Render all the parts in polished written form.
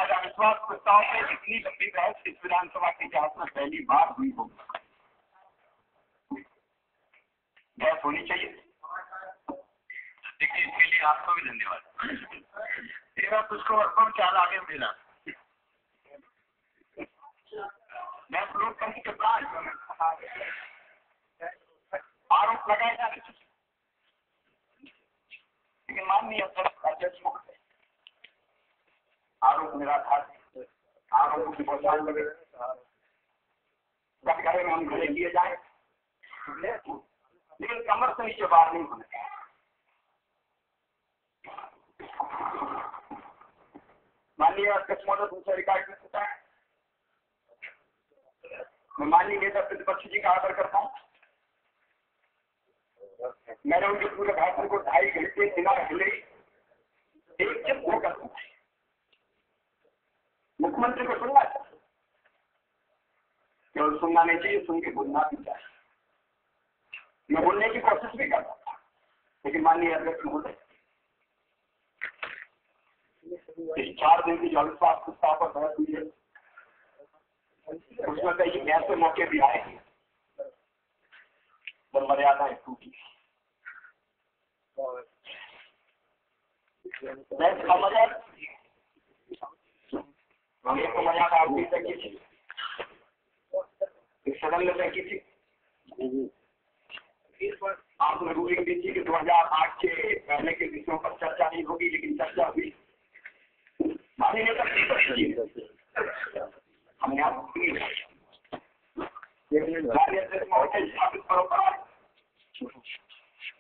आज अविश्वास प्रस्ताव में इतनी लंबी बहस इस विधानसभा के इतिहास में पहली बार हुई होगी। बहस होनी चाहिए। देखिए, इसके लिए आपको भी धन्यवाद। तेरा तुझको अर्पण चाल आगे मिला। मैं लोकतंत्र के बाद आरोप लगाए जा रहे, लेकिन माननीय अध्यक्ष महोदय, आरोप निराधार, आरोप की पहचान लगे, कटघरे में हम खड़े किए जाए, लेकिन कमर से नीचे बाहर नहीं होने। माननीय अध्यक्ष महोदय, दूसरा रिकॉर्ड में होता है। मैं माननीय नेता प्रतिपक्ष जी का आदर करता हूँ। मैंने उनके पूरे भाषण को 2.5 घंटे बिना हिले एक चुप होकर सुना। मुख्यमंत्री को सुनना चाहिए, केवल सुनना नहीं चाहिए, सुन के बोलना भी चाहिए। मैं बोलने की कोशिश भी करता था, लेकिन माननीय अध्यक्ष महोदय, इस 4 दिन की जो अविश्वास प्रस्ताव पर बहस हुई है, उसमें कई ऐसे मौके भी आए हैं जब मर्यादाएं टूटी। मर्यादा आपकी तय की थी, इस सदन में तय की थी। आपने रूलिंग दी थी कि 2008 के पहले के विषयों पर चर्चा नहीं होगी, लेकिन चर्चा हुई। माननीय नेता हमने परंपरा,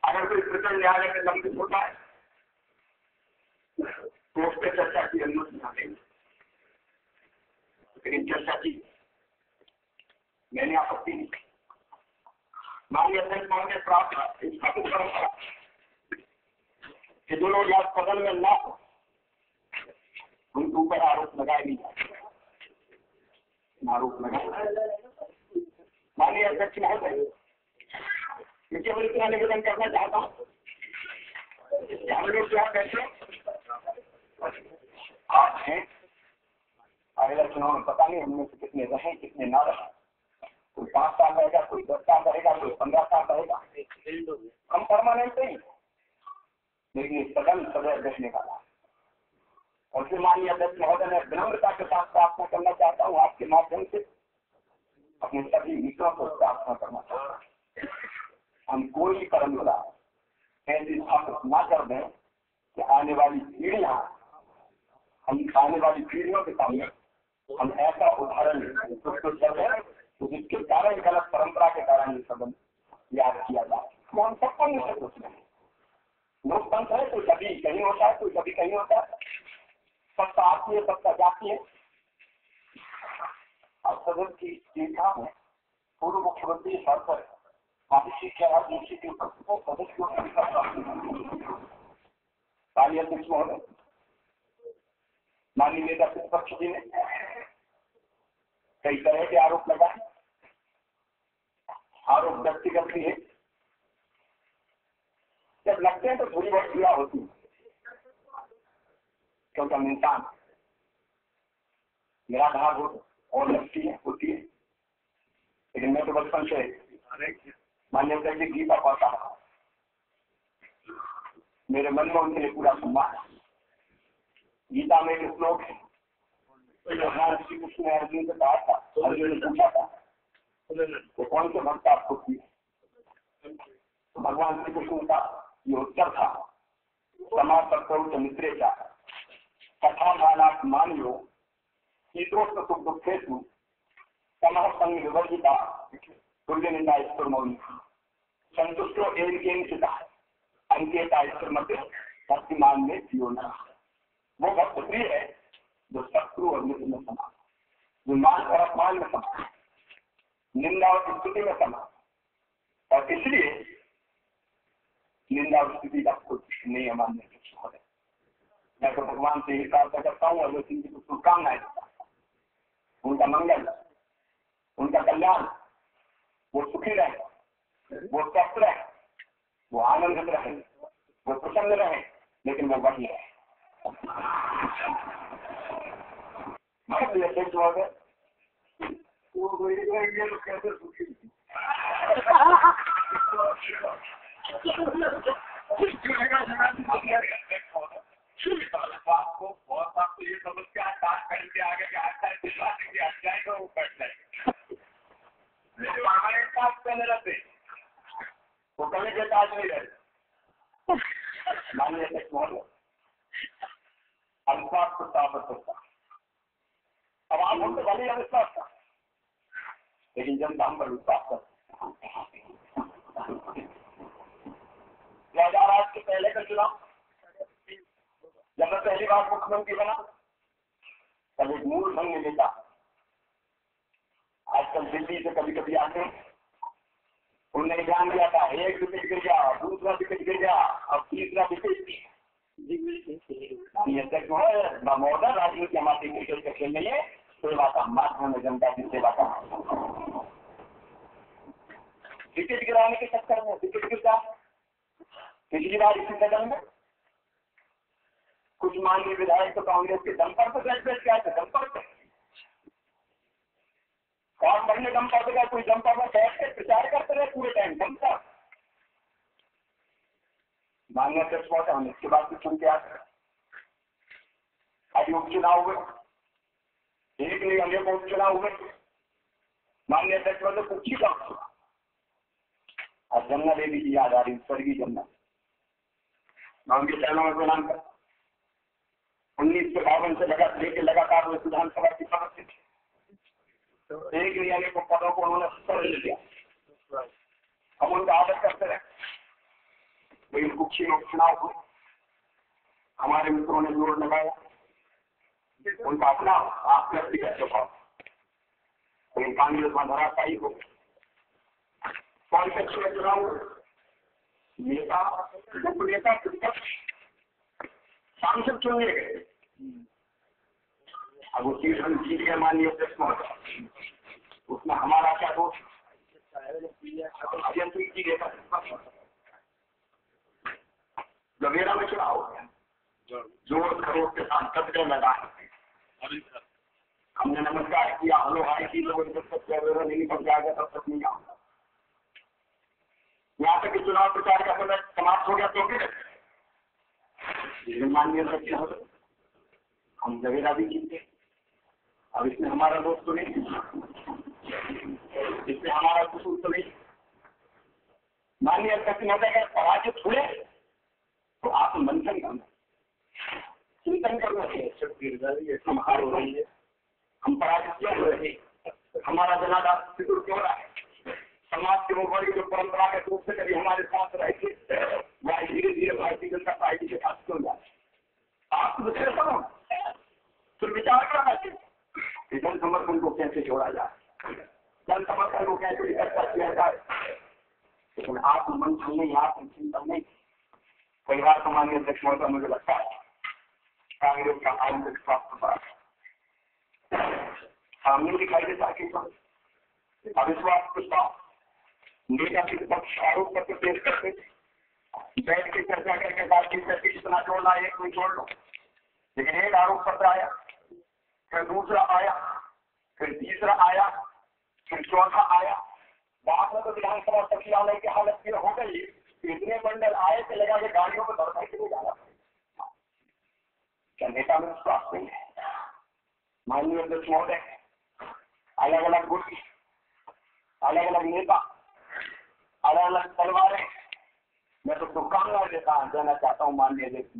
अगर कोई प्रचंड न्यायालय में लंबित होता है तो उस पर चर्चा की अनुमति न देंगे, लेकिन चर्चा की मैंने आपत्ति नहीं की। माननीय अध्यक्ष महोदय, प्राप्त स्थापित परंपरा कि जो लोग आज सदन में न हो उनके ऊपर आरोप लगाए नहीं जाते, आरोप लगाए। माननीय अध्यक्ष महोदय, मैं केवल इतना निवेदन करना चाहता हूँ, हम लोग क्या कहते हैं, आप हैं अगला चुनाव में पता नहीं हमने से कितने रहे कितने ना रहे, कोई 5 साल रहेगा, कोई 10 साल रहेगा, कोई 15 साल रहेगा, हम परमानेंट नहीं, लेकिन सदन सदैव रहने वाला। और फिर माननीय अध्यक्ष महोदय, मैं विनम्रता के साथ प्रार्थना करना चाहता हूँ आपके माध्यम से अपने सभी मित्रों को प्रार्थना करना चाहता हूँ, हम कोई परंपरा ऐसी स्थापित ना कर दें कि आने वाली पीढ़ियों के सामने हम ऐसा उदाहरण प्रस्तुत कर दें तो जिसके कारण गलत परंपरा के कारण ये सदन याद किया जाए। तो हम सबको नहीं कर सकते। लोकतंत्र है, कोई कभी कहीं होता है, कोई कभी कहीं होता है, सबका आती है, सबका जाती है। और सदन की दीर्घा में पूर्व मुख्यमंत्री सरकार शिक्षा राजनीति के सदस्यों अध्यक्ष महोदय, माननीय नेता प्रतिपक्ष जी ने कई तरह के आरोप लगाए। आरोप व्यक्तिगत भी है, जब लगते हैं तो थोड़ी बहुत क्रिया होती है, क्योंकि हम इंसान निराधार और लगती है होती है। लेकिन मैं तो बचपन से मान्य जी गीता पढ़ता था, मेरे मन में उनके लिए पूरा सम्मान है। गीता में एक श्लोक है, भगवान श्री कृष्ण ने अर्जुन से कहा था, अर्जुन ने पूछा था तो कौन से भक्त आपको किए, तो भगवान श्री कृष्ण का ये उत्तर था, समापत्त मित्रे का कथा मानात मान लो शीतोष्ण सुख दुखेशु समः संग विवर्जिता तुल्य निंदा ईश्वर मौली संतुष्टो एवं चिता अंकेता ईश्वर मध्य भक्तिमान में पियो न। वो भक्त प्रिय है जो शत्रु और मित्र में समान, जो मान और अपमान में समान, निंदा और स्तुति में समान, और इसलिए निंदा और स्तुति का कुछ नहीं है। मानने की है, मैं तो भगवान से ही प्रार्थना करता हूँ और मैं किसी को शुभकामनाएं देता हूँ, उनका मंगल, उनका कल्याण, वो सुखी रहे, वो स्वस्थ रहे, वो आनंदित रहे, वो प्रसन्न रहे, लेकिन वो वही है। अध्यक्ष महोदय ये लोग कैसे सुखी आपको बहुत आपको ये समस्या करके आगे जाएगा वो कट जाएगा पहले रहते वो कभी के काज नहीं रहते। माननीय अध्यक्ष महोदय अविश्वास को ताकत होता। अब आप हमसे भले अविश्वास था लेकिन जनता हम पर विश्वास करती। 2008 के पहले का चुनाव जब मैं पहली बार मुख्यमंत्री बना तब एक मूल संघ नेता आजकल दिल्ली से कभी कभी आते हैं उन्होंने ध्यान दिया था एक विकेट गिर गया दूसरा विकेट गिर गया अब तीसरा विकेट महोदय राजनीति हमारी क्रिकेट का खेल नहीं है सेवा का माध्यम है जनता की सेवा का। विकेट गिराने के चक्कर में विकेट गिरता पिछली बार इसी सदन में कुछ माननीय विधायक तो कांग्रेस के दम पर बैठ गया था दम पर और बढ़ने दम पर गया कोई दम पर बैठ के प्रचार करते रहे पूरे टाइम दम पर। माननीय अध्यक्ष महोदय हम इसके बाद भी सुन के आते आज उपचुनाव हुए एक नहीं अनेक उपचुनाव हुए। माननीय अध्यक्ष महोदय पूछी का और जमुना देवी की याद आ रही स्वर्गीय जमुना मैं उनके चरणों में प्रणाम कर 1952 से लगातार विधानसभा की सदस्य थे। एक नहीं अनेक पदों को उन्होंने कर लिया हम उनका आदर करते रहे लेकिन कुछ ही चुनाव हुए हमारे मित्रों ने जोर लगाया उनका अपना आप व्यक्तिगत स्वभाव लेकिन कांग्रेस में धराशायी हो कौन से चुनाव नेता उपनेता विपक्ष सांसद चुनने गए। अब उसी जीत गए माननीय अध्यक्ष महोदय उसमें हमारा क्या दोष जवेरा में चुनाव हो गया जोर खरोच के साथ कदरे लगा हमने नमस्कार किया हलो हाई की लोगों ने नहीं पहुंचा गया तब तक नहीं आऊंगा यहाँ तक कि चुनाव प्रचार का समय समाप्त हो गया तो फिर माननीय अध्यक्ष महोदय हम जवेरा भी जीते अब इसमें हमारा दोष तो नहीं इसमें हमारा कसूर तो नहीं। माननीय अध्यक्ष महोदय अगर पराजित हुए तो आप मंथन करना चिंतन करना हम हार हो रही है हम पराजित क्यों हो रहे हमारा जनाधार फिक्र क्यों रहा है समाज के ऊपर जो परंपरागत रूप से कभी हमारे साथ रहे थे वह धीरे धीरे भारतीय जनता पार्टी के साथ क्यों जाए आप विश्लेषण हो फिर विचार करना चाहिए जन समर्थन को कैसे जोड़ा जाए जन समर्थन को कैसे इकट्ठा किया जाए लेकिन आप मंथन नहीं आप चिंतन नहीं। परिवार सामान्य अध्यक्ष महोदय मुझे लगता है कांग्रेस का आंतरिक स्वास्थ्य पर सामने दिखाई देता कि अविश्वास प्रस्ताव नेता के विपक्ष आरोप पत्र पेश करते बैठ के चर्चा करके बातचीत करके इतना जोड़ना एक नहीं छोड़ लो लेकिन एक आरोप पत्र आया फिर दूसरा आया फिर तीसरा आया फिर चौथा आया बाद में तो विधानसभा सचिवालय की हालत ये हो गई इतने मंडल आए थे लगा के गाड़ियों को धरने के लिए जाना क्या नेता में विश्वास नहीं है। माननीय अध्यक्ष महोदय अलग अलग गुट अलग अलग नेता अलग अलग तलवारें मैं तो शुभकामनाएं देना चाहता हूँ माननीय अध्यक्ष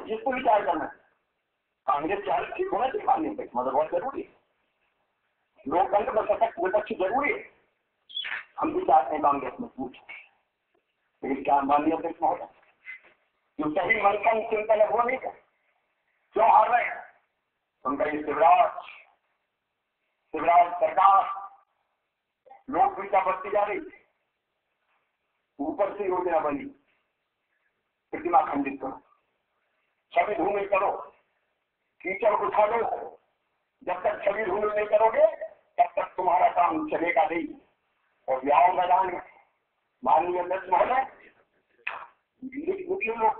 जिसको विचार करना कांग्रेस की हालत ठीक होना चाहिए माननीय अध्यक्ष महोदय बहुत जरूरी है लोकतंत्र में सशक्त विपक्ष जरूरी है हम भी चाहते हैं कांग्रेस में पूछ लेकिन क्या माननीय अध्यक्ष महोदय जो सही मंथन चिंतन है वो नहीं कर क्यों हार रहे हैं उनका ये शिवराज सरकार लोकप्रियता बढ़ती जा रही ऊपर से योजना बनी प्रतिमा खंडित करो छवि धूमिल करो कीचड़ उठा लो जब तक छवि धूमिल नहीं करोगे तब तक तुम्हारा काम चलेगा नहीं। और ब्याह मैदान में माननीय अध्यक्ष महोदय लोग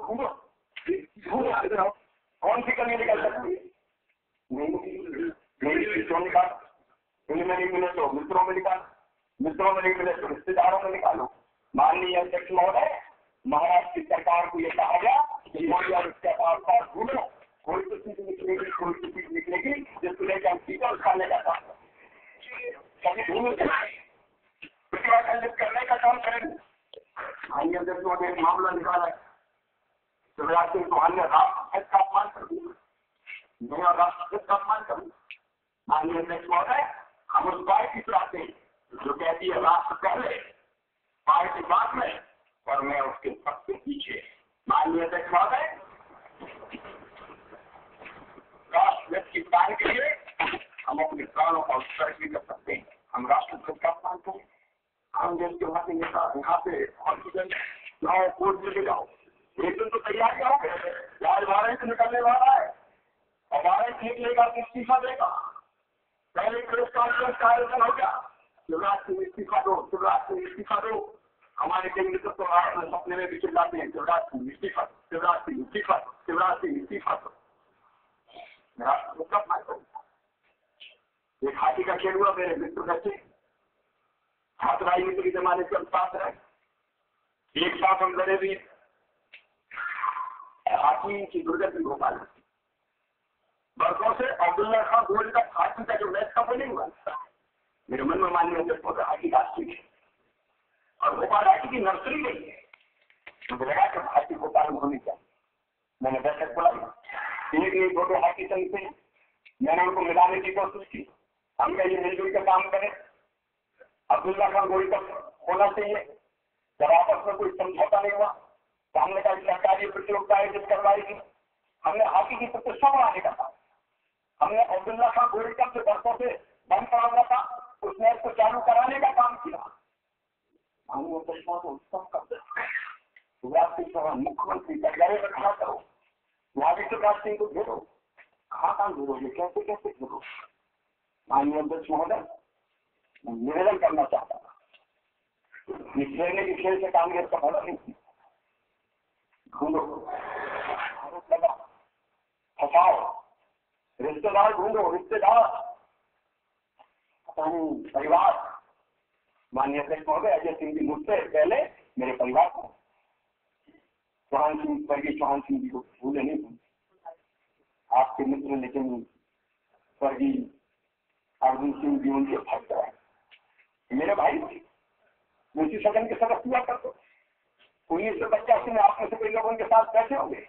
ढूंढो कौन सी कमी निकल सकती है? नहीं क्यों निकाल? इनमें नहीं मिले तो मित्रों में निकाल, मित्रों में नहीं मिले तो रिश्तेदारों में निकालो। माननीय अध्यक्ष महोदय, महाराष्ट्र की सरकार को यह कहा गया कि मोदी और उसके पास ढूंढो, कोई तो चीज निकलेगी, कोई तो चीज निकलेगी जिसको लेकर हम टीका उठाने का काम कभी ढूंढ खंडित करने का काम करेंगे। माननीय अध्यक्ष महोदय एक मामला निकाला है, शिवराज सिंह चौहान ने राष्ट्र का अपमान कर दिया, मैं राष्ट्र का अपमान करूँ। माननीय अध्यक्ष महोदय, हम उस पार्टी से आते हैं जो कहती है राष्ट्र पहले पार्टी बाद में, और मैं उसके सबसे पीछे। माननीय अध्यक्ष महोदय, राष्ट्र की प्राण के लिए हम अपने प्राणों का उत्सर्ग भी कर सकते हैं। हम राष्ट्र का अपमान करें, हम देश के भारतीय नेता यहाँ पे ऑक्सीजन जाओ, कोर्ट में जाओ, एक दिन तो तैयारी हो गए, आज 12 निकलने वाला है और 12 निकलेगा तो इस्तीफा देगा। पहले प्रेस कॉन्फ्रेंस का आयोजन हो गया, शिवराज सिंह इस्तीफा दो, शिवराज सिंह इस्तीफा दो। हमारे केंद्र तो सपने में भी चिल्लाते हैं शिवराज सिंह इस्तीफा, शिवराज सिंह इस्तीफा, शिवराज सिंह इस्तीफा दो। एक हाथी का खेल हुआ, मेरे मित्र बच्चे छात्र राजनीति के जमाने से हम साथ रहे, एक साथ हम लड़े भी। हाथी की दुर्गति भोपाल बरसों से अब्दुल्ला खान गोल्ड का हाथी का जो मैच का नहीं हुआ, मेरे मन में माननीय अध्यक्ष हाथी का है और भोपाल हाथी की नर्सरी नहीं है। मुझे लगा कि हाथी भोपाल में होनी चाहिए। मैंने बैठक बुलाई, एक दो हाथी संघ थे, मैंने उनको मिलाने की कोशिश की, हम ये मिलजुल के काम करें। अब्दुल्ला खान गोल्ड का होना चाहिए। जब आपस में कोई समझौता नहीं हुआ तो हमने कहा सरकारी प्रतियोगिता आयोजित करवाई थी, हमने हाथी की प्रतिष्ठा बढ़ाने का था। हमने अब्दुल्ला खान गोल्ड कप जो बरसों से बंद पड़ा हुआ था, उस मैच को चालू कराने का काम किया। हमने प्रतिष्ठा को उत्तम कर मुख्यमंत्री का गले में खड़ा करो, शिवराज सिंह को घेरो, कहाँ घेरोगे, कैसे कैसे घेरो। माननीय अध्यक्ष महोदय, निवेदन करना चाहता था, खेलने के खेल से कांग्रेस का भला नहीं ढूंढो, फंसाओ, रिश्तेदार ढूंढो, रिश्तेदार परिवार। माननीय अध्यक्ष महोदय, अजय सिंह जी मुझसे पहले मेरे परिवार को चौहान सिंह, स्वर्गीय चौहान सिंह जी को भूले नहीं भूले, आपके मित्र, लेकिन स्वर्गीय अर्जुन सिंह जी उनके भक्त है, मेरे भाई थे, उसी सदन के सदस्य हुआ करते। 1985 में आप में से कई लोगों के साथ कैसे होंगे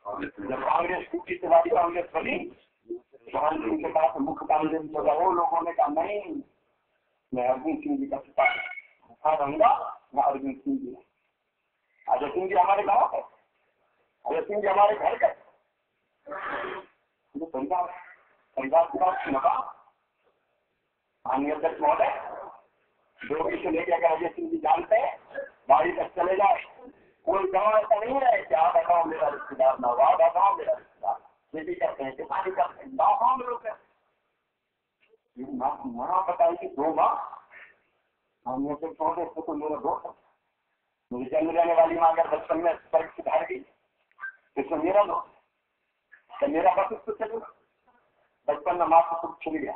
जब कांग्रेस टूटी, समाजी कांग्रेस बनी, चौहान सिंह के साथ मुख्य कांग्रेस वो लोगों ने कहा नहीं, मैं अर्जुन सिंह जी का सिपा रहूंगा, मैं अर्जुन सिंह जी। अजय सिंह जी हमारे गाँव है, अजय सिंह जी हमारे घर गए, परिवार परिवार के साथ मका। माननीय अध्यक्ष महोदय, जोगी से लेकर अगर अजय सिंह जी जानते हैं, बाड़ी तक चले जाए, कोई गाँव ऐसा नहीं है कि आप बताओ मेरा रिश्तेदार ना हुआ, बताओ मेरा रिश्तेदार, खेती करते हैं, किसानी करते हैं, गाँव में लोग माँ बताएगी 2 माँ। माननीय अध्यक्ष महोदय, तो मेरा दोस्त, मुझे जन्म लेने वाली माँ अगर बचपन में स्वर्ग से धार गई, इसमें मेरा दोस्त, तो मेरा बस तो चलेगा। बचपन में माँ को सुख चली गया,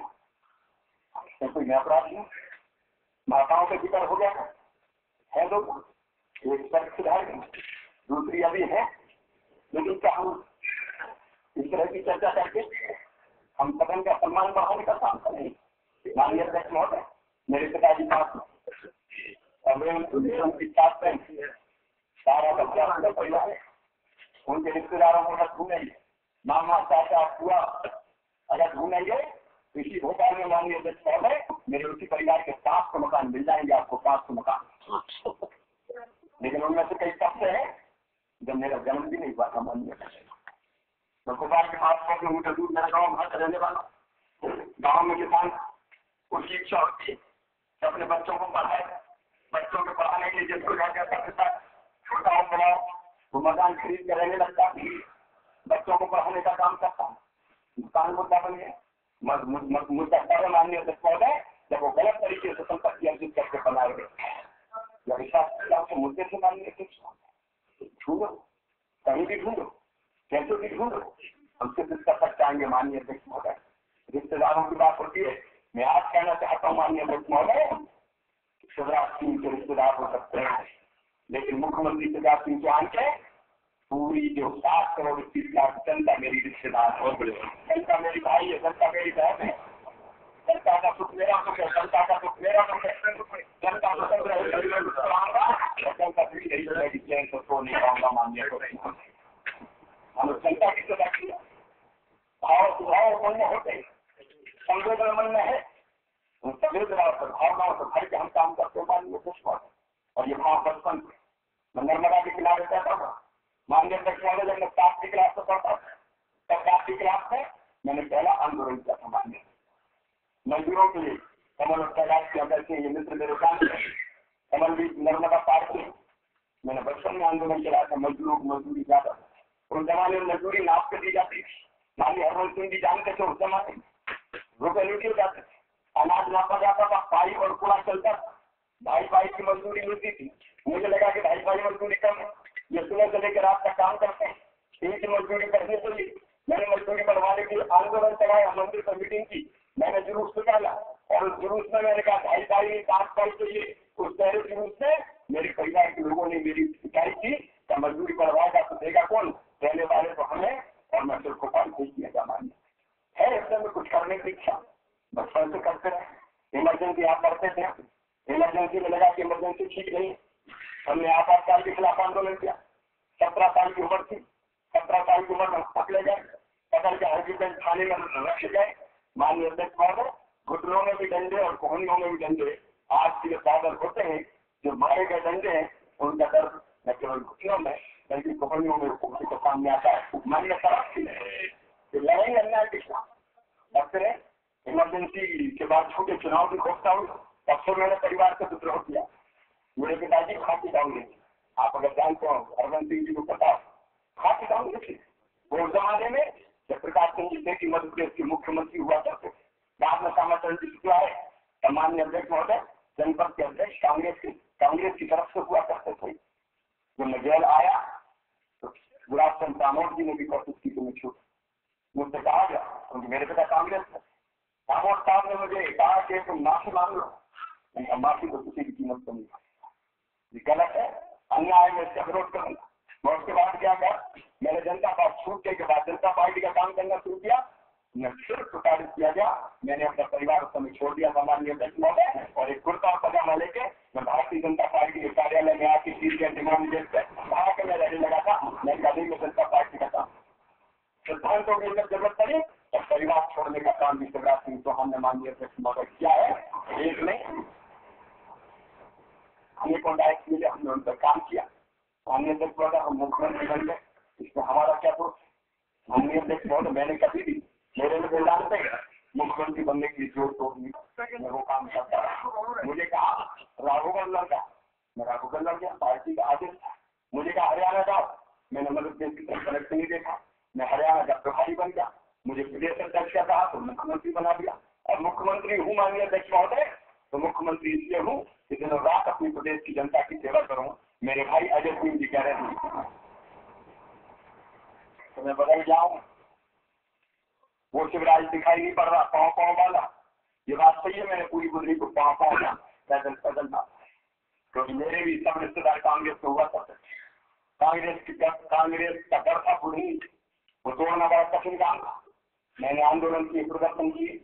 तो कोई मैं अपराध नहीं, माताओं के जिक्र हो गया है, लोग एक स्वर्ग से धार गई, दूसरी अभी है, लेकिन क्या हम इस तरह की चर्चा करके हम सदन का सम्मान बढ़ाने का काम करें। माननीय अध्यक्ष महोदय, मेरे पिताजी पास सारा बच्चा परिवार है, उनके रिश्तेदारों को अगर ढूंढेंगे, मामा चाचा हुआ अगर ढूंढेंगे, इसी भोपाल में माननीय अध्यक्ष महोदय मेरे उसी परिवार के 700 मकान मिल जाएंगे आपको, 700 मकान। लेकिन उनमें से कई तब से है जब मेरा जन्म भी नहीं हुआ था। माननीय तो भोपाल के 500 किलोमीटर दूर मेरा गाँव, वहां से रहने वाला। गाँव में किसान को शिक्षा होती है, अपने बच्चों को पढ़ाए, बच्चों को पढ़ाने के लिए जिसको जाकर छोटा हो बड़ा वो मकान खरीद कर रहने लगता, बच्चों को पढ़ाने का काम करता। दुकान मुद्दा बन गया, मुद्दा माननीय अध्यक्ष महोदय जब वो गलत तरीके से संपत्ति अर्जित करके बनाए गए, मुद्दे से माननीय अध्यक्ष ढूंढो, कहीं भी ढूंढो, कैसे भी ढूंढो, हमसे डिस्कस चाहेंगे माननीय अध्यक्ष महोदय। रिश्तेदारों की बात होती है। मैं आज कहना चाहता हूँ माननीय अध्यक्ष महोदय, शिवराज सिंह के रिश्तेदार हो सकते हैं, लेकिन मुख्यमंत्री शिवराज सिंह चौहान के पूरी जो 7 करोड़ 30 लाख जनता मेरी रिश्तेदार है, जनता मेरी भाई है, जनता मेरी बहन है। जनता का सुख मेरा सुख है, जनता का सुख मेरा सुख है। जनता तो सो नहीं पाऊंगा माननीय को। हम जनता की सेवा की भाव सुधाव मन में होते, संवेदना मन में है, उन संवेदना भावनाओं से भर के हम काम करते माननीय अध्यक्ष महोदय। और ये भाव बचपन मैं नर्मदा के किनारे रहता था माननीय अध्यक्ष महोदय, जब मैं 7वीं क्लास में पढ़ता था तब 7वीं क्लास में मैंने पहला आंदोलन किया था माननीय मजदूरों के लिए। कमल कैलाश के अंदर से ये मित्र मेरे साथ कमल भी नर्मदा पार की मैंने बचपन में आंदोलन चलाया था। मजदूरों को मजदूरी ज्यादा, उस जमाने में मजदूरी नाप के दी जाती थी। माननीय हरवंत सिंह जी जानते थे उस जमाने रुपए लूटे जाते थे, अनाज नापा जाता था, पाई और कूड़ा चलता था, 2.5 की मजदूरी मिलती थी। मुझे लगा कि 2.5 मजदूरी कम है, ये सुबह से लेकर रात तक काम करते हैं, 3 की मजदूरी करने के लिए मैंने मजदूरी बढ़वाने के लिए आंदोलन चलाया, मंदिर पर मीटिंग की, मैंने जुलूस निकाला और उस जुलूस में मैंने कहा 2.5 7 पाई चाहिए। उस पहले जुलूस में मेरे परिवार के लोगों ने मेरी शिकायत की कि मजदूरी बढ़वाएगा तो देगा कौन, पहले वाले तो हमें, और मैं सिर्फ को पाल किया जमाने है। इसमें में कुछ करने की इच्छा बचपन से करते रहे। इमरजेंसी आप करते थे, इमरजेंसी में लगा कि इमरजेंसी ठीक नहीं, हमने आपातकाल के खिलाफ आंदोलन किया। 17 साल की उम्र थी, 17 साल की उम्र में पकड़े गए, पकड़ के हरगीगंज थाने में रखे गए। माननीय अध्यक्ष महोदय, घुटनों में भी डंडे और कोहनियों में भी डंडे आज के बादल होते हैं। जो मारे गए डंडे हैं उनका दर्द न केवल घुटनों में बल्कि कोहनियों में के सामने आता है। माननीय तरफ लड़ाई अन्याय के खिलाफ लगते रहे। इमरजेंसी के बाद छोटे चुनाव की घोषणा हुई, तब से मैंने परिवार से विद्रोह किया। मेरे पिताजी फांसी डाउंगे, आप अगर जानते हो हरवंत सिंह जी को पता, फांसी डाउंगे थे वो जमाने में जब प्रकाश सिंह जी थे मध्य प्रदेश के मुख्यमंत्री हुआ करते थे। बाद में समाचार जो है सामान्य अध्यक्ष महोदय जनपद के अध्यक्ष कांग्रेस की तरफ से हुआ करते थे। जब मैं जेल आया तो गुलाब चंद दामोद जी ने भी कोशिश की कि मैं छूट, मुझसे कहा गया क्योंकि मेरे पिता कांग्रेस थे। दामोद साहब ने मुझे कहा कि तुम माफी मांग लो, उनका माफी तो किसी की कीमत को नहीं, ये गलत है, अन्याय में इसका विरोध करूंगा। मैं उसके बाद क्या कहा, मैंने जनता पार्टी छूटने के बाद जनता पार्टी का काम करना शुरू किया। मैं फिर प्रताड़ित किया गया, मैंने अपना परिवार उस समय छोड़ दिया सामान्य अध्यक्ष महोदय और एक कुर्ता और पजामा लेके मैं भारतीय जनता पार्टी के कार्यालय में आके चीज के डिमांड वहां के मैं रहने लगा था। मैं कभी में जनता पार्टी का काम सिद्धांतों की जब जरूरत पड़ी तब परिवार छोड़ने का काम भी शिवराज सिंह चौहान ने माननीय अध्यक्ष महोदय किया है। एक नहीं अनेकों डायरेक्ट मिले, हमने उन पर काम किया। माननीय अध्यक्ष महोदय हम मुख्यमंत्री बन गए, इसमें हमारा क्या दोष? माननीय अध्यक्ष महोदय मैंने कभी भी मेरे में जानते मुख्यमंत्री बनने की जोर तोड़ नहीं, मैं वो काम करता रहा। मुझे कहा राघोगढ़ लड़ गया, मैं राघोगढ़ लड़ गया, पार्टी का आदेश था। मुझे कहा हरियाणा जाओ, मैंने मध्य प्रदेश की तरफ कलेक्ट नहीं देखा, मैं हरियाणा का प्रभारी बन गया। मुझे प्रदेश अध्यक्ष का कहा तो मुख्यमंत्री बना दिया और मुख्यमंत्री हूँ माननीय अध्यक्ष महोदय। तो मुख्यमंत्री इसलिए हूँ कि दिनों रात अपनी प्रदेश की जनता की सेवा करूँ। मेरे भाई अजय सिंह जी कह रहे हैं तो मैं बदल जाऊँ, वो शिवराज दिखाई नहीं पड़ रहा, पाँव पाँव वाला। ये बात सही है, मैंने पूरी गुजरी को पाँव पाँव पैदल पैदल था, क्योंकि मेरे भी सब रिश्तेदार कांग्रेस में हुआ करते थे। कांग्रेस का डर था पूरी, वो तोड़ना बड़ा कठिन काम था। मैंने आंदोलन किए, प्रदर्शन किए,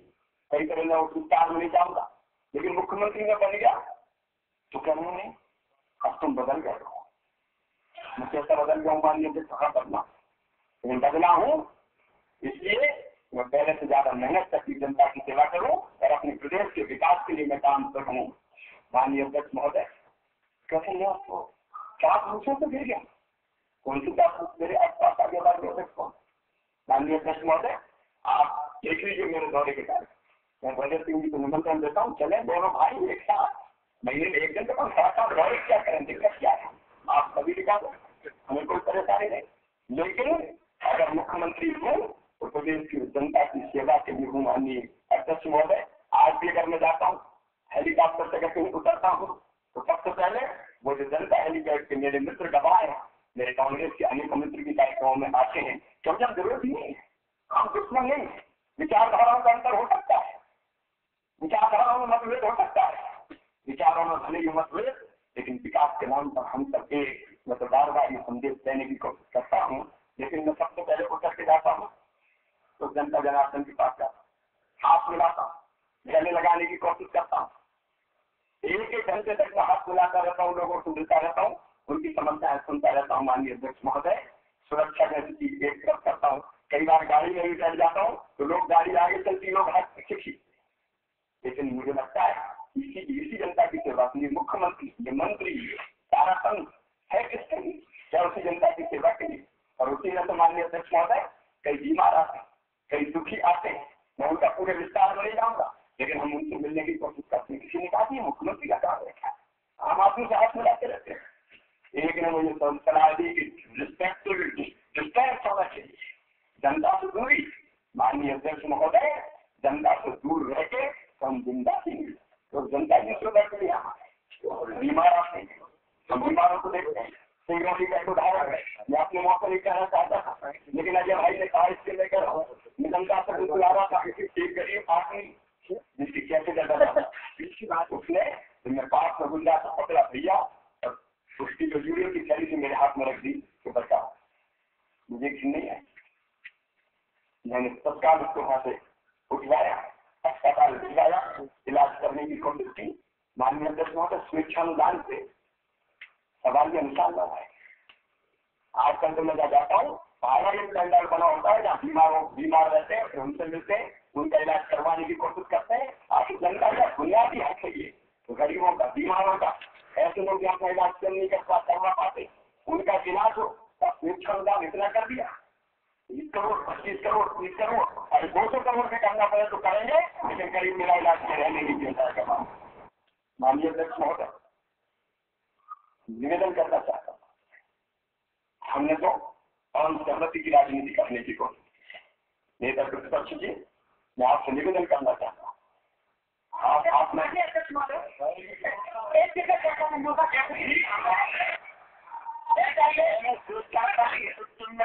कई तरह मैं उस विस्तार में नहीं जाऊंगा, लेकिन मुख्यमंत्री में बन गया तो क्या नहीं, अब तुम बदल गए हो। मैं कैसा बदल गया हूँ माननीय अध्यक्ष, कहा करना, लेकिन बदला हूँ इसलिए मैं पहले से ज्यादा मेहनत करके जनता की सेवा करूं और अपने प्रदेश के विकास के लिए मैं काम करूं। माननीय अध्यक्ष महोदय कैसे मैं आपको क्या पूछो तो गिर गया, कौन सी बात मेरे आसपास आगे बढ़ गए। माननीय अध्यक्ष महोदय आप देख लीजिए मेरे दौरे के कारण मैं अजय सिंह जी को निमंत्रण देता हूँ, चले दोनों भाई एक साथ महीने में एक दिन तक साथ दौरे क्या करें, दिक्कत क्या है आप सभी दिखा दो, हमें कोई परेशानी नहीं। लेकिन अगर मुख्यमंत्री हूँ तो प्रदेश की जनता की सेवा के लिए हूँ। माननीय अध्यक्ष महोदय आज भी अगर मैं जाता हूँ हेलीकॉप्टर से कहीं उतरता हूँ तो सबसे पहले वो जो जनता हेलीपैड के मेरे मित्र गवाह हैं, मेरे कांग्रेस के अनेक मित्र भी कार्यक्रमों में आते हैं, क्योंकि हम जरूरत नहीं है दुश्मन नहीं है। विचारधाराओं का अंतर हो सकता है, विचारधाराओं में मतभेद हो सकता है, विचारों में भले ही मतभेद, लेकिन विकास के नाम पर हम सब एक मतलब बार बार ये संदेश देने की कोशिश करता हूँ। लेकिन मैं सबसे पहले उतर के जाता हूँ तो जनता जनार्दन के पास जाता हूँ, हाथ मिलाता हूँ, गले लगाने की कोशिश करता हूँ, एक एक घंटे तक मैं हाथ मिलाता रहता हूँ, लोगों को मिलता रहता हूँ, उनकी समस्याएं सुनता रहता हूँ। माननीय अध्यक्ष महोदय, सुरक्षा जैसी चीज एक तरफ करता हूँ, कई बार गाड़ी में भी बैठ जाता हूँ तो लोग गाड़ी आगे चलती, लोग हाथ पीछे खींचते, लेकिन मुझे लगता है इसी जनता की सेवा के लिए मुख्यमंत्री, ये मंत्री, सारा संघ है किसके लिए? क्या उसी जनता की सेवा के लिए? और उसी में तो माननीय अध्यक्ष महोदय कई बीमार आते हैं, कई दुखी आते हैं, मैं उनका पूरे विस्तार में नहीं जाऊंगा, लेकिन हम उनसे मिलने की कोशिश करते हैं। किसी ने कहा कि मुख्यमंत्री का काम रखा है, आम आदमी से हाथ मिलाते रहते हैं। एक ने मुझे सलाह दी कि डिस्टेंस होना चाहिए, जनता से दूरी। माननीय अध्यक्ष महोदय, जनता से दूर रह के हम जिंदा नहीं, तो जनता की सुविधा के लिए बीमार आते हैं, हम बीमारों को देखते हैं। सिंगरौली का एक उदाहरण है, मैं अपने मौके नहीं कहना चाहता था, लेकिन अजय भाई ने कहा इसके लेकर जनता से बिल्कुल आ रहा था। एक गरीब आदमी जिसकी कैसे ज्यादा बात, उसने मेरे पास में गुंडा से पकड़ा भैया, और उसकी जो यूरिया की थैली से मेरे हाथ में रख दी तो बचा, मुझे घिन नहीं है। मैंने तत्काल उसको वहां से उठवाया, अस्पताल भिजवाया, इलाज करने की कोशिश की। माननीय अध्यक्ष महोदय, स्वेच्छानुदान से सवाल के अनुसार न है। आजकल तो मैं जाता हूँ, बाहर एक पंडाल बना होता है जहाँ बीमार रहते हैं, फिर उनसे मिलते हैं, उनका इलाज करवाने की कोशिश करते हैं। आपकी जनता का बुनियादी हक है ये, तो गरीबों का, बीमारों का, ऐसे लोग जो अपना इलाज क्यों नहीं करवा पाते, उनका इलाज हो। स्वेच्छानुदान इतना कर दिया, 20 करोड़, 25 करोड़, 30 करोड़, अरे 200 करोड़ से करना पड़े तो करेंगे, लेकिन गरीब मेरा इलाज में रहने की चिंता करवा। माननीय अध्यक्ष महोदय, निवेदन करना चाहता हूँ, हमने तो और सहमति की राजनीति करने की कोशिश की। नेता प्रतिपक्ष जी, मैं आपसे निवेदन करना चाहता हूँ, आप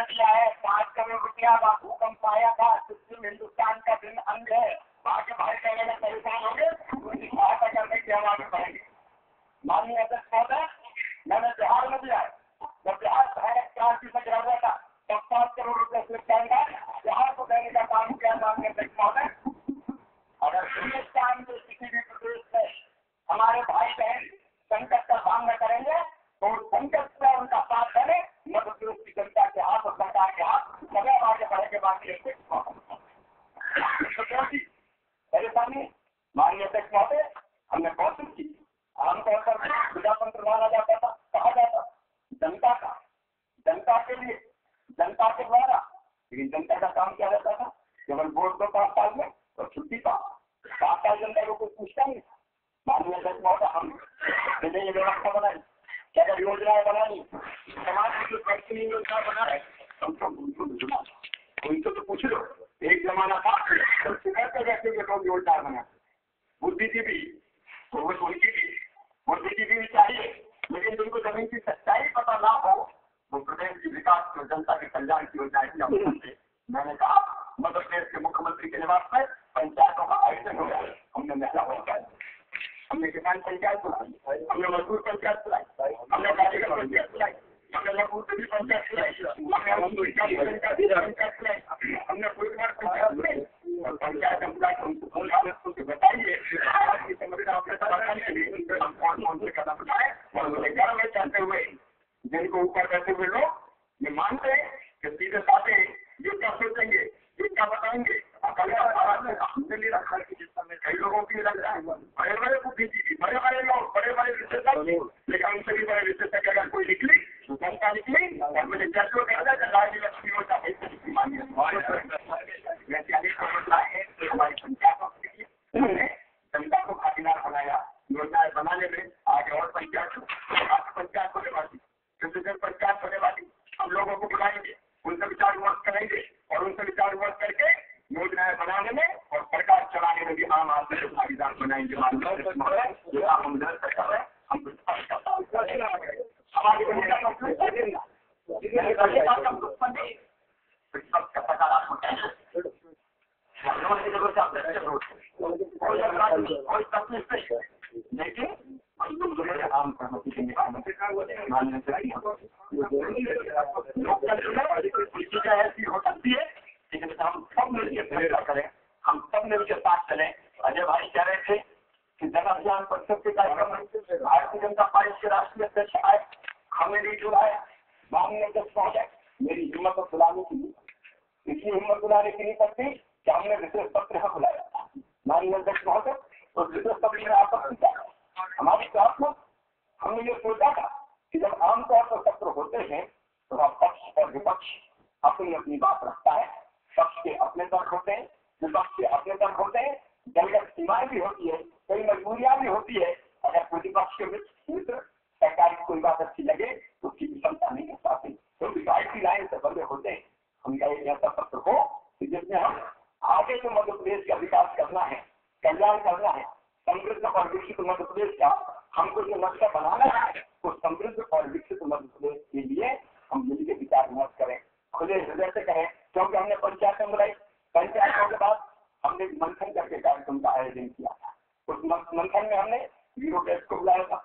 किया है 5 करोड़ रुपया भूकंप पाया था, सिक्किम हिंदुस्तान का भिन्न अंग है, बाकी भाई कहने में परेशान होंगे, उनकी सहायता करने की हम आगे बढ़ेंगे। माननीय अध्यक्ष महोदय, मैंने बिहार में दिया है, जब बिहार सहायक क्रांति में गिरा हुआ था तब 5 करोड़ रुपये से बिहार को देने का काम किया। माननीय अध्यक्ष महोदय, अगर हिंदुस्तान के किसी भी प्रदेश में हमारे भाई बहन संकट का सामना करेंगे तो संकट से उनका साथ करें, मध्य प्रदेश की जनता के हाथ और सरकार के हाथ सदैव आगे बढ़ेंगे। परेशानी माननीय अध्यक्ष महोदय, हमने कोशिश की, आमतौर पर प्रजातंत्र माना जाता था, कहा जाता जनता का, जनता के लिए, जनता के द्वारा, लेकिन जनता का काम क्या रहता था? केवल वोट दो 5 साल में और छुट्टी पाओ, 7 साल जनता को कुछ पूछता नहीं था। माननीय अध्यक्ष महोदय, हम ये व्यवस्था बनाई, क्या योजनाएं बनाई, समाज की जो योजना बनाए, उनसे तो पूछ लो। एक जमाना था करते रहते लोग योजना बना, बुद्धिजीवी तो वो बुद्धिजीवी भी चाहिए, लेकिन जिनको जमीन की सच्चाई पता ना हो वो प्रदेश की विकास और जनता के कल्याण की योजनाएं क्या बनाते। मैंने कहा मध्य प्रदेश के मुख्यमंत्री के निवास में पंचायतों का आयोजन हो गया, हमने महिला पंचायत, हमने किसान पंचायत चलाई, हमने मजदूर पंचायत चलाई, हमने कारीगर पंचायत चलाई, हमने लघु उद्योगी पंचायत चलाई, हमने फुलवाड़ पंचायत चलाई। और पंचायत मुझे बताइए आपकी समस्या अपने कौन से कदम उठाए, और मुझे घर में चलते हुए जिनको ऊपर रहते हुए लोग ये मानते हैं कि सीधे साधे युद्ध का सोचेंगे, युद्ध का बताएंगे, कई लोगों की लगता है बड़े बड़े बुद्धिजीवी, बड़े बड़े लोग, बड़े बड़े विशेषज्ञ, लेकिन उनसे भी बड़े विशेषज्ञ अगर कोई निकली तो जनता निकली और मुझे जज्जों कहता है राज्य लक्ष्मी होता है हमारी पंचायतों के लिए जनता को भागीदार बनाया, योजनाएं बनाने में आगे और पंचायत होने वाली, पंचायत होने वाली, हम लोगों को बुलाएंगे, उनसे विचार विमर्श करेंगे और उनसे विचार विमर्श करके योजनाएं बनाने में और सरकार चलाने में भी आम आदमी को भागीदार बनाएंगे। हम निरंतर कर रहे हैं, हम हमारी कोई तकलीफ नहीं है, लेकिन आम सहमति के मानने से ऐसी हो सकती है, लेकिन हम सब मिलकर फैसला करें, हम सब मिलकर साथ चलें। अजय भाई कह रहे थे कि जन अभियान परिषद के कार्यक्रम में भारतीय जनता पार्टी के राष्ट्रीय अध्यक्ष आए, हमें भी जुड़ाए, माननीय अध्यक्ष महोदय मेरी हिम्मत और बुलाने की नहीं, इसलिए हिम्मत बुलाने की नहीं पड़ती कि हमने विशेष पत्र यहाँ बुलाया था माननीय अध्यक्ष महोदय, तो विशेष पत्र में आपत्ति क्या हमारी प्रार्थना, हमने ये सोचा था कि जब आमतौर पर सत्र होते हैं तो पक्ष और विपक्ष अपनी अपनी बात रखता है, पक्ष के अपने तर्क होते हैं, विपक्ष के अपने तर्क होते हैं, दलगत सीमाएं भी होती है, कई मजबूरियां भी होती है। अगर प्रतिपक्ष के मित्र सरकार की कोई बात अच्छी लगे तो उसकी विषमता नहीं कर पाते, क्योंकि गाइड लाइन से बंधे होते हैं। हम एक ऐसा सत्र हो जिसमें हम आगे जो मध्य प्रदेश का विकास करना है, कल्याण करना है, समृद्ध और विकसित मध्य प्रदेश का हमको जो नक्शा बनाना है, तो समृद्ध और विकसित मध्य प्रदेश के लिए हम मिलकर विचार विमर्श करें, खुले हृदय से करें। क्योंकि हमने पंचायत में बुलाई, पंचायतों के बाद हमने मंथन करके कार्यक्रम का आयोजन किया था। उस मंथन में हमने ब्यूरो डेस्क को बुलाया था,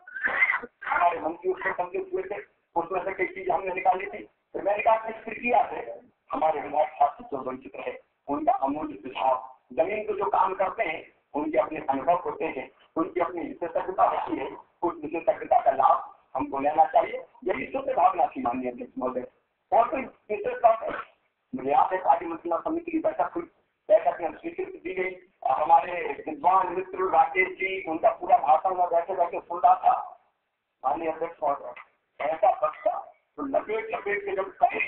हमारे मंत्री उससे सम्मिलित हुए थे, उसमें से कई चीज हमने निकाली थी। तो मैंने कहा किस प्रक्रिया से हमारे विधायक छात्र जो वंचित रहे, उनका अमूल्य सुझाव, जमीन को जो काम करते हैं उनके अपने अनुभव होते हैं, उनकी अपनी विशेषज्ञता होती है, उस विशेषज्ञता का लाभ हमको लेना चाहिए। यही शुद्ध भावना थी माननीय अध्यक्ष महोदय। और कोई विशेष बात है, मुझे याद है कार्य मंत्रिमंडल समिति की बैठक हुई, बैठक में स्वीकृति दी गई। हमारे विद्वान मित्र राकेश जी उनका पूरा भाषण में बैठे बैठे सुन रहा था। माननीय अध्यक्ष महोदय ऐसा बच्चा तो लपेट लपेट के जब कहे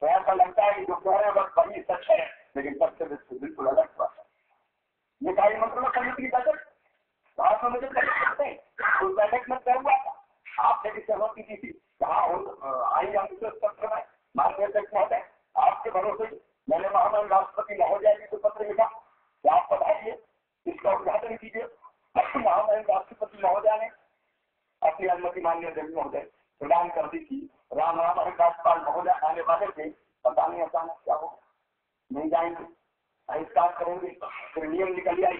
तो ऐसा लगता है कि जो कह रहे हैं बस वही सच है, लेकिन सबसे बिल्कुल अलग बात है। ये कार्य मंत्रिमंडल समिति की बैठक भाषण में जब करते हैं उस बैठक में तय हुआ था, आपने भी सहमति की थी, कहाँ आई हम पत्र में माननीय अध्यक्ष महोदय आपके भरोसे मैंने महामहिम राष्ट्रपति महोदय जी को पत्र लिखा कि आप बताइए, इसका उद्घाटन कीजिए। महामहिम राष्ट्रपति महोदय ने अपनी अनुमति माननीय अध्यक्ष महोदय प्रदान कर दी थी। राम राज्यपाल महोदय आने वाले थे, पता नहीं अचानक क्या हो, नहीं जाएंगे, बहिष्कार करेंगे, फिर नियम निकल आई,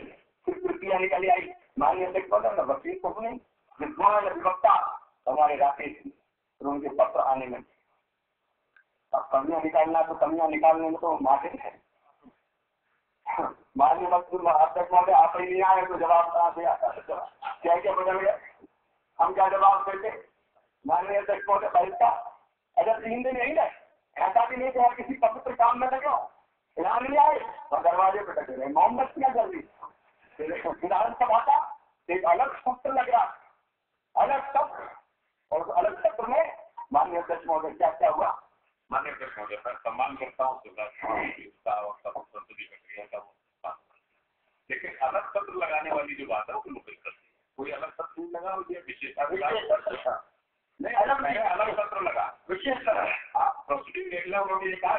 फिर प्रक्रिया निकल आई। माननीय अध्यक्ष महोदय वकील को नहीं, विद्वान अधिवक्ता हमारे राकेश जी, फिर उनके पत्र आने में अब कमियां निकालना तो कमियां निकालने में तो माहिर है। माननीय अध्यक्ष महोदय आप ही नहीं आए तो जवाब कहाँ से आता है, क्या क्या बदल गया, हम क्या जवाब देते। माननीय अध्यक्ष महोदय बहिष्कार, अगर 3 दिन यही है, ऐसा भी नहीं कि किसी पवित्र काम में लगे हो, यहाँ नहीं आए और दरवाजे पे लगे रहे, मोहम्मद क्या जल्दी विधानसभा का एक अलग सूत्र लग रहा, अलग सत्र, और अलग सत्र में माननीय अध्यक्ष महोदय क्या क्या हुआ। माननीय अध्यक्ष महोदय सर सम्मान करता हूँ संसदीय प्रक्रिया का, लेकिन अलग सत्र लगाने वाली जो बात है वो मुख्य सत्र, कोई अलग सत्र नहीं लगा, विशेष नहीं, अलग सत्र लगा, विशेष सत्र प्रोसीडिंग देख लो, उन्होंने कहा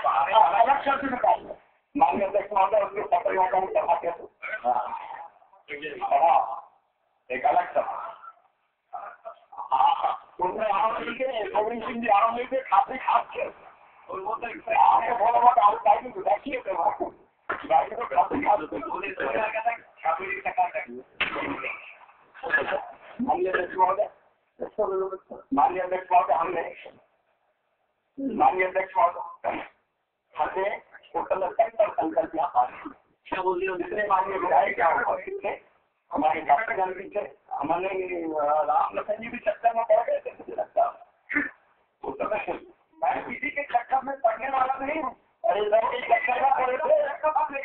अलग सत्र निकाल। माननीय अध्यक्ष महोदय उसके सत्र एक अलग सत्र उसमें गोविंद सिंह जी आराम लेते खाते खाते और वो तो आपको थोड़ा बहुत आउटसाइड देखिए माननीय अध्यक्ष महोदय हमने टोटल संकल्प जितने माननीय विधायक थे, हमारे डॉक्टर जन भी थे, हमने राम लखन जी भी चक्कर में पड़ गए थे। मुझे लगता उस समय मैं किसी के चक्कर में पढ़ने वाला नहीं हूँ, और इस चक्कर में पड़े थे,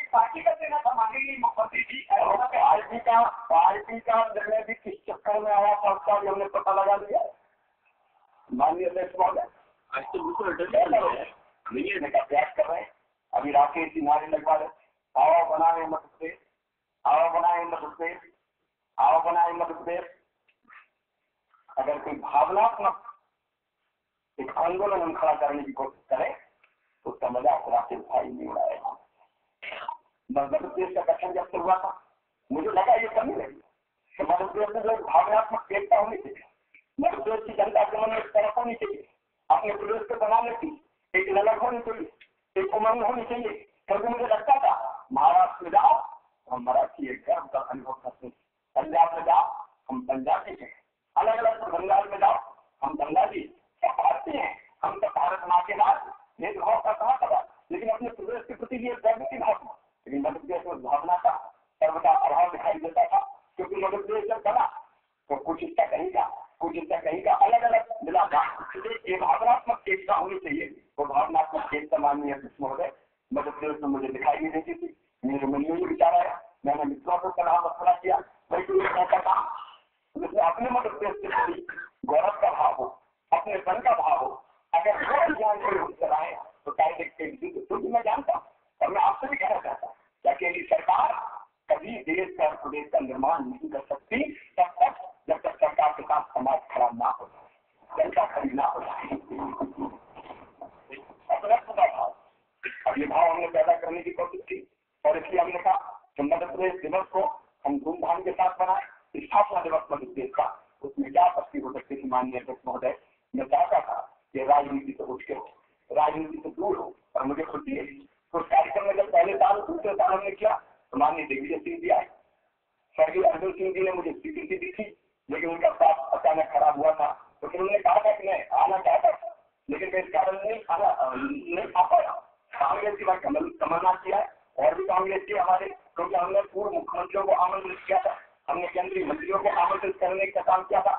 पार्टी का देना था माननीय मुख्यमंत्री जी। पार्टी का निर्णय भी किस चक्कर में आया था उसका भी हमने पता लगा लिया। माननीय अध्यक्ष महोदय आज तो बिल्कुल प्रयास कर रहे हैं। अभी राकेश जी नारे लगवा रहे, आओ बनाए मध्य प्रदेश, आओ बनाए मध्य प्रदेश, आओ बनाए मध्य प्रदेश। अगर कोई भावनात्मक एक आंदोलन हम खड़ा करने की कोशिश करें तो उसका मजाक राकेश भाई नहीं उड़ाएगा। मध्य प्रदेश का गठन जब शुरू हुआ था मुझे लगा ये कमी नहीं, मध्य प्रदेश में लोग भावनात्मक एकता होनी चाहिए, मध्य प्रदेश की जनता के मन में एक तरफ होनी चाहिए, अपने प्रदेश को बनाने की एक ललक होनी चाहिए, एक उमंग होनी चाहिए। क्योंकि मुझे लगता था महाराष्ट्र में जाओ और मराठी एक गर्व का अनुभव करते, लेकिन अपने प्रदेश के प्रति ये गर्व की भावना, लेकिन मध्य प्रदेश में भावना का सर्वदा अभाव दिखाई देता था, क्योंकि मध्य प्रदेश जब बना तो कुछ इसका कहीं का अलग अलग मिला था। ये भावनात्मक एकता होनी चाहिए, वो भावनात्मक एकता माननीय अध्यक्ष महोदय मध्य प्रदेश में मुझे दिखाई नहीं देती थी। मेरे मन में ये विचार आया, मैंने मित्रों को सलाह मशवरा किया, भाई कोई ऐसा काम जिसमें अपने मध्य प्रदेश के प्रति गौरव का भाव हो, अपने मन का भाव हो, अगर वो अभियान शुरू कराए तो क्या देखते हैं, क्योंकि मैं जानता हूँ और मैं आपसे भी कहना चाहता हूँ कि अकेली सरकार कभी देश का प्रदेश का निर्माण नहीं कर सकती तब तक जब तक सरकार के साथ समाज खराब ना हो जाए, जनता खड़ी ना हो जाए। अपना भाव, अब ये भाव हमने पैदा करने की कोशिश की और इसलिए हमने कहा कि मध्य प्रदेश दिवस को हम धूमधाम के साथ बनाए। स्थापना दिवस मध्य प्रदेश का, उसमें क्या आपत्ति हो सकती थी माननीय अध्यक्ष महोदय? मैं चाहता था कि राजनीति से उठ के हो, राजनीति से दूर हो, और मुझे खुशी है उस कार्यक्रम में जब पहले साल दूसरे साल हमने किया तो माननीय दिग्विजय सिंह जी आए, स्वर्गीय अर्जुन सिंह जी ने मुझे स्वीकृति दी थी, लेकिन उनका स्वास्थ्य अचानक खराब हुआ था, तो फिर उन्होंने कहा था कि मैं आना चाहता था, लेकिन मैं इस कारण नहीं आ पाया। कांग्रेस की बात कमलनाथ किया है और भी कांग्रेस के हमारे, क्योंकि हमने पूर्व मुख्यमंत्रियों को आमंत्रित किया था, हमने केंद्रीय मंत्रियों को आमंत्रित करने का काम किया था।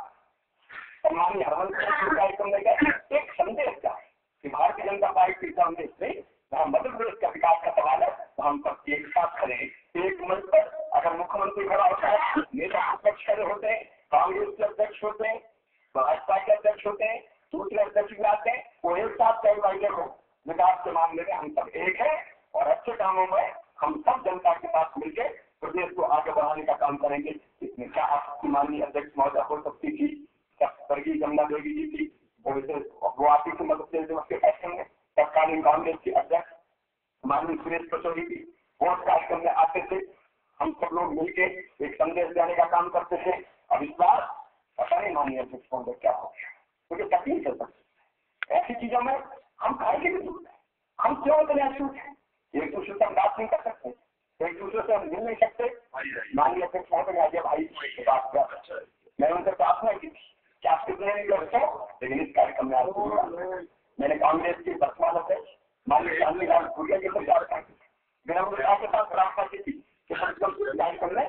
माननीय हरवंश कार्यक्रम में गए, एक संदेश था कि भारतीय जनता पार्टी का संदेश नहीं, जहाँ मध्य प्रदेश का विकास का सवाल है तो हम सब एक साथ खड़े, एक मंच पर। अगर मुख्यमंत्री खड़ा होता है, नेता अध्यक्ष खड़े होते हैं, कांग्रेस के अध्यक्ष होते हैं, भाजपा के अध्यक्ष होते हैं, दूसरे अध्यक्ष भी आते हैं, वो एक साथ कई वायदे को विकास के मामले में हम सब एक है और अच्छे कामों में हम सब जनता के साथ मिलकर प्रदेश को आगे बढ़ाने का काम करेंगे। इसमें क्या आपकी माननीय अध्यक्ष महोदय हो सकती थी? स्वर्गीय जमुना देवी जी थी, वो आती थी मध्य प्रदेश दिवस के कार्यक्रम में, तत्कालीन कांग्रेस के अध्यक्ष माननीय सुरेश पचौरी जी वो कार्यक्रम में आते थे, हम सब लोग मिलकर एक संदेश देने का काम करते थे। अब इस बार पता नहीं माननीय अध्यक्ष महोदय क्या हो गया, मुझे तकलीफ है सकती ऐसी चीजों में हम खाएंगे नहीं, हम क्यों इतने अछूत हैं? एक दूसरे से हम बात नहीं कर सकते, एक दूसरे से हम मिल नहीं सकते। माननीय अध्यक्ष महोदय अजय भाई से बात किया, मैंने उनसे प्रार्थना की कि आप कितने नहीं करते, लेकिन इस कार्यक्रम में आपको मैंने कांग्रेस के वर्तमान अध्यक्ष माननीय शांतिलाल भूरिया जी को विनम्रता के साथ प्रार्थना की थी कि कार्यक्रम में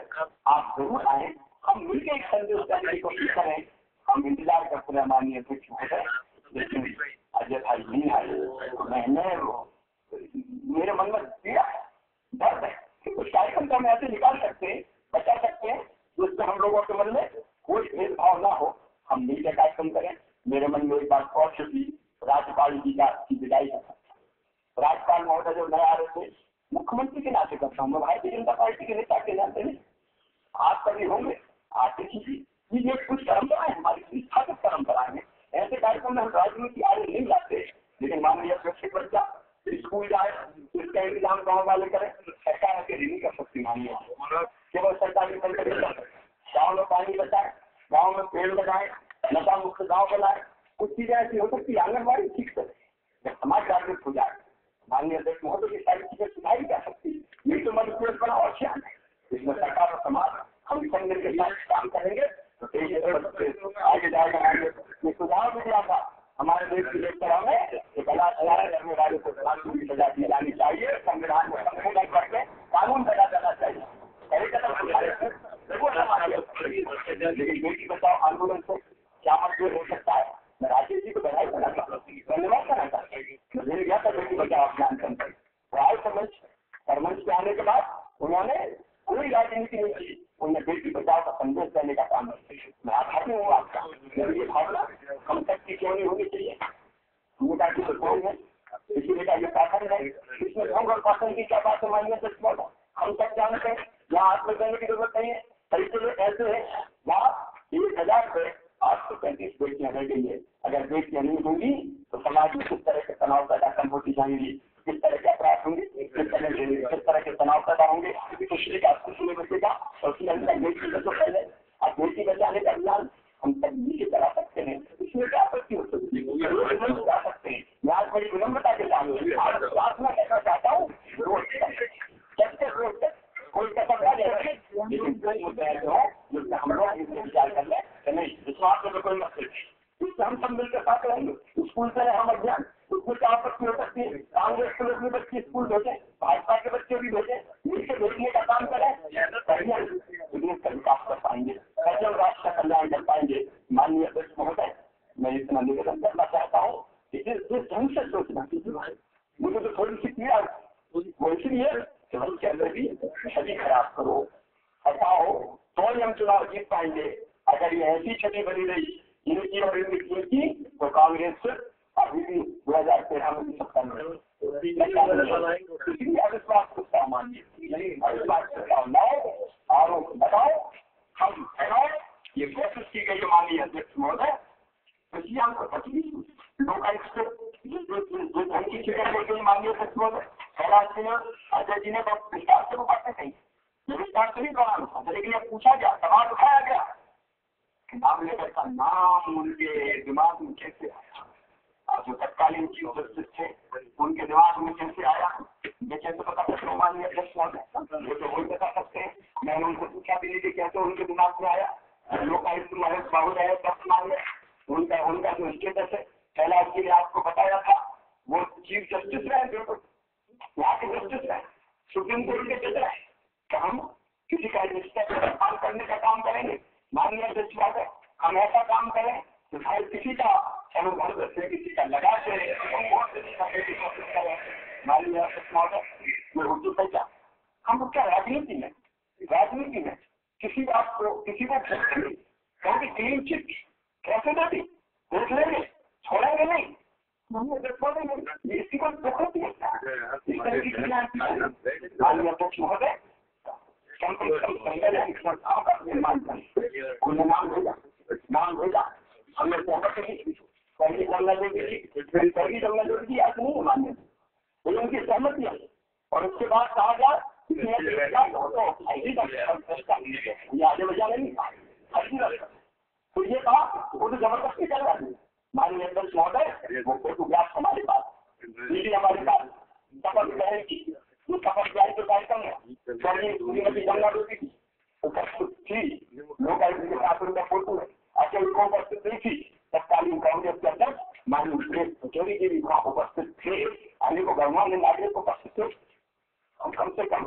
आप जरूर आए, हम मिलकर एक संदेश देने की कोशिश करें। हम इंतजार करते हैं माननीय अध्यक्ष महोदय, लेकिन अजय भाई नहीं आए। मैंने मेरे मन में पीड़ा है, दर्द है कि कुछ कार्यक्रम तो हम ऐसे निकाल सकते हैं, बचा सकते हैं जिससे हम लोगों के मन में कोई भेदभाव ना हो, हम मिलकर कार्यक्रम करें। मेरे मन में एक बात और थी, राज्यपाल जी की विदाई का। राज्यपाल महोदय जो नए आ रहे थे, मुख्यमंत्री के नाते करता हूँ मैं, भारतीय जनता पार्टी के नेता के नाते नहीं, आप कभी होंगे आते ही ये कुछ परंपराएं हमारी स्थापित परंपराएं हैं। ऐसे कार्यक्रम में हम राजनीति आगे नहीं जाते, लेकिन माननीय अध्यक्ष बच्चा स्कूल जाए इसका इंतजाम गाँव वाले करें, सरकार अकेली नहीं कर सकती। मानिए केवल सरकारी गाँव में पानी बचाए, गाँव में पेड़ लगाए, नशा मुक्त गाँव बनाए, कुछ चीजें ऐसी हो सकती है। आंगनबाड़ी ठीक से जब समाज जागृत हो जाए, माननीय अध्यक्ष महोदय की सारी चीजें सुधारी जा सकती है। ये तो मध्य प्रदेश बड़ा अभियान है, इसमें सरकार और समाज हम सब मिलकर के साथ काम करेंगे तो आगे जाएगा। ये सुझाव भी दिया था हमारे देश की लोकसभा में, करने वाले को सजा दी जानी चाहिए, संविधान को संशोधन करके कानून बना जाना चाहिए। कई कदम लेकिन बेटी बचाओ आंदोलन से क्या मतलब हो सकता है? मैं राजेश जी को बधाई देना चाहता हूँ, धन्यवाद करना चाहता हूँ। मैंने गया था बेटी बचाओ अभियान करके, सरमंच पे आने के बाद उन्होंने कोई राजनीति नहीं की, उन्होंने बेटी बचाओ का संदेश देने का काम किया। मैं आभारी हूँ आपका। ये भावना हम तक की क्यों नहीं होनी चाहिए? मुद्दा की तो कौन है, इसीलिए का ये शासन है, इसमें ढंग और शासन की क्या बात है? मानिए हम सब जानते हैं, यहाँ आत्म देने की जरूरत नहीं है। तरीके ऐसे है, वहाँ 1000 पे 835 बेटियां रह गई है। अगर बेटियां नहीं होंगी तो समाज में किस तरह के तनाव पैदा कम होती जाएंगी, किस तरह के अपराध होंगे, किस तरह के तनाव पैदा होंगे, दूसरे का में बचेगा। और उसके अंदर बेटी को तो पहले अब बेटी बचाने का अभियान हम सब मिलकर चला सकते हैं, इसमें क्या आपत्ति हो सकती है? जा सकते हैं। मैं आज बड़ी विनम्रता के साथ प्रार्थना करना चाहता हूँ, कोई कसम आ जाए, लेकिन कई मुद्दे ऐसे हो जिसमें हम लोग इसमें विचार कर ले नहीं, विश्वास में कोई मसले नहीं, इससे हम सब मिलकर साथ रहेंगे। स्कूल से हम अभियान उसमें क्या आपत्ति हो सकती है? कांग्रेस के लोग भी बच्ची स्कूल भेजे, भाजपा के बच्चे भी भेजे, इसे भेजने का काम करें, विकास कर पाएंगे, सजल राष्ट्र का कल्याण कर पाएंगे। माननीय अध्यक्ष महोदय, मैं इतना निवेदन करना चाहता हूँ कि इस ढंग से सोचना कीजिए। मुझे तो थोड़ी सी पीड़ा वो इसलिए कि हम कहते भी छवि खराब करो, हटाओ, तो ही हम चुनाव जीत पाएंगे। अगर ये ऐसी छवि बनी रही इनकी और इनकी तो कांग्रेस अभी भी 2013 में भी सत्ता में इसलिए अविश्वास प्रस्ताव मानिए, अविश्वास प्रस्ताव लाओ, आरोप लगाओ, हम हटाओ। ये कोशिश की गई माननीय अध्यक्ष महोदय, इसलिए हमको तकलीफ लोकायुक्त जो ढंग की शिकायत ले गई माननीय अध्यक्ष महोदय, कैलाश जी ने, अजय जी ने बहुत विस्तार से वो बातें कही, विस्तार से नहीं बना, लेकिन पूछा गया, सवाल उठाया गया, नाम लेकर का नाम उनके दिमाग में कैसे आया, और जो तत्कालीन चीफ जस्टिस थे उनके दिमाग में कैसे आया, ये कैसे पता सकते माननीय अध्यक्ष महोदय, ये तो वही बता सकते हैं। मैंने उनको पूछा भी नहीं कि कैसे उनके दिमाग में आया। लोकायुक्त महेश बाबू रहे वर्तमान में, उनका जो स्टेटस है, कैलाश जी ने आपको बताया था, वो चीफ जस्टिस रहे, बिल्कुल यहाँ के जस्टिस रहे, सुप्रीम कोर्ट के जज रहे, तो हम किसी का काम करने का काम करेंगे। माननीय अध्यक्ष महोदय, हम ऐसा काम करें तो शायद किसी का अनुभव से, किसी का लगा से माननीय अध्यक्ष महोदय, मैं उर्दू क्या हम क्या राजनीति में किसी बात को किसी को क्योंकि क्लीन चिट कैसे देती देख लेंगे, छोड़ेंगे नहीं, इसी को माननीय अध्यक्ष महोदय, नाम भेजा हमने पहली जंगल आज नहीं मान्य, उनकी सहमति है। और उसके बाद कहा गया आगे बजाने नहीं, तो ये कहा वो तो जबरदस्ती कर रहा है। माननीय अध्यक्ष महोदय, वो फोटोग्राफ हमारे पास, वीडियो हमारे पास, शपथ ग्रहण की शपथ ग्रहण के कार्यक्रम में श्रीमती गंगा देवी की उपस्थित थी, लोकायुक्त के साथ उनका फोटो है, अकेले को उपस्थित नहीं थी। तत्कालीन कांग्रेस के अध्यक्ष माननीय सुरेश पचौरी जी भी वहाँ उपस्थित थे, अनेकों गणमान्य नागरिक उपस्थित थे। हम कम से कम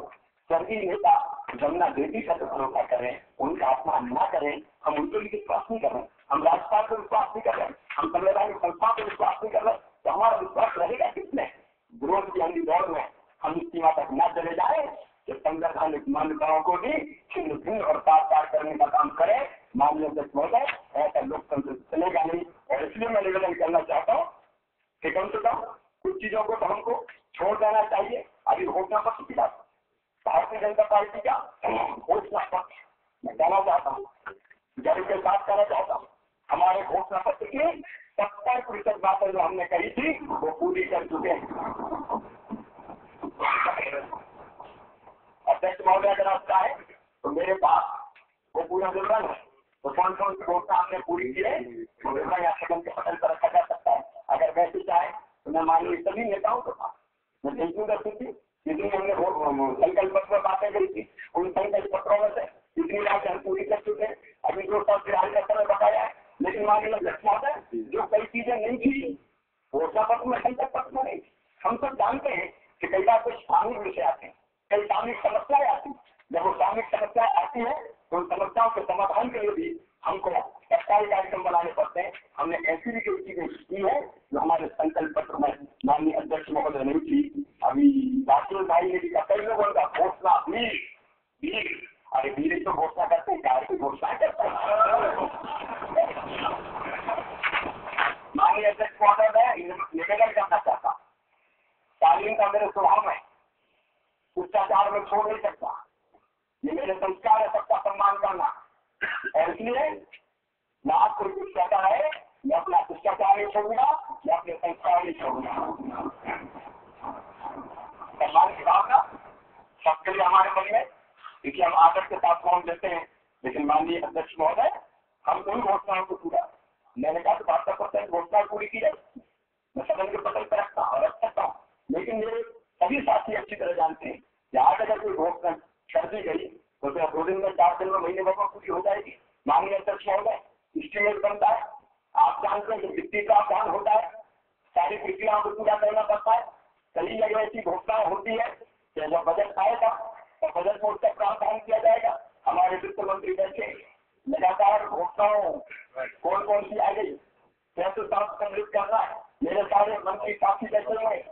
स्वर्गीय नेता गंगा देवी का तो भरोसा करें, उनका अपमान न करें। हम उनके लिए विश्वास नहीं कर रहे, हम राजपाल को विश्वास नहीं कर रहे, हम संवैधानिक संस्था को विश्वास नहीं कर रहे, तो हमारा विश्वास रहेगा किसमें? विरोध की अंधी दौड़ में हम इस सीमा तक न चले जाए कि संवैधानिक मान्यताओं को भी छिन्न भिन्न और तार करने का काम करें। माननीय अध्यक्ष महोदय, ऐसा लोकतंत्र चलेगा नहीं। और इसलिए मैं निवेदन करना चाहता हूँ कि कम से कम कुछ चीजों को तो हमको छोड़ देना चाहिए। अभी घोषणा पत्र की बात, भारतीय जनता पार्टी का घोषणा पत्र मैं कहना चाहता हूँ, जब के साथ कहना चाहता हूँ, हमारे घोषणा पत्र की 70% बातें जो हमने कही थी वो पूरी कर चुके हैं। अध्यक्ष महोदय अगर आप चाहे तो मेरे पास वो पूरा विवरण है, तो कौन कौन सी घोषणा हमने पूरी की है तो विवरण या सदन के पटल पर रखा जा सकता है। अगर वैसे चाहे तो मैं माननीय सभी नेताओं के पास मैं भेजूंगा सूची, जितनी हमने संकल्प पत्र बातें करी थी उन संकल्प पत्रों में से इतनी बातें हम पूरी कर चुके हैं। अभी जो सब फिलहाल का समय बताया है, लेकिन माननीय अध्यक्ष महोदय जो कई चीजें नहीं थी घोषणा पत्र में, संकल्प पत्र में नहीं, हम सब जानते हैं कि कई बार कुछ सामूहिक विषय आते हैं, कई सामूहिक समस्याएं आती हैं। जब वो सामूहिक समस्याएं आती है तो उन समस्याओं के समाधान के लिए भी हमको तत्काल कार्यक्रम बनाने पड़ते हैं। हमने ऐसी भी कोई चीजें की है जो हमारे संकल्प पत्र में माननीय अध्यक्ष महोदय नहीं थी। अभी राष्ट्रीय भाई ने भी कई लोगों का घोषणा वीर अरे वीर तो घोषणा करते हैं, कार्य की घोषणा करते हैं। माननीय अध्यक्ष महोदय मैं निवेदन करना चाहता हूँ, तालीम का मेरे स्वभाव में शिष्टाचार में छोड़ नहीं सकता, ये मेरे संस्कार है सबका सम्मान करना। और इसलिए ना आपको कुछ कहता है मैं अपना शिष्टाचार नहीं छोड़ूंगा, मैं अपने संस्कार नहीं छोड़ूंगा। सम्मान की भावना सबके लिए हमारे मन में, क्योंकि हम आदर के साथ फॉर्म देते हैं। लेकिन माननीय अध्यक्ष महोदय हम उन घोषणाओं को पूरा, मैंने कहा 72% घोषणा पूरी की जाए, मैं सदन के पटल पर रखता और रख सकता हूँ। लेकिन मेरे सभी साथी अच्छी तरह जानते हैं कि आज अगर कोई घोषणा कर दी गई तो 2 दिन में 4 दिन में महीने भर में पूरी हो जाएगी। माननीय अध्यक्ष महोदय स्टीमेट बनता है, आप जानते हैं कि वित्तीय प्रावधान होता है, सारी प्रक्रियाओं को पूरा करना पड़ता है, कई जगह ऐसी घोषणा होती है कि जब बजट आएगा तो बजट में उसका प्रावधान किया जाएगा। हमारे वित्त मंत्री बैठे लगातार घोषणाओं कौन कौन सी आ गई कैसे संबोधित करना है। मेरे सारे मंत्री काफी बैठे हुए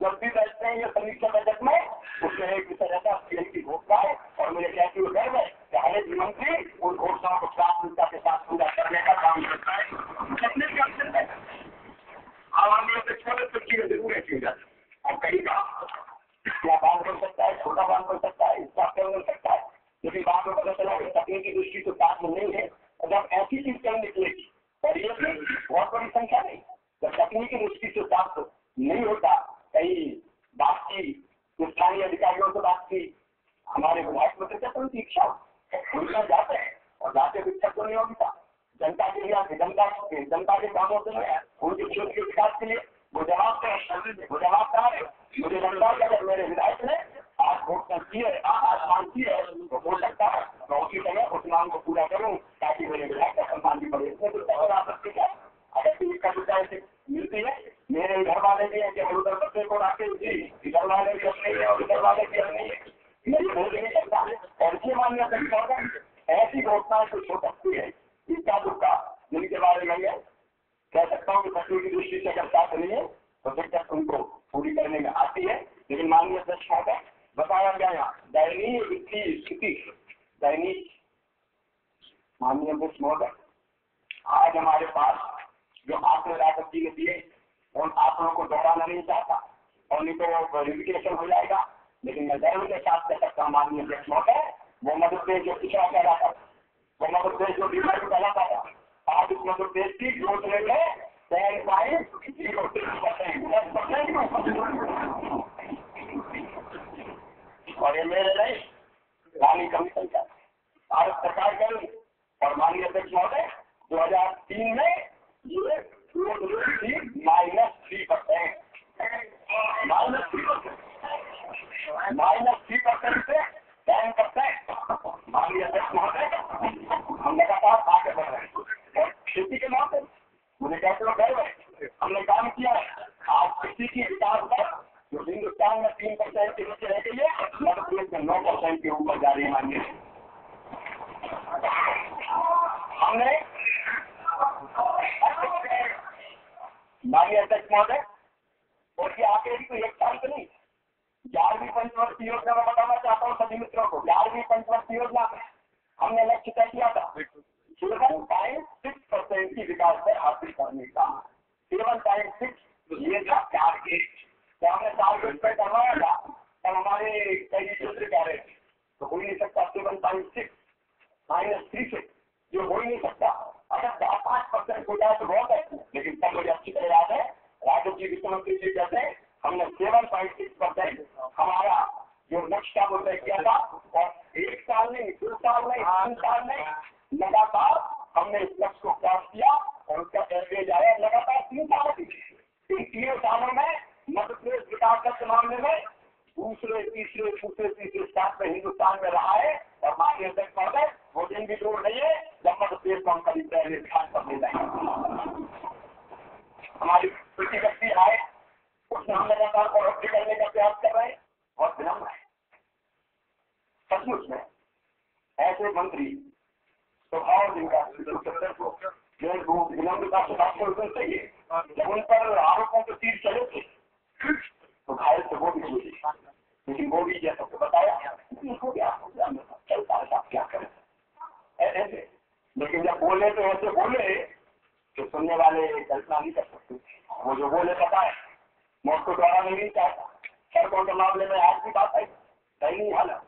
जब भी बैठते हैं ये समीक्षा बजट में उसमें एक विषय रहता है की घोषणा है और मुझे कहती हुए गर्व है कि हर एक मंत्री उन घोषणाओं को प्राथमिकता के साथ पूरा करने का काम करता है। आवामी से छोटे चीजें जरूर है और कई का क्या बात कर सकता है, छोटा बात कर सकता है, इसका कर सकता है, लेकिन बात में पता चला कि तकनीकी दृष्टि से बात में नहीं है। और जब ऐसी चीज कहीं निकलेगी और ये बहुत बड़ी संख्या नहीं, जब तकनीकी दृष्टि से बात नहीं होता, कई बात की स्थानीय अधिकारियों से बात की, हमारे विधायक मंत्री का कोई इच्छा उनका जाते हैं और जाते शिक्षक को नहीं होता जनता के लिए जनता के कामों के लिए उनके क्षेत्र के विकास के लिए वो जवाबदार है। मुझे लगता है अगर मेरे विधायक ने आज घोषणा की है, आज मांग की है तो हो सकता है मैं उसी समय उस मांग को पूरा करूँ ताकि मेरे विधायक का सम्मान भी बढ़े। इसमें तो सकती है अगर इसका सुविधा मिलती है। मेरे घर वाले भी है कि उधर बच्चे को राके इधर वाले भी अपने है और इधर वाले भी अपने है, मेरी बोल नहीं सकता और ये मान्य सकता ऐसी घोषणाएं कुछ हो सकती है इसका दुखा जिनके बारे में मैं कह सकता हूँ कि तकनीकी दृष्टि से अगर साथ नहीं है तो दिक्कत उनको पूरी करने में आती है। लेकिन माननीय अध्यक्ष महोदय बताया गया यहाँ दयनीय वित्तीय स्थिति दयनीय माननीय अध्यक्ष महोदय आज हमारे पास जो आंकड़े राजद जी ने दिए उन आंकड़ों को दोहराना नहीं चाहता और नहीं तो रिविकेशन हो जाएगा। लेकिन मैं गर्व के साथ कह सकता हूँ माननीय अध्यक्ष महोदय वो मध्य प्रदेश जो पिछड़ा कहलाता वो मध्य प्रदेश जो बीमारी कहलाता था आज इस मध्य प्रदेश की ग्रोथ रेट है 10.06%। और ये मेरे नहीं रानी कमीशन का भारत सरकार करी और माननीय अध्यक्ष महोदय 2003 में -3% से 10%। माननीय अध्यक्ष महोदय हम लगातार आगे बढ़ रहे हैं और खेती के नाते मुझे कहते हो गर्व है हमने काम किया है। आज कृषि की विकास दर जो हिंदुस्तान में 3% के नीचे रह गई है मध्य प्रदेश में 9% के ऊपर जा रही है। माननीय हमने माननीय अध्यक्ष महोदय और ये आगे भी कोई एक साल तो नहीं 11वीं पंचवर्षीय योजना में बताना चाहता हूँ सभी मित्रों को 11वीं पंचवर्षीय योजना में हमने लक्ष्य तय किया था 7.6% की विकास दर हासिल करने का 7.6 ये था टारगेट। जब हमने टारगेट पर करवाया था तब हमारे कई सूत्र कह रहे थे तो हो ही नहीं सकता 7.6 -3 से जो हो ही नहीं सकता। अगर 5% हो जाए तो बहुत है लेकिन तब मुझे अच्छी तरह याद है राजद जी वित्त मंत्री जी कहते हैं हमने 7.6% हमारा जो लक्ष्य था वो तय किया था और 1 साल नहीं 2 साल नहीं 3 साल नहीं लगातार हमने इस लक्ष्य को क्रॉस किया और उसका एवरेज आया लगातार 3 साल। इन 3 सालों में मध्य प्रदेश विकास के मामले में दूसरे तीसरे स्थान में हिंदुस्तान में रहा है। और माननीय अध्यक्ष महोदय वो दिन भी दूर नहीं है जब मध्य प्रदेश को हम कभी पहले विकास करने जाएंगे। हमारी कृषि शक्ति आए उसमें हम लगातार बढ़ोतरी करने का प्रयास कर रहे हैं और विलम्ब है। सचमुच में ऐसे मंत्री स्वभाव जिनका विलम्बता से चाहिए जब उन पर आरोपों के तीर चले थे तो घायल से वो भी हुई लेकिन वो भी जैसा को बताया इसको क्या चलता है आप क्या करें ऐसे। लेकिन जब बोले तो ऐसे बोले तो सुनने वाले कल्पना नहीं कर सकते। वो जो बोले पता है मैं उसको द्वारा नहीं चाहता। सड़कों के मामले में आज भी बात आई सही नहीं हालत।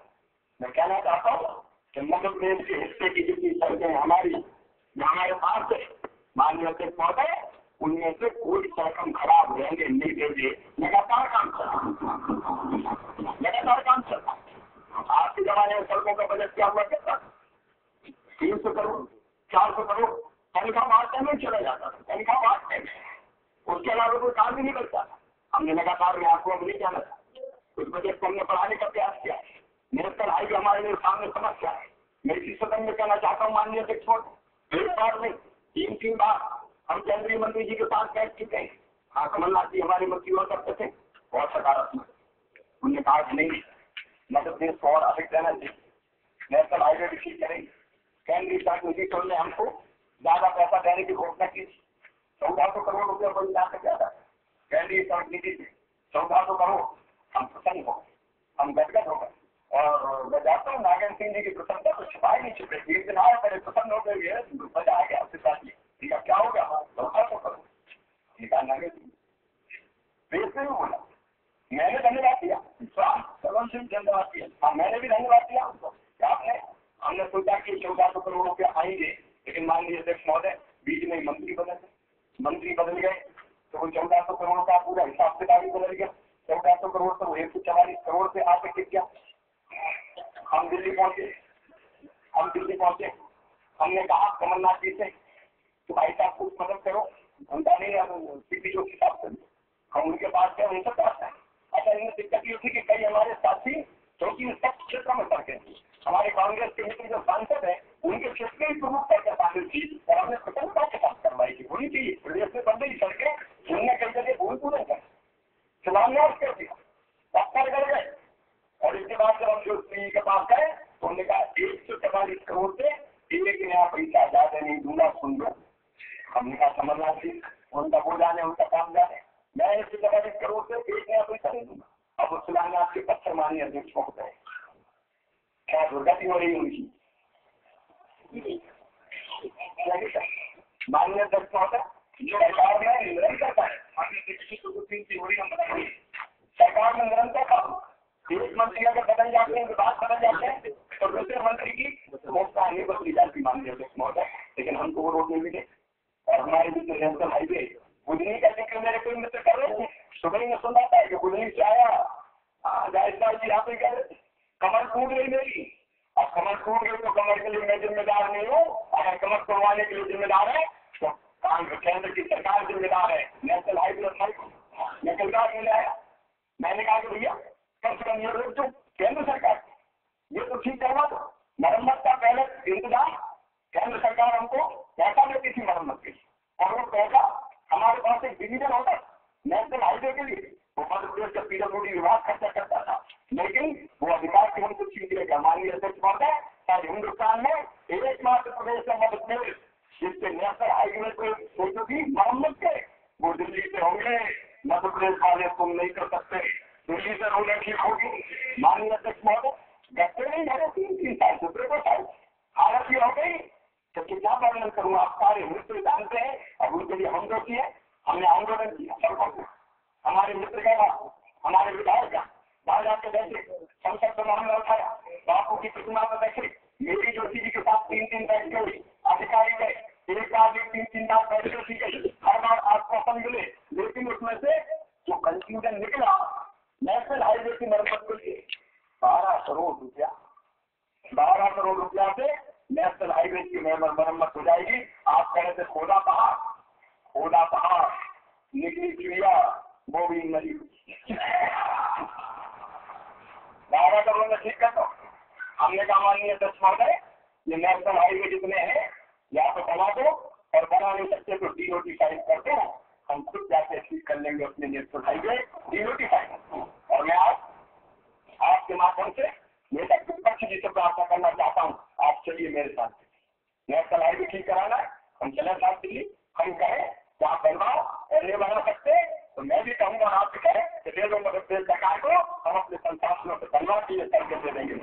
मैं कहना चाहता हूँ कि मध्य प्रदेश के हिस्से की जितनी सड़कें हमारी हमारे पास है माननीय अध्यक्ष महोदय उनमें से कोई सड़क खराब रहेंगे नहीं देंगे। लगातार काम चलता आज के जमाने में सड़कों का बजट क्या हुआ करता 300 करोड़ 400 करोड़ तनख्वाह बांटने में चला जाता तनख्वाह बांटने में उसके अलावा कोई काम भी नहीं करता। हमने लगातार में आपको अब नहीं जाना कुछ बजट को हमने बढ़ाने का प्रयास किया है। निरंतर हाईवे हमारे लिए सामने समस्या है। मैं इसी सदन में कहना चाहता हूँ माननीय अध्यक्ष महोदय 1 बार नहीं 3 बार हम केंद्रीय मंत्री जी के पास बैठ चुके हैं। हाँ कमलनाथ जी हमारे मंत्री हुआ करते थे बहुत सकारात्मक। उन्होंने कहा कि नहीं, मध्य प्रदेश को और अधिक देना चाहिए, नेशनल हाईवे भी ठीक करेंगे। केंद्रीय सरकार निधि ने हमको ज्यादा पैसा देने की घोषणा की, 1400 करोड़ रुपये को मिला क्या था केंद्रीय सरकार निधि से, 1400 करोड़। हम प्रसन्न हो, हम गदगद हो गए। और मैं जाता हूँ नागेंद्र सिंह जी की प्रसन्नता तो छिपाई नहीं छिपे। एक दिन आया, मेरे प्रसन्न हो गए, मजा आ गया आपके साथ। ठीक है, क्या हो गया? 1400 करोड़। ठीक है, नागेंद्र सिंह देश में बोला, मैंने धन्यवाद दिया, सवन सिंह धन्यवाद दिया। हाँ, मैंने भी धन्यवाद दिया उनको। आपने हमने सोचा कि 1400 करोड़ रुपये आएंगे, लेकिन माननीय अध्यक्ष महोदय बीच में मंत्री बदल गए, तो वो 1400 करोड़ का पूरा हिसाब किताब ही बदल गया। 1400 करोड़ तो 144 करोड़ से आके टिक गया। हम दिल्ली पहुंचे, हमने कहा कमलनाथ जी से तो भाई साहब कुछ मदद करो, उनका नहीं सीपी जोशी साहब से। हम उनके पास गए, उनसे बात है। अच्छा, इनमें दिक्कत ये थी कि कई हमारे साथी क्योंकि सब क्षेत्रों में पढ़ते हैं, हमारे कांग्रेस के मित्र जो सांसद है उनके क्षेत्र में प्रमुख करके शामिल थी और हमने स्वतंत्रता के साथ करवाई थी। होनी चाहिए, प्रदेश में बन रही सड़कें, उनने कई जगह भूल पूरे कर शिलान्यास कर दिया, पत्थर कर गए। और इसके बाद जब हम जोशी के पास गए तो उन्होंने कहा 144 करोड़ से 1 नया पैसा ज्यादा नहीं दूंगा, सुन लो। हमने कहा समझना चाहिए, उनका वो जाने, उनका काम जाने। मैं 144 करोड़ से 1 नया पैसा नहीं दूंगा। अब उस शिलान्यास के पत्थर माननीय अध्यक्ष को गए, क्या दुर्गति हो रही उनकी। माननीय अध्यक्ष महोदय, सरकार में निरंतरता है, सरकार में निरंतरता। एक मंत्री अगर बदल जाते हैं, विभाग बदल जाते हैं, तो दूसरे मंत्री की व्यवस्था नहीं बदली जाती माननीय अध्यक्ष महोदय। लेकिन हमको वो रोड नहीं मिले। और हमारे जो नेशनल हाईवे बुधनी का जिक्र मेरे कोई मित्र कर रहे थे, सुबह में सुना था कि बुधनी से आया जायसवाल जी यहाँ पे कह रहे, कमर टूट गई मेरी। अब कमर टूट गई तो कमर के लिए मैं जिम्मेदार नहीं हूँ। अगर कमर तोड़वाने के लिए जिम्मेदार है तो केंद्र की सरकार जिम्मेदार है, नेशनल हाईवे मैं कलकार में लाया। मैंने कहा कि भैया कम से कम ये रोक दो, केंद्र सरकार ये तो ठीक करवा दो। मरम्मत का पहले इंतजाम केंद्र सरकार हमको पैसा देती थी मरम्मत के लिए, और वो पैसा हमारे पास एक डिवीजन होता नेशनल हाईवे के लिए, वो मध्य प्रदेश का पीडब्ल्यूडी विभाग खर्चा करता था। लेकिन वो अधिकार की हमको छीन लिया गया। माननीय अध्यक्ष महोदय, शायद हिंदुस्तान में एकमात्र प्रदेश है मध्य प्रदेश जिसके नेशनल हाईवे को सोचो की मरम्मत के वो दिल्ली से होंगे। मध्य प्रदेश वाले तुम नहीं कर सकते, दिल्ली से होने ठीक होगी। माननीय अध्यक्ष महोदय, गट्टे नहीं है 3 साल दूसरे को साल हालत ये हो गई तो क्या वर्णन करूँ। आप सारे मित्र जानते हैं, अब उनके लिए हम जो किए, हमने आंदोलन किया सड़कों से। हमारे मित्र का हमारे विधायक का बाहर जाके बैठे, संसद में मामला उठाया, बापू की प्रतिमा में बैठे, मेरी जोशी जी के साथ 3 बैठ गए, अधिकारी गए, एक बार भी 3 बार बैठे थी गई, हर बार आश्वासन मिले। लेकिन उसमें से जो कंक्लूजन निकला नेशनल हाईवे की मरम्मत के लिए 12 करोड़ रुपया से नेशनल हाईवे की मरम्मत हो जाएगी। आप कहे थे खोदा पहाड़ निकली चिड़िया वो भी मरी। 12 करोड़ में ठीक कर दो। हमने कहा माननीय अध्यक्ष महोदय, ये नेशनल हाईवे जितने हैं या तो बना दो, और बना नहीं सकते तो डिनोटिफाइड कर दो। हम खुद जाके ठीक कर लेंगे अपने नेशनल हाईवे डिनोटिफाइड। और मैं आपके माध्यम से मेरा विपक्ष जी से प्रार्थना करना चाहता हूँ, आप चलिए मेरे साथ, नेशनल हाईवे ठीक कराना है, हम चले साथ दिल्ली, हम कहें तो आप बनवाओ, और नहीं बना सकते तो मैं भी कहूँगा आप कहें कि दे दो मध्य प्रदेश सरकार को, हम अपने संसाधनों से बनवा के ये करके दे देंगे।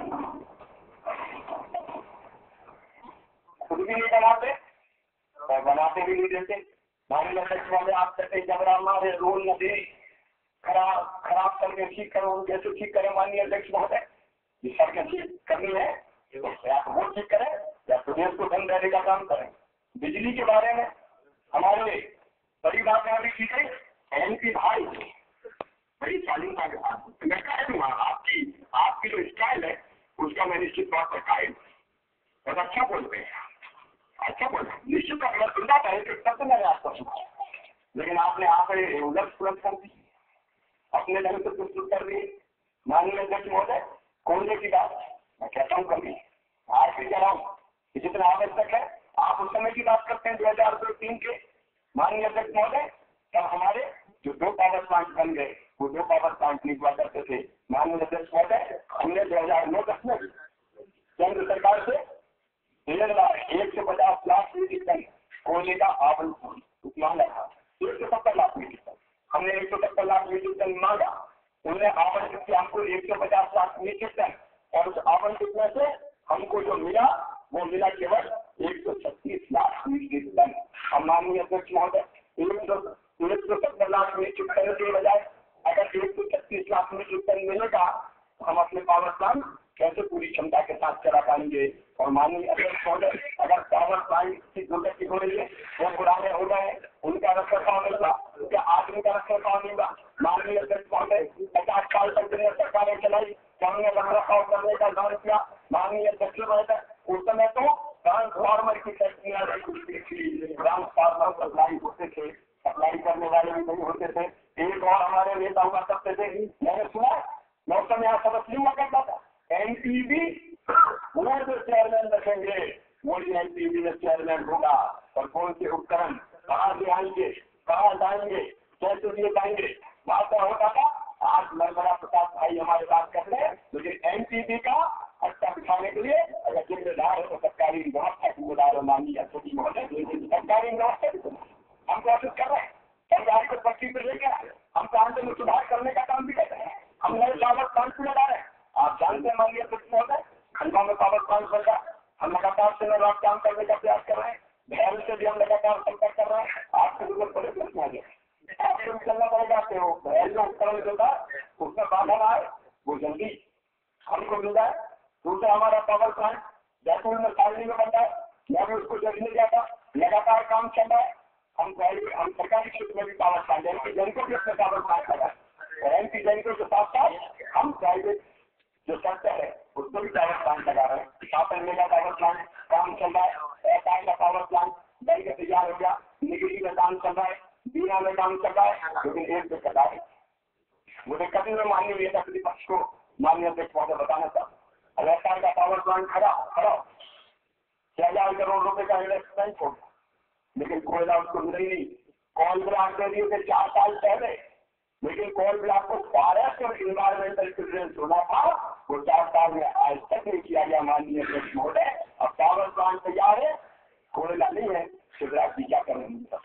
खुद भी नहीं बनाते और बनाते भी नहीं देते। माननीय अध्यक्ष महोदय, आप कहते जबरा मारे रोल न दे, खराब करके ठीक करो, कैसे ठीक करें। माननीय अध्यक्ष महोदय, ये सड़कें ठीक करनी है या तो वो ठीक करें या प्रदेश को धन देने का काम करें। बिजली के बारे में हमारे बड़ी बात यहाँ भी ठीक है, एमपी भाई बड़ी शालीनता के साथ मैं कह दूंगा, आपकी जो स्टाइल है उसका मैं निश्चित तौर पर कायम, बहुत अच्छा बोलते हैं, अच्छा बोलते हैं, निश्चित तौर पर सुनना चाहिए कि सबसे मैंने आपको सुना, लेकिन आपने आप उलट पुलट कर दी, अपने ढंग से प्रस्तुत कर दी। माननीय अध्यक्ष महोदय, कोयले की बात मैं कहता हूँ कभी आज भी कह रहा हूँ कि जितना आवश्यक है आप उस समय की बात करते हैं 2002-03 के। माननीय अध्यक्ष महोदय, तब हमारे जो 2 पावर प्लांट बन गए वो वो 2 पावर प्लांट नहीं हुआ करते थे। माननीय अध्यक्ष महोदय, हमने 2009-10 में केंद्र सरकार से 150 लाख मीट्रिक टन कोयले का आवंटन मांगा था। 170 लाख मीट्रिक टन, हमने 170 लाख मीट्रिक टन मांगा, उन्होंने आवंटित किया हमको 150 लाख मीट्रिक टन, और उस आवंटित में से हमको जो मिला वो मिला केवल 136 लाख मीट्रिक टन। अब माननीय अध्यक्ष महोदय, 170 लाख मीट्रिक टन के बजाय अगर 136 लाख मीट्रिक टन मिलेगा तो हम अपने पावर प्लांट कैसे पूरी क्षमता के साथ चला पाएंगे। और माननीय अध्यक्ष महोदय, अगर पावर प्लांट की दुर्गति हो रही है, वो पुराने हो गए, उनका रखरखाव नहीं हुआ, उनके आदमी का रखरखाव नहीं हुआ। माननीय अध्यक्ष महोदय, 50 साल तक जिन्हें सरकारें चलाई, हमने रखरखाव करने का दान किया। माननीय अध्यक्ष महोदय, उस समय तो ट्रांसफार्मर की फैक्ट्रियां ट्रांसफार्मर सप्लाई होते थे, सप्लाई करने वाले भी नहीं होते थे। एक और हमारे नेता हुआ करते थे, मैंने सुना मौसम यहाँ सबक नहीं हुआ करता था, एनपीबी बोर्ड चेयरमैन रखेंगे, मोदी एनपीबी में चेयरमैन होगा, और कौन से उपकरण कहाँ से आएंगे, कहाँ जाएंगे, कैसे लिए जाएंगे, वास्तव होता था। आज नर्मदा प्रसाद भाई हमारे बात कर रहे हैं, लेकिन एनपीबी का अच्छा बिठाने के लिए अगर जिम्मेदार है तो सरकारी व्यवस्था जिम्मेदार है। माननीय अध्यक्ष महोदय, सरकारी व्यवस्था हम कोशिश कर रहे हैं, सरकारी को पट्टी पर लेकर हम प्रांत में सुधार करने का काम भी कर रहे हैं। हम नए पावर प्लांट भी लगा रहे हैं। आप जानते हैं माननीय अध्यक्ष महोदय, खंडवा में पावर प्लांट बन रहा, हम लगातार से रात काम करने का प्रयास कर रहे हैं, बिहार से भी हम लगातार संपर्क कर रहे हैं। आपको जरूरत पड़े आपको चलना पड़ेगा कि वो जो उपकरण जो था उसमें बाधा आए वो जल्दी हमको मिल जाए। दूसरा हमारा पावर प्लांट जयपुर में सालनी में बन रहा है, मैं भी उसको देखने गया था, लगातार काम चल रहा है। हम सरकारी क्षेत्र में भी पावर प्लांट जैनको भी अपने पावर प्लांट लगा की जैनको के साथ साथ हम प्राइवेट जो सेक्टर है उसको भी पावर प्लांट लगा रहे हैं। शासन मेगा पावर प्लांट काम चल रहा है, एसआई का पावर प्लांट बन के तैयार हो गया, निगरी में काम चल रहा है, बीना में काम चल रहा है। लेकिन एक दिक्कत है, मुझे कभी में माननीय नेता प्रतिपक्ष को माननीय अध्यक्ष महोदय बताना था, एसआई का पावर प्लांट खड़ा 6,000 करोड़ रुपए का इन्वेस्टमेंट हो, लेकिन कोयला उसको मिला ही नहीं। कोल ब्लॉक दे दिए थे 4 साल पहले, लेकिन कोल ब्लॉक को फॉरेस्ट और इन्वायरमेंटल क्लियरेंस होना था, वो 4 साल में आज तक नहीं किया गया। माननीय अध्यक्ष महोदय, अब पावर प्लांट तैयार है, कोयला नहीं है, शिवराज जी क्या करेंगे।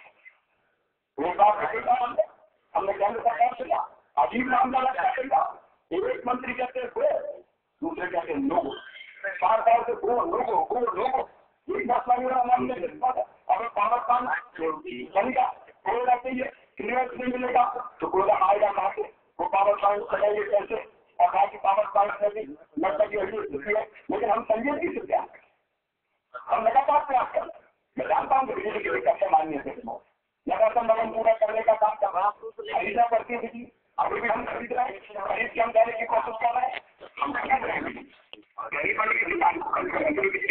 एक बात हमने केंद्र सरकार से अजीब मामला लगता, एक मंत्री कहते हुए दूसरे कहते लोगों 4 साल से लोगों एक मसला नहीं रहा। माननीय अगर पावर प्लांट बनेगा, कोयला चाहिए, क्लियरेंस नहीं मिलेगा तो कोयला आएगा कहाँ से, वो पावर प्लांट चलेंगे कैसे। और बाकी पावर प्लांट में भी लगभग यही है, लेकिन हम संजय जी से क्या हम लगातार प्रयास कर, मैं जानता हूँ कि बिजली की दिक्कत है। माननीय अध्यक्ष लगातार लगन पूरा करने का काम कर रहा, खरीदना पड़ती है बिजली, अभी भी हम खरीद रहे हैं, खरीद के हम देने की कोशिश कर रहे हैं। हम खरीद रहे हैं बिजली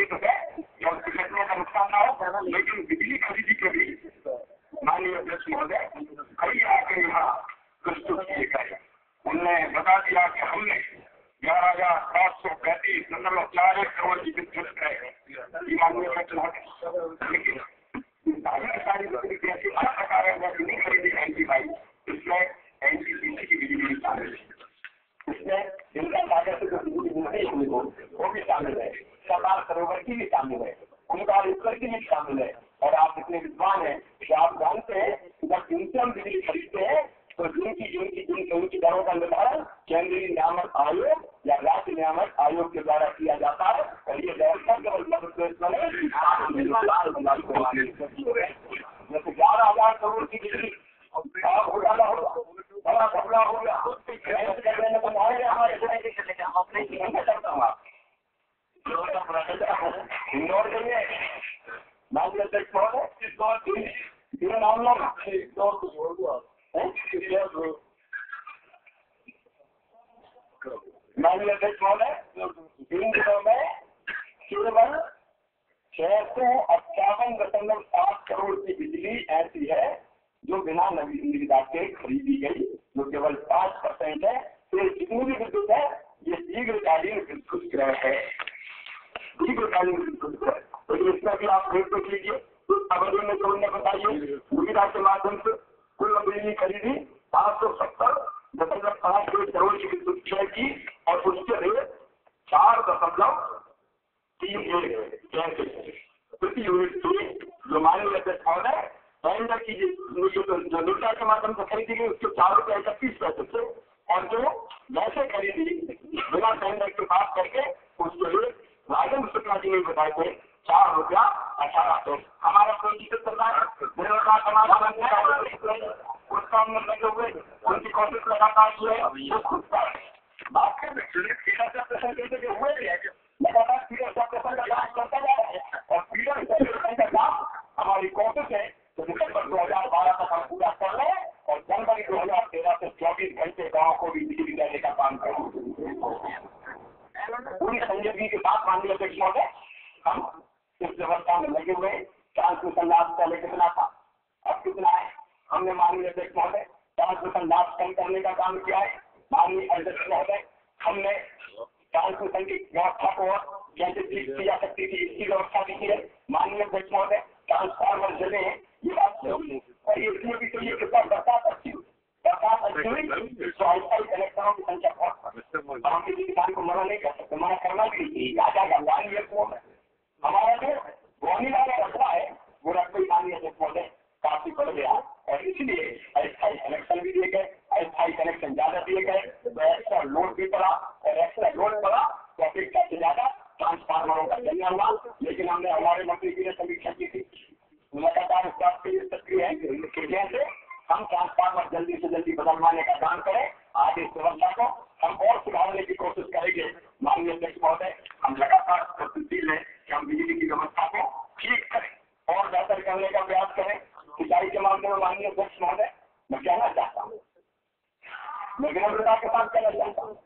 तो है, जब बिजली का नुकसान ना हो, लेकिन बिजली खरीदी के भी माननीय अध्यक्ष महोदय कई आके यहाँ प्रस्तुत किए गए। उनने बता दिया कि हमने 11,735.41 करोड़ की विद्युत है, माननीय अध्यक्ष महोदय, लेकिन कैसी प्रकार नहीं खरीदी एनपी भाई, इसमें एनटीपीसी की बिजली शामिल है, इसमें जिनका लागत से जो बिजली नहीं हुई वो भी शामिल है, सरदार सरोवर की भी शामिल है, उनका उत्तर की भी शामिल है। और आप इतने विद्वान हैं कि आप जानते हैं जब जिनसे हम बिजली खरीदते हैं तो उनकी दरों का निर्धारण केंद्रीय नियामक आयोग या राज्य नियामक आयोग के द्वारा किया जाता है। और ये व्यवस्था केवल मध्य प्रदेश जैसे 11,000 करोड़ की बिजली घोटाला होगा, बड़ा घपला हो गया, इंदौर के लिए माननीय अध्यक्ष महोदय तीन मामलों माननीय अध्यक्ष महोदय 3 दिनों में केवल 658.7 करोड़ की बिजली ऐसी है जो बिना निविदा के खरीदी गई, जो केवल 5% है। तो जितनी भी विद्युत है ये शीघ्रकालीन विद्युत क्रय है, शीघ्रकालीन विद्युत क्रय। तो इसमें भी आप देख लीजिए, अवधि में जो उन्हें बताइए निविदा के माध्यम से कुल बिजली खरीदी 570 0.5 करोड़ की क्षय की और उसके रेट 4.31 प्रति यूनिट थी, जो माननीय अध्यक्ष महोदय टेंडर की जो दुर्गा के माध्यम से खरीदी गई उसके 4.31 थे, और जो वैसे खरीदी बिना टेंडर के पास करके उसके लिए राजेंद्र शुक्ला जी ने बताए थे 4.18 हमारा पंजीकृत करना है उसका हमने लगे हुए उनकी कोशिश लगातार की है। बात करें हुए लगातार पीड़ित का काम करता जा रहा है और पीड़ित का काम हमारी कोशिश है तो दिसंबर 2012 तक हम पूरा कर लें और जनवरी 2013 से 24 घंटे गाँव को भी बिजली देने का काम करें। पूरी संजीदगी के साथ माननीय अध्यक्ष महोदय हम इस व्यवस्था में लगे हुए। ट्रांसमिशन लाभ पहले कितना था, अब कितना है, हमने माननीय अध्यक्ष महोदय ट्रांसमिशन लाभ कम करने का काम किया है। माननीय अध्यक्ष महोदय हमने ट्रांसमिशन की व्यवस्था को जैसे ठीक की जा सकती थी इसकी व्यवस्था भी की है। माननीय अध्यक्ष महोदय ट्रांसफार्मर जले हैं ये बात और इसमें भी तो ये कितना बरसात अच्छी हुई तो आजकल कलेक्टरों की संख्या बहुत हम किसी किसान को मना नहीं कर सकते, मना करना भी नहीं चाहिए। हमारा जो रोनी वाला रखा है वो रखते माननीय अध्यक्ष महोदय काफी बढ़ गया और इसलिए अस्थायी कनेक्शन भी दिए गए, अस्थायी कनेक्शन ज्यादा दिए गए तो एक्स्ट्रा लोड भी पड़ा और एक्स्ट्रा लोड पड़ा तो अपेक्षा से ज्यादा ट्रांसफार्मरों का चलना हुआ। लेकिन हमने हमारे मंत्री जी ने समीक्षा की थी, लगातार इस बात के लिए सक्रिय है कि जैसे हम ट्रांसफार्मर जल्दी से जल्दी बदलवाने का काम करें। आज इस व्यवस्था को हम और सुधारने की कोशिश करेंगे। माननीय अध्यक्ष महोदय हम लगातार प्रयत्नशील हैं कि हम बिजली की व्यवस्था को ठीक करें और बेहतर करने का प्रयास करें। सिंचाई के मामले में माननीय अध्यक्ष महोदय मैं कहना चाहता हूँ, मैं विनम्रता के साथ कहना चाहता हूँ,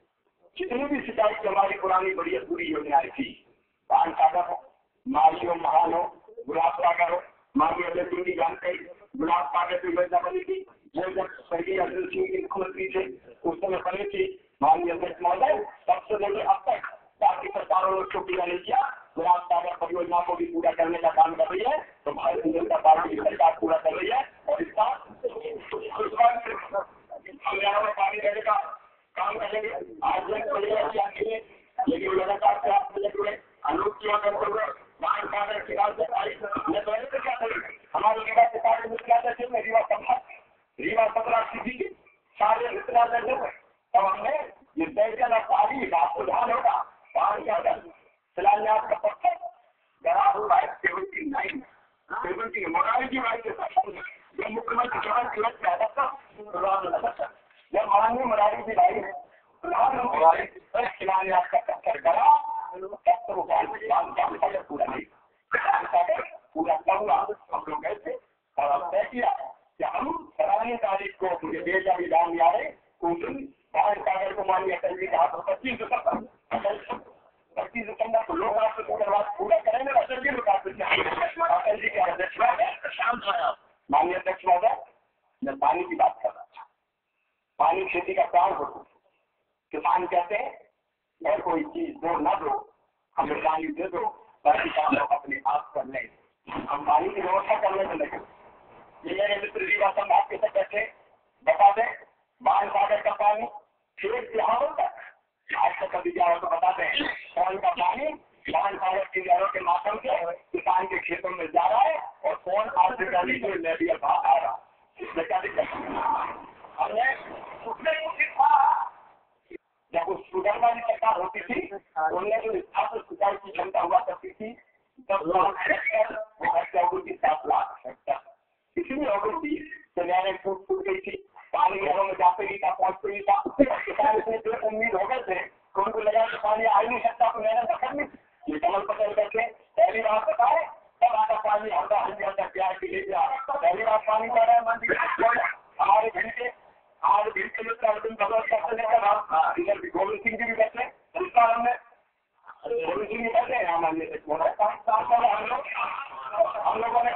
जितनी भी सिंचाई की हमारी पुरानी बड़ी अधूरी योजनाएं थी, पान सागर हो, माली हो, महान हो, गुलाब सागर हो, माननीय अध्यक्ष जी जानते गुलाब सागर की योजना बनी थी जो जब स्वर्गीय अटल सिंह जी मुख्यमंत्री थे उस समय बनी थी। माननीय अध्यक्ष महोदय तब से लेकर अब तक बाकी सरकारों ने उसको पूरा नहीं किया। गुलाब सागर परियोजना को भी पूरा करने का काम कर रही है तो भारतीय जनता पार्टी की सरकार पूरा कर रही है और इसका हम पानी देने का काम करेंगे। आज लेकिन लगातार प्रयास करते हुए अनुरोध किया करते हुए मान सागर की बात से क्या करेंगे हमारे रीवा के सारे मुख्यालय थे में रीवा 17 सीधी सारे मुख्यालय थे तब हमने ये बैठकर पानी का प्रधान होगा पानी का शिलान्यास का पत्थर गड़ा हुआ है 79 मोरारी की बात जब मुख्यमंत्री जवान दिवस में आया था जब माननीय मोरारी जी भाई प्रधानमंत्री शिलान्यास का पत्थर गड़ा पूरा नहीं पूरा करूंगा हम लोग गए थे और अब तय किया कि हम 17 तारीख को मुझे बेजा विधान में आए उस दिन पान सागर को माननीय अटल जी कहा 25 दिसंबर को लोग राष्ट्र पूरा करेंगे अटल जी अटल जी के अध्यक्ष माननीय अध्यक्ष महोदय मैं पानी की बात कर रहा था। पानी खेती का प्राण होता है। किसान कहते हैं मैं कोई चीज दो न दो हमें पानी दे दो बाकी काम अपने आप कर लें। हम पानी की व्यवस्था करने में लगे। ये मेरे मित्र रीवा संभाग के सदस्य बता दें बाण सागर का पानी खेत बिहारों तक आज तक कभी जाओ तो बता दें कौन का पानी बाण सागर की नहरों के माध्यम से किसान के खेतों में जा रहा है और कौन आर्थिक नदी बाहर आ रहा है। इसमें क्या दिक्कत हमने जब उस सुधर वाली सरकार होती थी उनने जो स्थापित सिंचाई की क्षमता हुआ करती थी तब 7 लाख हेक्टर इतनी हो गई थी तो नहरें फूट गई थी। पानी घरों में जाते ही था पहुंचते ही था किसान इतने जो उम्मीद हो गए थे तो उनको लगा कि पानी आ ही नहीं सकता तो नहरें तो करनी ये कमल पटेल करके पहली बात बताए तब आता पानी हल्का हल्का प्यार के लिए पहली बार पानी जा रहा है मंदिर हमारे भिड़ आज भीड़ के लिए अर्जुन भगवत करते लेकर इधर गोविंद सिंह जी भी बैठे इसका हमने गोविंद सिंह जी बैठे हैं हमारे हम लोगों ने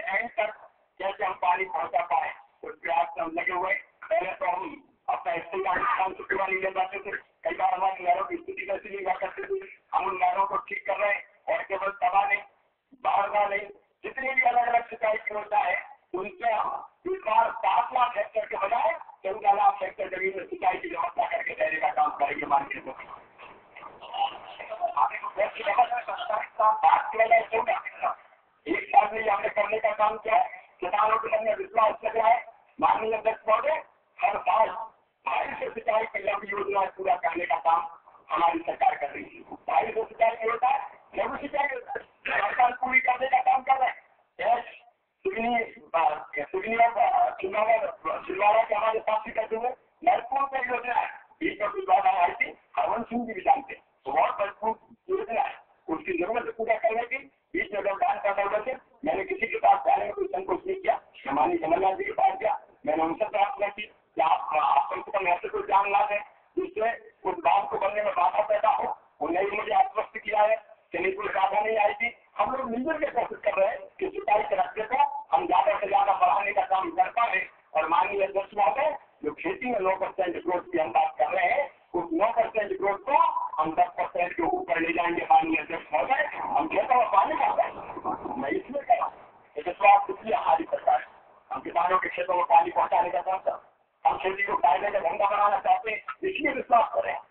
एंड तक जैसे हम पानी पहुंचा पाए उस प्रयास में हम लगे हुए। पहले तो हम अपना स्थिति वाली ले जाते थे, कई बार हमारी नहरों की स्थिति कैसी नहीं हुआ करती थी। हम उन नहरों को ठीक कर रहे हैं और केवल तबाह नहीं बाढ़ नहीं जितनी भी अलग अलग सिंचाई की योजना है उनसे हम इस बार 7 लाख हेक्टेयर के बजाय 14 चाहिए माननीय अध्यक्ष। एक साल में हमने करने का काम किया है, किसानों के अंदर विश्वास कर रहा है। माननीय अध्यक्ष महोदय, हर साल 250 सिंचाई कल्याण योजना पूरा करने का काम हमारी सरकार कर रही है। 250 सिंचाई योजना लघु सिंचाई सरकार पूरी करने का काम कर रहे हैं। छिंदवाड़ा के हमारे साथी कहते हुए महत्वपूर्ण कई योजना है। बीच में छिंदवाड़ा आई थी, हरवंश सिंह जी भी जानते हैं, तो बहुत महत्वपूर्ण योजना है। उसकी जरूरत पूरा करने की बीच में लॉकडाउन का दौर से मैंने किसी के पास जाने में कोई संकोच नहीं किया। माननीय कमलनाथ जी के पास गया, मैंने उनसे प्रार्थना की कि आप कम से कम ऐसे कोई जान ला दें जिससे उस बांध को बनने में बाधा पैदा हो। उन्हें भी मुझे आश्वस्त किया है कि नहीं, कोई बाधा नहीं आएगी। हम लोग मिलकर के कोशिश कर रहे हैं कि सिंचाई के रास्ते को हम ज्यादा से ज्यादा बढ़ाने का काम कर पाए। और माननीय अध्यक्ष महोदय, जो खेती में 9% ग्रोथ की हम बात कर रहे हैं, उस 9% ग्रोथ को हम 10% के ऊपर ले जाएंगे। माननीय अध्यक्ष महोदय, हम खेतों में पानी डालते हैं, मैं इसलिए कह रहा हूँ विश्वास इसलिए हमारी सरकार है। हम किसानों के खेतों में पानी पहुंचाने का काम कर, हम खेती को फायदे का धंधा बनाना चाहते हैं, इसलिए विश्वास कर रहे हैं।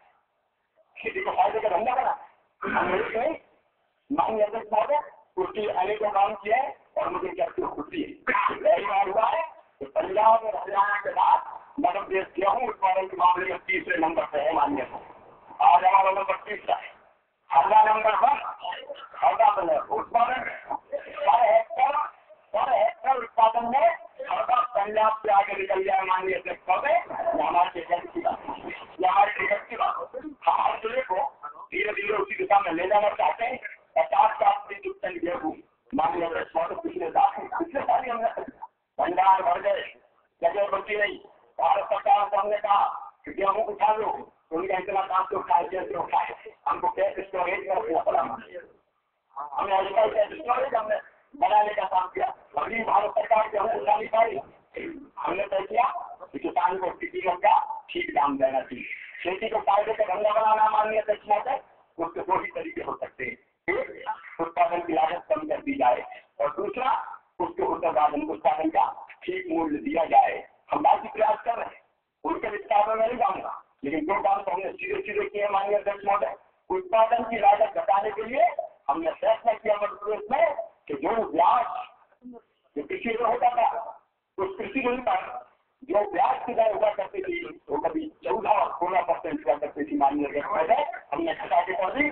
खेती को फायदे का धंधा बना नहीं। माननीय अध्यक्ष महोदय, उसकी अनेकों काम किए हैं और मुझे क्या खुशी है। पहली बार हुआ है कि पंजाब और हरियाणा के बाद मध्य प्रदेश गेहूं उत्पादन के मामले में 30वें नंबर पे है। माननीय आज हमारा नंबर 30 है। हरदा नंबर 1, हरदा उत्पादन पर हेक्टर उत्पादन में हरदा पंजाब से आगे निकल गया। माननीय अध्यक्ष महोदय, हमारे टिकट की बात, हमारे जिले को धीरे धीरे उसी दिशा में ले जाना चाहते हैं। 50 टन गेहूँ माननीय अध्यक्ष महोदय पिछले साल ही हमने भंडार भर गए, जगह बची नहीं। भारत सरकार को हमने कहा कि गेहूँ उठा लो, उनका इतना काम तो उठाए जैसे उठाए, हमको कैश स्टोरेज में रखना पड़ा। हमने एग्रीकल्चर कैश स्टोरेज हमने बनाने का काम किया। अभी भारत सरकार गेहूँ उठा नहीं पाई, हमने तय किया कि किसान को किसानों का ठीक दाम देना चाहिए। खेती को फायदे का धंधा बनाना माननीय अध्यक्ष महोदय, उसके 2 ही तरीके हो सकते हैं। एक, उत्पादन की लागत कम कर दी जाए और दूसरा, उसके उत्पादन का ठीक मूल्य दिया जाए। हम बात की प्रयास कर रहे हैं, उसके विस्तार में नहीं जाऊंगा, लेकिन जो काम तो हमने सीधे सीधे किए माननीय अध्यक्ष महोदय, उत्पादन की लागत घटाने के लिए हमने फैसला किया मध्य प्रदेश में कि जो ब्याज जो कृषि में होता था, उस कृषि ऋण पर जो ब्याज की दर हुआ करती थी वो कभी 14 और 16% हुआ करती थी। माननीय अध्यक्ष महोदय, हमने घटा के कर दी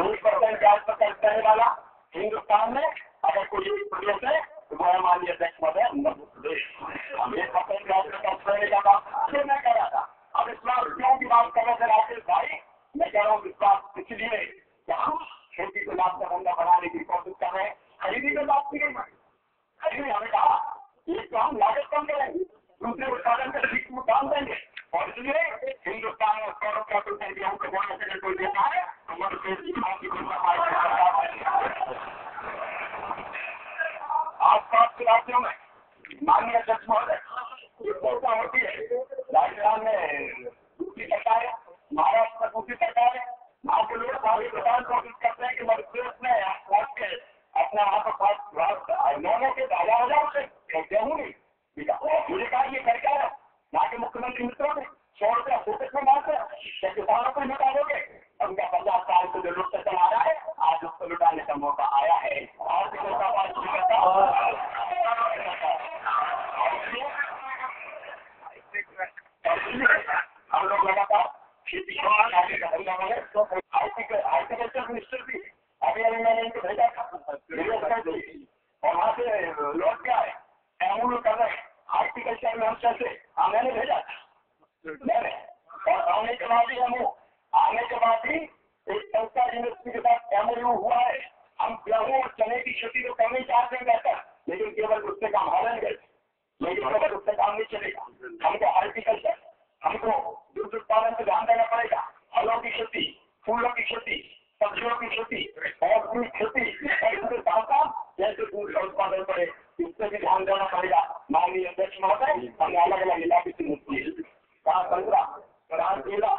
1% ब्याज पर कर्ज करने वाला हिंदुस्तान में अगर कोई एक प्रदेश है तो वो है माननीय अध्यक्ष महोदय मध्य प्रदेश। हम 1% ब्याज पर कर्ज करने का काम मैं कर रहा था। अब विश्वास क्यों की बात कर रहे थे राकेश भाई, मैं कह रहा हूँ विश्वास इसलिए कि हम खेती को लाभ का धंधा बनाने की कोशिश कर रहे हैं। खरीदी में बात की गई, खरीदी हमें कहा एक तो हम लागत कम करेंगे, दूसरे उत्पादन का ठीक दाम देंगे और इसलिए हिंदुस्तान में 100 गेहूं के बोनस अगर कोई देता है तो मध्य प्रदेश की बात की आस-पास के राज्यों में माननीय अध्यक्ष महोदय चर्चा होती है। राजस्थान में दूसरी सरकार है, महाराष्ट्र में दूसरी सरकार है। वहाँ के लोग काफी प्रधान कोशिश करते हैं कि मध्य प्रदेश में अपना वहाँ पर लोगों के 1000 से गेहूँ नहीं बिका। मुझे कहा ये कर क्या है, वहाँ के मुख्यमंत्री मित्रों ने 100 रुपया फोकस में मारते हैं, किसानों को लुटा दोगे। उनका 50 साल से जो लुटता चला रहा है, आज उसको लुटाने का मौका आया है। भारतीय जनता पार्टी हम लोग लगातार खेती आर्टिकल्चर मिनिस्टर भी अभी मैंने इनको भेजा था और वहाँ से लौट के आए एमओयू कर रहे आर्टिकल्चर मिनिस्टर से। मैंने भेजा मैंने और आने के बाद ही आने के बाद ही एक संस्था यूनिवर्सिटी के साथ एमओयू हुआ है। हम गेहूँ और चने की खेती को करने चाहते हैं बेहतर, लेकिन केवल उससे काम हारेंगे, लेकिन केवल उससे काम नहीं चलेगा। हमको हार्टिकल्चर, हमको दूध उत्पादन पर ध्यान देना पड़ेगा। फलों की खेती, फूलों की खेती, सब्जियों की खेती और दूध खेती इसके साथ साथ जैसे दूध का उत्पादन करे इससे भी ध्यान देना पड़ेगा। माननीय अध्यक्ष महोदय, हमने अलग अलग इलाके से मुक्ति है, कहाँ संतरा, कहाँ केला,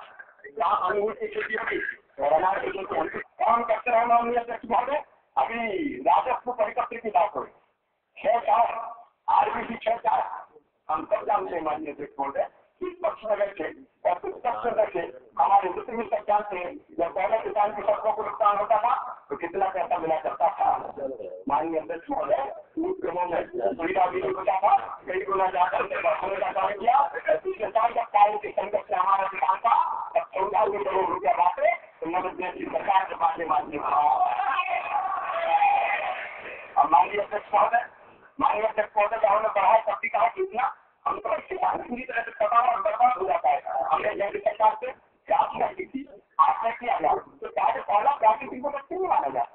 कहाँ अंगूर की खेती होगी और अनार की खेती काम करते रहे। माननीय अध्यक्ष महोदय, अभी राजस्व परिपत्र की बात हो 6-4 RBC 6-4 हम सब जानते हैं माननीय अध्यक्ष महोदय, किस पक्ष में बैठे और किस पक्ष में बैठे। हमारे मित्र भी सब जानते हैं, जब पहले किसान की फसलों को नुकसान होता था तो कितना पैसा मिला करता था। माननीय अध्यक्ष महोदय, उस क्रमों में सुविधा भी नहीं होता था, कई गुना जाकर के बढ़ाने का कार्य किया। किसान का कार्य के संकट से हमारा किसान था, तब 14 करोड़ रुपया बांटे तो मदद देश की सरकार के बाटे माननीय। अब माननीय अध्यक्ष महोदय का हमने बढ़ाया, सबकी कहा कितना हम तो पूरी तरह से तबाह और बर्बाद हो जाता है। हमने केंद्र सरकार से याचना की थी, आपने किया गया तो चाहे पहला प्राकृतिक को बच्चे नहीं माना जाए।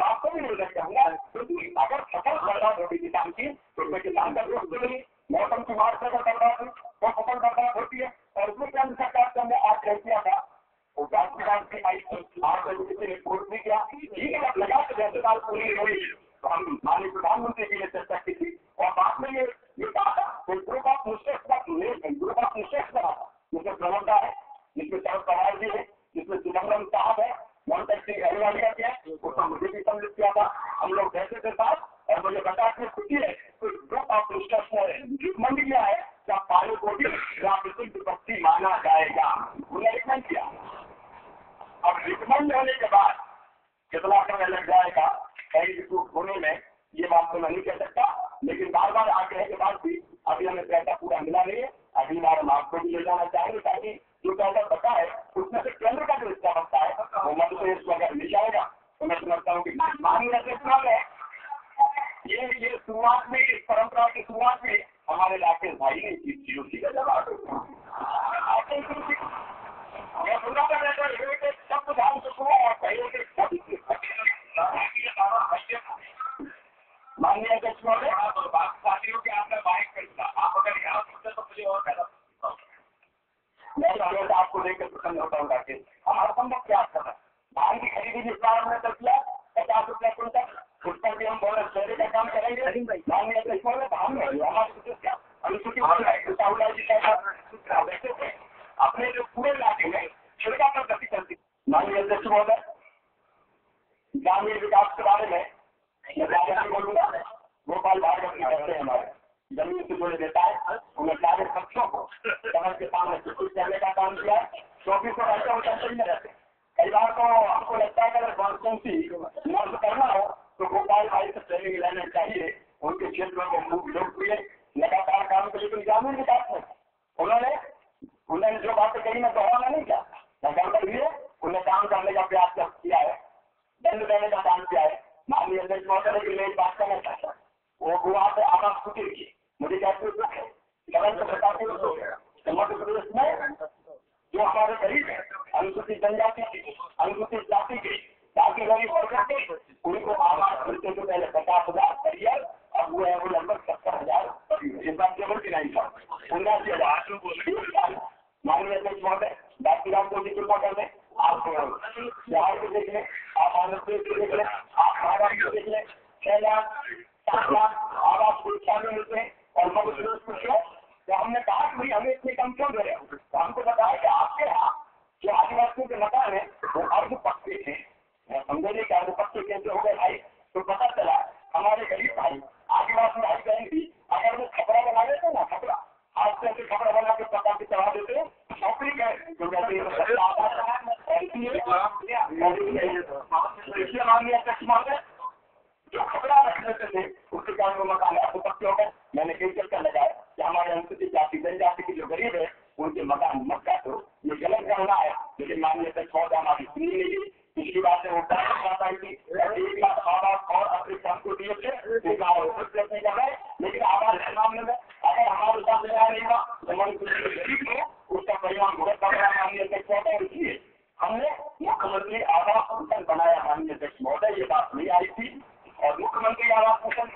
आपको भी निर्देश करूंगा, क्योंकि अगर फसल बर्बाद होगी किसान की तो उसमें किसान का दोष नहीं, मौसम की मार से अगर बर्बाद हुई तो फसल बर्बाद होती है। और उसमें केंद्र सरकार से हमने आज तय किया था, वो की आई आज किसी ने रिपोर्ट नहीं किया, ठीक है लगा के जैसे साल पूरी हुई तो हम माननीय प्रधानमंत्री की चर्चा की थी और बाद में ये कहा था ग्रुप ऑफ मिस्टेक्स का ग्रुप ऑफ मिस्टेक्स बना था, जिसमें प्रवक्ता है, जिसमें शरद पवार जी है, जिसमें चिदम्बरम साहब है, मोहन सिंह अहलवालिया के है, उसमें मुझे भी सम्मिलित किया था। हम लोग बैठे थे साथ और मुझे बता के खुशी है ग्रुप ऑफ मिस्टेक्स ने मंड किया है क्या पानी को भी प्राकृतिक विपत्ति माना जाएगा, उन्हें रिकमेंड किया। अब रिकमेंड होने के बाद कितना समय लग जाएगा कहीं होने में, ये बात तो मैं नहीं कह सकता, लेकिन बार बार आग्रह के बाद भी अभी हमें पैसा पूरा मिला नहीं है। अगली बार हम आपको भी ले जाना चाहेंगे ताकि जो पैसा बचा है उसमें से केंद्र का जो हिस्सा बनता है वो मध्य प्रदेश को अगर मिल जाएगा तो मैं समझता हूँ कि माननीय अध्यक्ष है ये शुरुआत में, इस परंपरा की शुरुआत में हमारे राकेश भाई ने इस चीजों की जवाब सब कुछ हम सुना और माननीय अध्यक्ष महोदय पार्टियों के आपने बाइक खरीदा, आप अगर यहाँ सोचते तो मुझे और पैदा मैं आपको लेकर प्रसन्न होता हूँ राकेश। हम हर संभव प्रयास कर रहे हैं, धान की खरीदी जिस बार हमने कर किया 50 रुपया क्विंटल, उस पर भी हम बहुत शहरी का काम करेंगे। माननीय अध्यक्ष महोदय धान में हमारी अनुसूचित अपने जो पूरे इलाके में छिड़का पर गति करती। माननीय अध्यक्ष महोदय ग्रामीण विकास के बारे में बोलूंगा, गोपाल भार्गव की करते हैं हमारे जमीन से जुड़े नेता है, उन्हें सारे पक्षों को समय के सामने सूचित करने का काम किया है। 24 घंटे वो टेंशन में रहते। कई बार तो आपको लगता है कि अगर कॉन्स्टिट्यूंसी मर्ज करना हो तो गोपाल भाई से ट्रेनिंग लेना चाहिए। उनके क्षेत्र में खूब लोकप्रिय लगातार काम के, लेकिन ग्रामीण विकास में उन्होंने जो बातें कही मैं दोहराना नहीं किया, काम कर लिए उन्हें काम करने का प्रयास किया है, दंड देने का काम किया है। माननीय अध्यक्ष महोदय की मैं एक बात करना चाहता हूँ, वो गुआ से आवाज फुटिर की मुझे कहते दुख है, लगन तो बताते हो मध्य प्रदेश में जो हमारे गरीब है, अनुसूचित जनजाति की, अनुसूचित जाति की, जाति गरीब वर्ग के, उनको आवाज मिलते तो पहले 50,000 करियर, अब वो है वो लगभग 70,000 इस बात केवल की नहीं था। माननीय अध्यक्ष महोदय डॉक्टर राम को भी कर लें, आप बिहार को देख लें, आप आंध्र प्रदेश को देख लें, आप महाराष्ट्र को देख लें, 6 लाख 7 लाख आवास सुरक्षा में मिलते हैं और मध्य प्रदेश को क्यों? तो हमने कहा कि भाई हमें इतने कम क्यों दे रहे हो? तो हमको बताया कि आपके यहाँ जो आदिवासियों के मकान है वो अर्ध पक्के थे, समझे कि अर्ध पक्के कैसे हो गए भाई? तो पता चला हमारे गरीब भाई आदिवासी भाई बहन भी अगर वो खपरा बना देते ना, खपरा हाथ से खपरा बना के पका के चढ़ा देते नौकरी का माननीय अध्यक्ष महोदय जो खबरा रख लेते थे उसके कारण वो मकान आपत्ति हो गए। मैंने कई चक्कर लगाया कि हमारे अनुसूचित जाति जनजाति के जो गरीब है उनके मकान मत काटो, ये गलत करना है। लेकिन माननीय अध्यक्ष महोदय हमारी सुनी नहीं, पिछली बात से वो की 1 लाख आवास और अतिरिक्त हमको दिए थे, लेकिन आवास के मामले में अगर हमारे साथ न्याय नहीं हुआ तो मणिपुर गरीब को उसका परिणाम भुगत कर रहा है। माननीय अध्यक्ष महोदय इसलिए हमने मुख्यमंत्री आवास मिशन बनाया। माननीय अध्यक्ष महोदय ये बात नहीं आई थी और मुख्यमंत्री आवास मिशन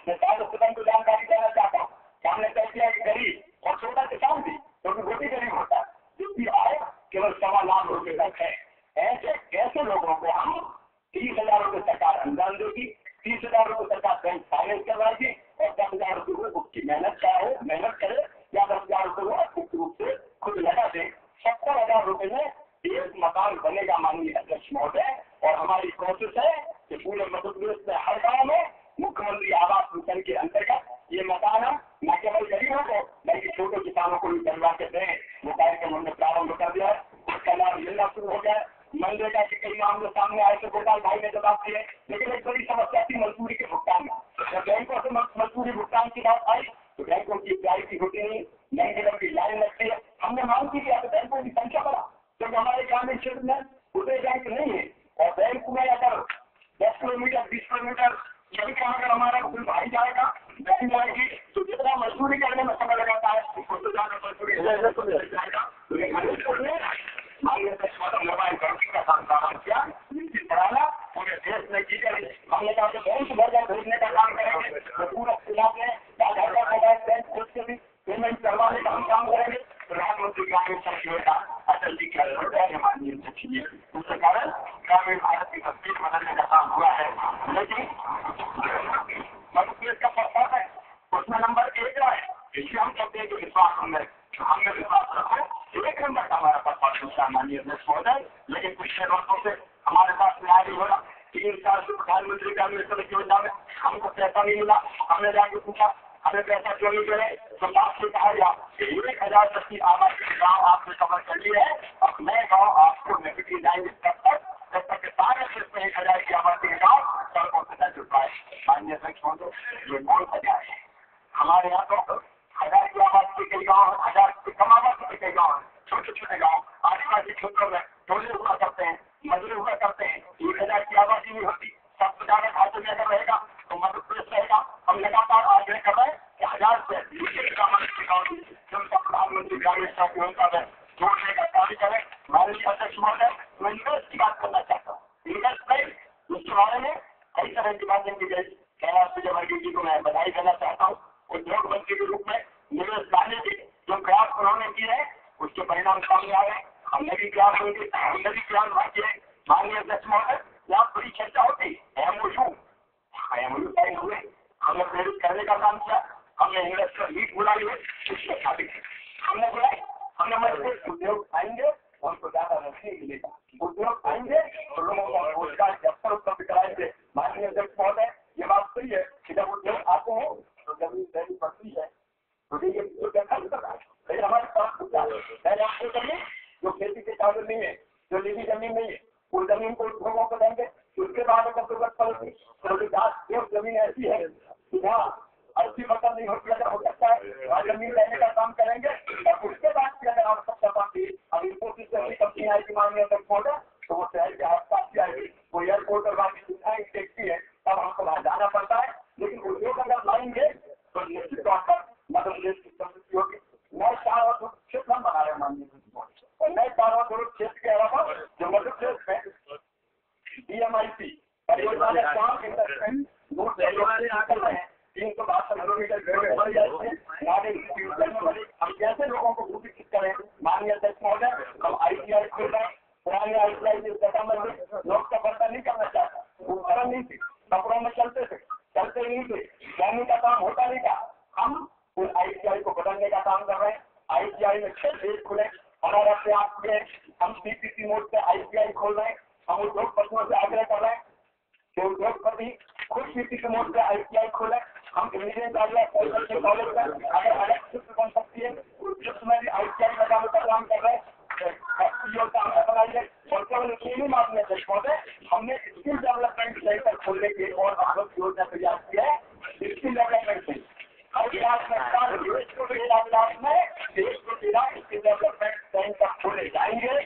मैं सदन को जानकारी देना चाहता हूँ। हमने तय किया कि गरीब और छोटा किसान भी क्योंकि वो भी गरीब होता है, जिसकी आय केवल 1.25 लाख रुपए तक है, ऐसे लोगों को हम 30,000 रुपए सरकार अनुदान देगी, 30,000 रुपए सरकार बैंक फाइनेंस करवाएगी और 10,000 रुपए उसकी मेहनत करे या 10,000 रुपए वो मुख्य रूप से खुद लगा दे। 70,000 रुपए में एक मकान बनेगा माननीय अध्यक्ष महोदय। और हमारी कोशिश है कि पूरे मध्य प्रदेश में हर गाँव में मुख्यमंत्री आवास मिशन के अंतर्गत ये मकान न केवल गरीब किसानों को भी करवा के दें, वो कार्यक्रम हमने प्रारंभ कर दिया है, उसका लाभ मिलना शुरू हो गया है। मनरेगा के कई मामले सामने आए थे, गोपाल भाई ने जवाब दिए, लेकिन एक बड़ी समस्या थी मजदूरी के भुगतान में। जब बैंकों से मजदूरी भुगतान की बात आई तो बैंकों की प्राइवेटी होती नहीं, लंबी लंबी लाइन लगती है। हमने मांग की कि बैंकों की संख्या बढ़ा, क्योंकि हमारे ग्रामीण क्षेत्र में उतने बैंक नहीं है, और बैंक में अगर 10 किलोमीटर 20 किलोमीटर यही कहा अगर हमारा कोई भाई जाएगा बैंक जाएगी तो जितना मजदूरी करने में समय लगाता है उसको ज्यादा मजदूरी जाएगा। मोबाइल बैंकिंग का काम प्रारंभ किया, बढ़ाना पूरे देश में की गई। हमने कहा कि बैंक भर भेजने का काम करेंगे, तो पूरा इलाके मोबाइल बैंक उसके भी पेमेंट करवाने का हम काम करेंगे। प्रधानमंत्री ग्रामीण सड़क योजना अटल जी की माननीय सचिव, उसके कारण ग्रामीण भारत की तस्वीर बदलने का काम हुआ है। लेकिन मध्य प्रदेश का प्रस्ताव है, उसमें नंबर 1 है, इसलिए हम कहते हैं कि विश्वास हमने विश्वास रखो। 1 नंबर का हमारा प्रस्ताव माननीय अध्यक्ष महोदय, लेकिन पिछले वर्षों से हमारे पास न्याय नहीं हो रहा। 3 साल से प्रधानमंत्री ग्रामीण सड़क योजना में हमको पैसा नहीं मिला। हमने जाके पूछा हमें पैसा क्यों नहीं मिले, तो आपसे कहा गया कि 1000 तक की आबादी के गाँव आपने कवर कर लिए है, अब नए गाँव आपको नहीं जाएंगे जब तक सारे सिर्फ 1000 की आबादी के गाँव सड़कों से न जुड़ पाए। माननीय अध्यक्ष महोदय, ये कौन सा न्याय है? हमारे यहाँ तो 1000 की आबादी के कई गाँव, 1000 की कम आबादी के कई गाँव, छोटे छोटे गाँव आदिवासी क्षेत्रों में टोले हुआ करते हैं, मजदूर हुआ करते हैं। 1000 की आबादी नहीं होती, सबसे ज्यादा खाते में अगर रहेगा तो मध्य प्रदेश रहेगा। हम लगातार आग्रह कर रहे हैं कि 1000 से प्रधानमंत्री ग्रामीण सड़क योजना में जोड़ने का कार्य करें। माननीय अध्यक्ष महोदय, मैं इन्वेस्ट की बात करना चाहता हूँ। इन्वेस्ट नहीं, उसके बारे में कई तरह की बातें की गई। कैलाश विजयवर्गीय जी को मैं बधाई देना चाहता हूँ। उद्योग मंत्री के रूप में निवेश लाने के जो प्रयास उन्होंने किए हैं उसके परिणाम सामने आ रहे। हमने भी प्रयास किए। माननीय अध्यक्ष महोदय, यहाँ बड़ी चर्चा होती MOU तय हुए, हमने प्रेरित करने का काम किया। हमने इन्वेस्टर मीट बुलाई है, उसके साबित हमने बुलाई। हमने मजबूत उद्योग आएंगे, उनको ज्यादा नहीं मिलेगा। उद्योग आएंगे और लोगों को रोजगार के अवसर उपलब्ध कराएंगे। माननीय अध्यक्ष महोदय, ये बात सही है कि जब उद्योग आते हैं तो जमीन देनी पड़ती है, तो ये हमारे पास करिए जो खेती के काबिल नहीं है, जो निजी जमीन नहीं है, उस जमीन को उद्योगों को देंगे। उसके बाद अगर जरूरत पड़ेगी तो जमीन ऐसी है कि जहाँ 80% नहीं होती, अगर हो सकता है वहाँ जमीन लेने का काम करेंगे। और उसके बाद की अगर आवश्यकता पड़ती, अब इन्फोसिस जैसी कंपनी आएगी माननीय अध्यक्ष महोदय, तो वो शहर के आसपास की आएगी, वो एयरपोर्ट और बाकी सुविधाएं देखती है, तब हमको वहाँ जाना पड़ता है। लेकिन उद्योग अगर लाएंगे तो निश्चित तौर पर मध्य प्रदेश की समृद्धि होगी। नए 4 और क्षेत्र हम बना रहे हैं माननीय अध्यक्ष महोदय, और नए 4 और क्षेत्र के अलावा जो मध्य प्रदेश में DMIC परियोजना में काम इन्वेस्टमेंट 362 किलोमीटर हम कैसे लोगों को विकसित करें। माननीय अध्यक्ष महोदय, हम ITI खोल रहे हैं। पुराने ITI लोग सफलता नहीं करना चाहता, वो कारण नहीं थी, कपड़ों में चलते नहीं थे, जाने का काम होता नहीं था। हम उन ITI को बदलने का काम कर रहे हैं। ITI में 6 देश खुले, हमारा प्रयास में हम CPC मोड से ITI खोल रहे हैं। हम उद्योगपतियों से आग्रह कर रहे हैं कि उद्योगपति खुद CPC मोड से ITI खोले। हम इंजीनियरिंग कॉलेज में अगर अलग शिफ्ट बन सकती है, उस शिफ्ट में भी ITI लगाने का काम कर रहे हैं। माननीय अध्यक्ष महोदय, हमने स्किल डेवलपमेंट सेंटर खोलने की और योजना तैयार की है। स्किल डेवलपमेंट सेंटर खोले जाएंगे।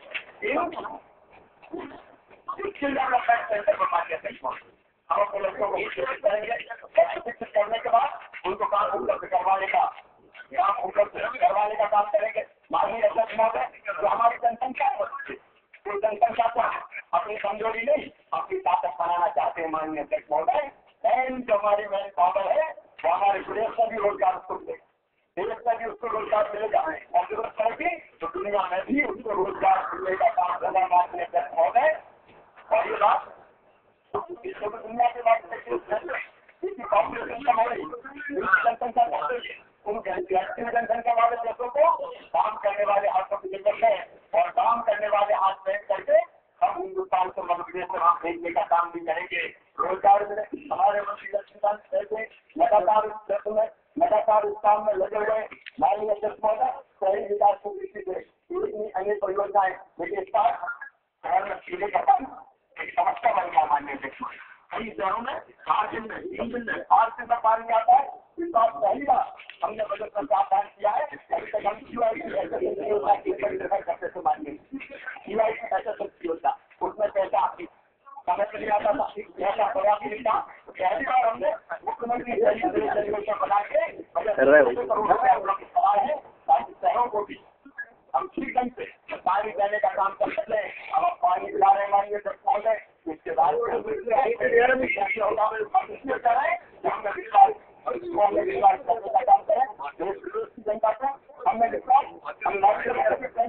स्किल डेवलपमेंट सेंटर को माननीय अध्यक्ष महोदय, हम अपने लड़कों को शिक्षित करेंगे। शिक्षित करने के बाद उनको काम उपलब्ध करवाने का काम करेंगे। माननीय अध्यक्ष महोदय, जो हमारी जनसंख्या है वो जनसंख्या को अपनी कमजोरी नहीं अपनी ताकत बनाना चाहते हैं। माननीय अध्यक्ष महोदय, जो हमारी मैन पावर है वो हमारे प्रदेश में भी रोजगार उसको मिलेगा, देश में भी उसको रोजगार मिलेगा, और जरूरत पड़ेगी तो दुनिया में भी उसको रोजगार मिलने का काम करना। माननीय अध्यक्ष महोदय, और ये बात दुनिया के बाद पॉपुलेशन कम हो रही, जनसंख्या बढ़ रही है, उन जनसंख्या वाले देशों को काम करने वाले हाथों की जरूरत है, और काम करने वाले हाथ में करके हम हिंदुस्तान को मध्य प्रदेश में हम भेजने का काम भी करेंगे। रोजगार मिले। हमारे मंत्री लक्ष्मीकांत लगातार इस काम में लगे हुए। माननीय अध्यक्ष महोदय, शहरी विकास की दृष्टि से इतनी अनेक परियोजनाएं, लेकिन इसका शहर में पीने का पानी एक समस्या बन गया माननीय अध्यक्ष। कई शहरों में 4 दिन में 3 दिन में 5 दिन का पानी आता है। इस बार पहली बार हमने बजट में प्रावधान किया है। अभी तक हम करते थे माननीय योजना, उसमें पैसा समय पर नहीं आता था, पैसा पर्याप्त नहीं था। पहली बार हमने मुख्यमंत्री योजना बना के करोड़ रुपया सवाल है ताकि शहरों को भी हम ठीक ढंग से पानी देने का काम कर सकते हैं। अब आप पानी दिला रहे मानिए इसके बाद जनता को हमने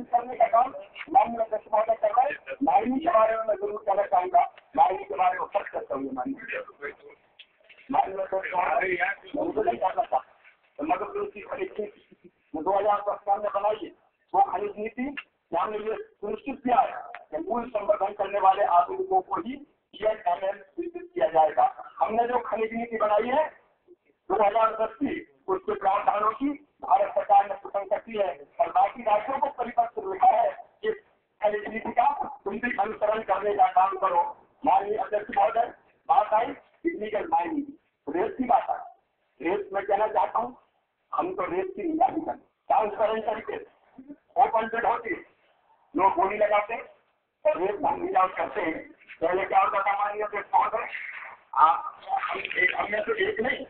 करने का काम माननीय अध्यक्ष महोदय कर रहे हैं। माइनिंग के बारे में मैं जरूर कहना चाहूंगा, माइनिंग के बारे में सर्च करता हूँ। मगर उसकी 2015 में बनाई है वो खनिज नीति, हमने ये सुनिश्चित किया है कि मूल संवर्धन करने वाले आधुनिकों को ही GNMM विकसित किया जाएगा। हमने जो खनिज नीति बनाई है 2010 की, उसके प्रावधानों की भारत सरकार ने प्रशंसा की है और बाकी राज्यों को परिपत्र लिखा है कि खनिज नीति का तुम भी अनुसरण करने का काम करो। माननीय अध्यक्ष महोदय, बात आई इलीगल माइनिंग, रेत की बात आई। रेत में कहना चाहता हूँ, हम तो रेत की निगरानी करें ट्रांसपेरेंट तरीके से, ओपन बिड होती, लोग बोली लगाते और रेत हम निजाम करते हैं। पहले क्या होता था माननीय अध्यक्ष महोदय, हमने तो एक नहीं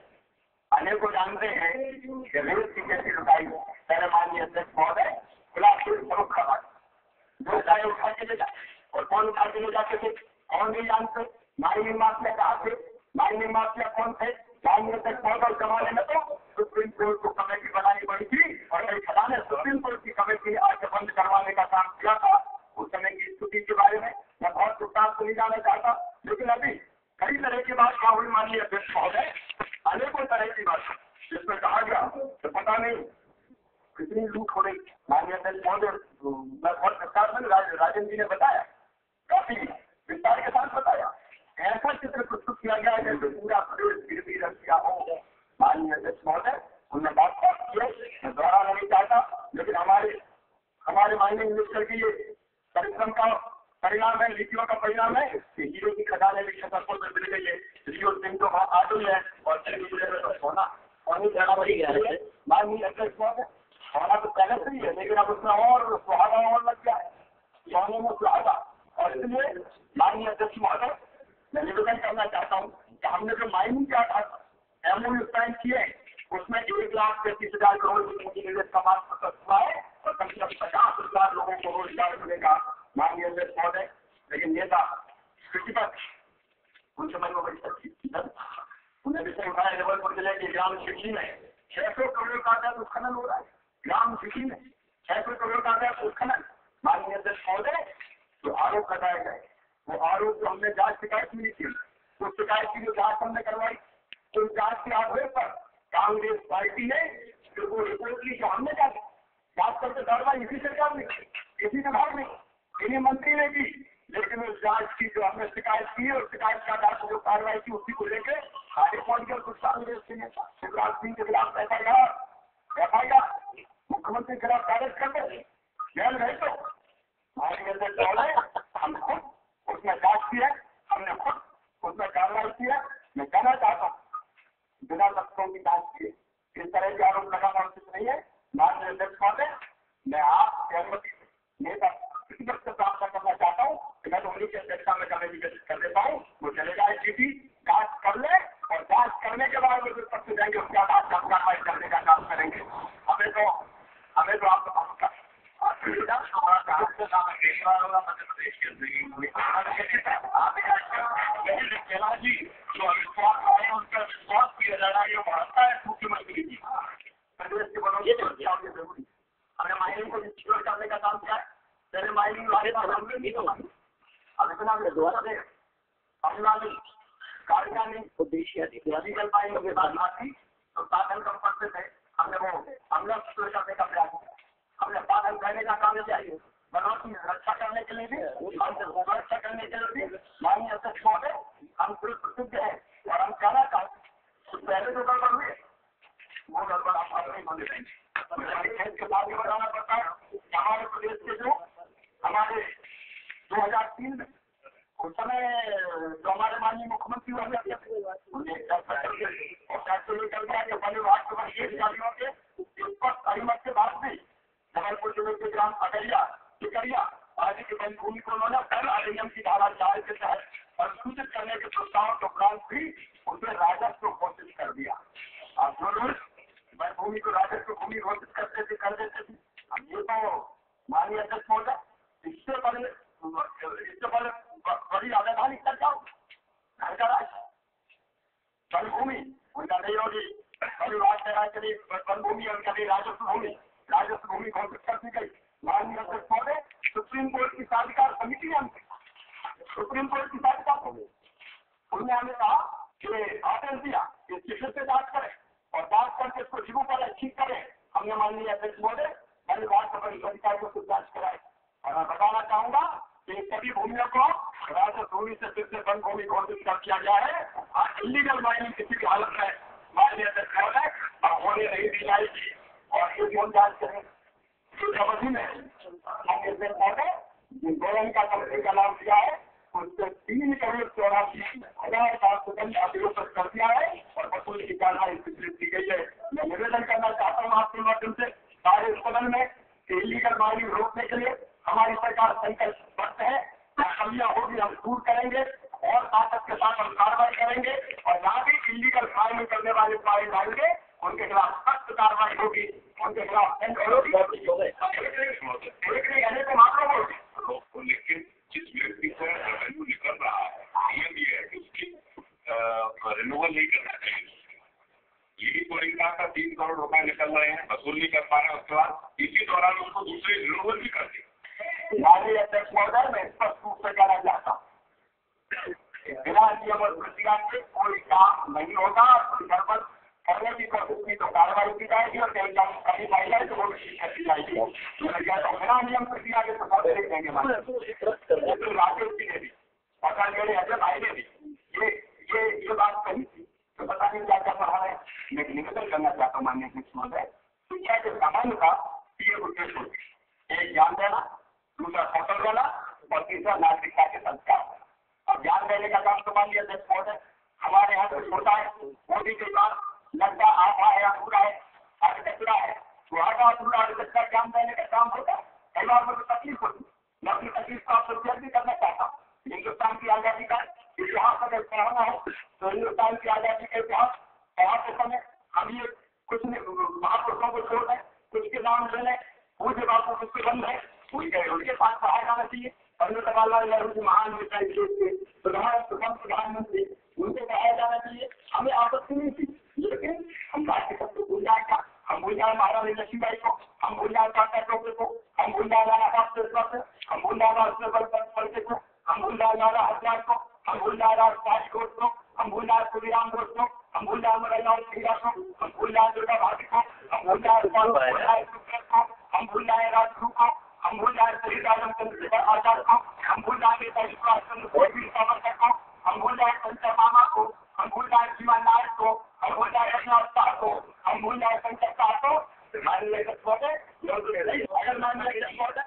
अनेक को जानते हैं कि रेत की कैसी लुटाई है। पहले माननीय अध्यक्ष महोदय खुला स्वरूप खड़ा जो चाहे उठा के ले जाए, और कौन उठा के ले जाते थे कौन नहीं जानते। माइनिंग माफिया कहाँ थे, माइनिंग माफिया कौन थे। माननीय अध्यक्ष महोदय जमाने में तो सुप्रीम कोर्ट को कमेटी बनानी पड़ी थी और कई खड़ा ने सुप्रीम कोर्ट की कमेटी आज बंद करवाने का काम किया था। उस समय की स्थिति के बारे में मैं बहुत विस्तार से नहीं जाना चाहता, लेकिन अभी कई तरह की बात क्या हुई माननीय अध्यक्ष महोदय, अनेकों तरह की बात जिसमें कहा गया तो पता नहीं कितनी लूट हो रही। माननीय अध्यक्ष महोदय, मैं बहुत विस्तार में राजन जी ने बताया, काफी विस्तार के साथ बताया। ऐसा चित्र प्रस्तुत किया गया है जैसे पूरा प्रदेश गिरवी रख दिया हो। माननीय अध्यक्ष महोदय, उनने बात किया, दोहराना नहीं चाहता, लेकिन हमारे माइनिंग मिनिस्टर की ये परिश्रम का परिणाम है, नीतियों का परिणाम है कि हीरो की खदान है छतरपुर में मिल गई है। रियो सिंह तो वहाँ आ गई है और सोना पानी ज्यादा बढ़ी गया है। माननीय अध्यक्ष महोदय, सोना तो पहले से ही है, लेकिन अब उसमें और सुहागा और लग गया है, सोने में सुहागा। और इसलिए माननीय अध्यक्ष महोदय, मैं निवेदन करना चाहता हूँ कि हमने जो माइनिंग का MOU साइन किए उसमें 1,35,000 करोड़ की पूंजी निवेश का मार्ग हुआ है और कम से कम 50,000 लोगों को रोजगार मिलेगा। माननीय अध्यक्ष महोदय, लेकिन नेता कृषिपक्ष उन समय में बड़ी सच्ची उन्हें विषय उठाया। जबलपुर जिले के ग्राम सिटी में 600 करोड़ का उत्खनन हो रहा है। ग्राम सिटी में 600 करोड़ का उत्खनन। माननीय अध्यक्ष महोदय, जो आरोप लगाए गए वो आरोप जो हमने जांच शिकायत मिली थी, उस शिकायत की जो जांच हमने करवाई, तो जांच के आधार पर कांग्रेस पार्टी ने जो वो रिपोर्ट ली जो हमने जांच करके कार्रवाई इसी सरकार ने, इसी विभाग ने, इन्हीं मंत्री ने की। लेकिन उस जांच की जो हमने शिकायत की और शिकायत का आधार पर जो कार्रवाई की उसकी को लेकर हाईकोर्ट के कुछ कांग्रेस के नेता शिवराज सिंह के खिलाफ FIR मुख्यमंत्री के खिलाफ कागज कर दे जेल नहीं तो हमारे अंदर हम खुद उसमें जांच की है, हमने खुद उसमें कार्रवाई की है। मैं कहना चाहता हूँ बिना तथ्यों की जांच की इस तरह के आरोप लगाना उचित नहीं है। माननीय अध्यक्ष महोदय, मैं आप सहमति नेता प्रतिपक्ष से प्राप्त करना चाहता हूँ कि मैं तो उन्हीं की अध्यक्षता में कमेटी गठित कर देता हूँ। वो चलेगा स्थिति जांच कर ले और जांच करने के बाद वो विपक्ष जाएंगे उसके बाद कार्रवाई करने का काम करेंगे। हमें तो आपका मध्य प्रदेश के जी जो अविश्वास है उनका विश्वास किया जाना ये बढ़ता है मुख्यमंत्री जी प्रदेश के बनोगे जरूरी। हमने माइनिंग को इंस्टीट्यूट करने का काम किया है। पहले माइनिंग वाले अब इतना द्वारा से तमिलनाडु कार्यकारिणी उद्देश्य लीगल माइनिंग के बाद थी तो साधन कंपनी थे। हमने वो हमला करने का प्रयास किया। हमने साधन करने का काम चाहिए बनों की रक्षा करने के लिए भी रक्षा करने के लिए भी माननीय अध्यक्ष महोदय हम पूरे प्रसिद्ध है और हम कहना चाहते पहले जो गड़बड़ हुए वो गड़बड़ आप नहीं बने के बाद भी बताना 2003 में उस समय जो हमारे माननीय मुख्यमंत्री हुआ करते थे उन्हें फैसले लेकर दिया कि वन विभाग के अधिकारियों के स्पष्ट अनुमति के बाद भी जबलपुर जिले के ग्राम टिकरिया आदि की वन भूमि को उन्होंने पहले अधिनियम की धारा 4 के तहत संशोधित करने के प्रस्ताव के उपरांत भी उसमें राजस्व घोषित कर दिया। अब जो लोग वन भूमि को राजस्व भूमि घोषित कर देते थे, अब ये तो माननीय अध्यक्ष महोदय इससे बड़े बड़ी अवैधानिक चर्चा घर का राज वन भूमि उनका नहीं होगी, परिवार चलिए वन भूमि उनका नहीं राजस्व भूमि घोषित कर दी गई। माननीय अध्यक्ष महोदय सुप्रीम कोर्ट की साधिकार समिति ने सुप्रीम कोर्ट की साधिकार उन्होंने हमें कहा कि आदेश दिया कि फिर से जांच करें और जांच करके इसको जिगू पर ठीक करें। हमने माननीय अध्यक्ष महोदय वन विभाग के वरिष्ठ अधिकारियों को जांच कराई और मैं बताना चाहूंगा कि सभी भूमियों को राजस्व भूमि से फिर से वन भूमि घोषित कर दिया गया है। आज इलीगल माइनिंग किसी भी हालत में माननीय अध्यक्ष महोदय होने नहीं दी जाएगी और ये हम जांच करें। इस अवधि में माननीय अध्यक्ष महोदय जिन गोयन का कंपनी का नाम दिया है उससे 3,84,700 अभियोग कर दिया है और वसूली की कार्रवाई स्वीकृत की गई है। मैं निवेदन करना चाहता हूँ आपके माध्यम से सारे सदन में कि इलीगल माइनिंग रोकने के लिए हमारी सरकार संकल्पबद्ध है। कमियां होगी हम दूर करेंगे और ताकत के साथ हम कार्रवाई करेंगे और जहाँ भी इलीगल माइनिंग करने वाले पाए जाएंगे उनके खिलाफ सख्त कार्रवाई होगी, उनके खिलाफ लेकिन जिस व्यक्ति को रेवेन्यू निकल रहा है नियम ये है कि उसकी रिन्यूअल नहीं करना चाहिए। यही तो एक लाख का 3 करोड़ रुपए निकल रहे हैं, वसूल नहीं कर पा रहे हैं, उसके बाद इसी दौरान उसको दूसरे रिन्यूअल भी कर दी। माननीय अध्यक्ष महोदय मैं स्पष्ट रूप से कहना चाहता हूँ बिना नियम और प्रक्रिया के कोई काम नहीं होगा। कोई गड़बड़ करने की कोशिश की तो कार्रवाई की जाएगी और कहीं कभी पाई जाए तो वो कर दी जाएगी। बिना नियम प्रक्रिया के तो सब देख देंगे। राकेश जी ने भी पता मेरे अजय भाई ने भी ये बात कही थी तो पता नहीं क्या क्या पढ़ा है। लेकिन निवेदन करना चाहता हूँ माननीय अध्यक्ष महोदय शिक्षा के सामान्य का 3 उद्देश्य होते हैं, एक ज्ञान देना, दूसरा कौशल देना और तीसरा नागरिकता के संस्कार। और ज्ञान देने का काम तो माननीय अध्यक्ष महोदय हमारे यहाँ से छोटा है। मोदी के पास लगता आधा है अधूरा है आर्किटेक्चरा है तो आधा अधूरा आर्किटेक्चर ज्ञान देने का काम होता है। कई बार मुझे तकलीफ होती, मैं अपनी तकलीफ का आपसे शेयर भी करना चाहता हूँ। हिंदुस्तान की आजादी का इतिहास अगर पढ़ाना है तो हिंदुस्तान की आजादी का इतिहास पढ़ाते समय हम ये कुछ महापुरुषों को छोड़ दें, कुछ के नाम ले लें, पूज्य बापू किसके बंद है उनके पास पढ़ाया जाना चाहिए। पंडित जवाहरलाल नेहरू जी महान नेता देश के प्रधानमंत्री उनको पढ़ाया जाना चाहिए। हमें आपत्ति नहीं थी, लेकिन हम बाकी सबको भूल जाएगा। हम भूल जाए महारानी लक्ष्मीबाई को, हम भूल जाए टाटा टोपे को, हम भूल जाए लाला साहब, हम भूल जाए को, हम भूल जाए लाला हथियार को, हम भूल जाए राजपाल घोष को, हम भूल जाए खुदीराम घोष को, हम भूल जाए मरैया खीरा को, हम भूल जाए दुर्गा भारती को, हम भूल जाए को, हम भूल जाए राजगुरु को, हम भूल जाए शहीद आजमचंद्र आजाद को, हम भूल जाए नेता सुभाष चंद्र सावरकर को, हम भूल जाए शंकर मामा को, हम भूल जाए जीवन नायक को, हम भूल जाए रघुनाथ शाह को, हम भूल जाए शंकर शाह को। माननीय अध्यक्ष महोदय अगर माननीय अध्यक्ष महोदय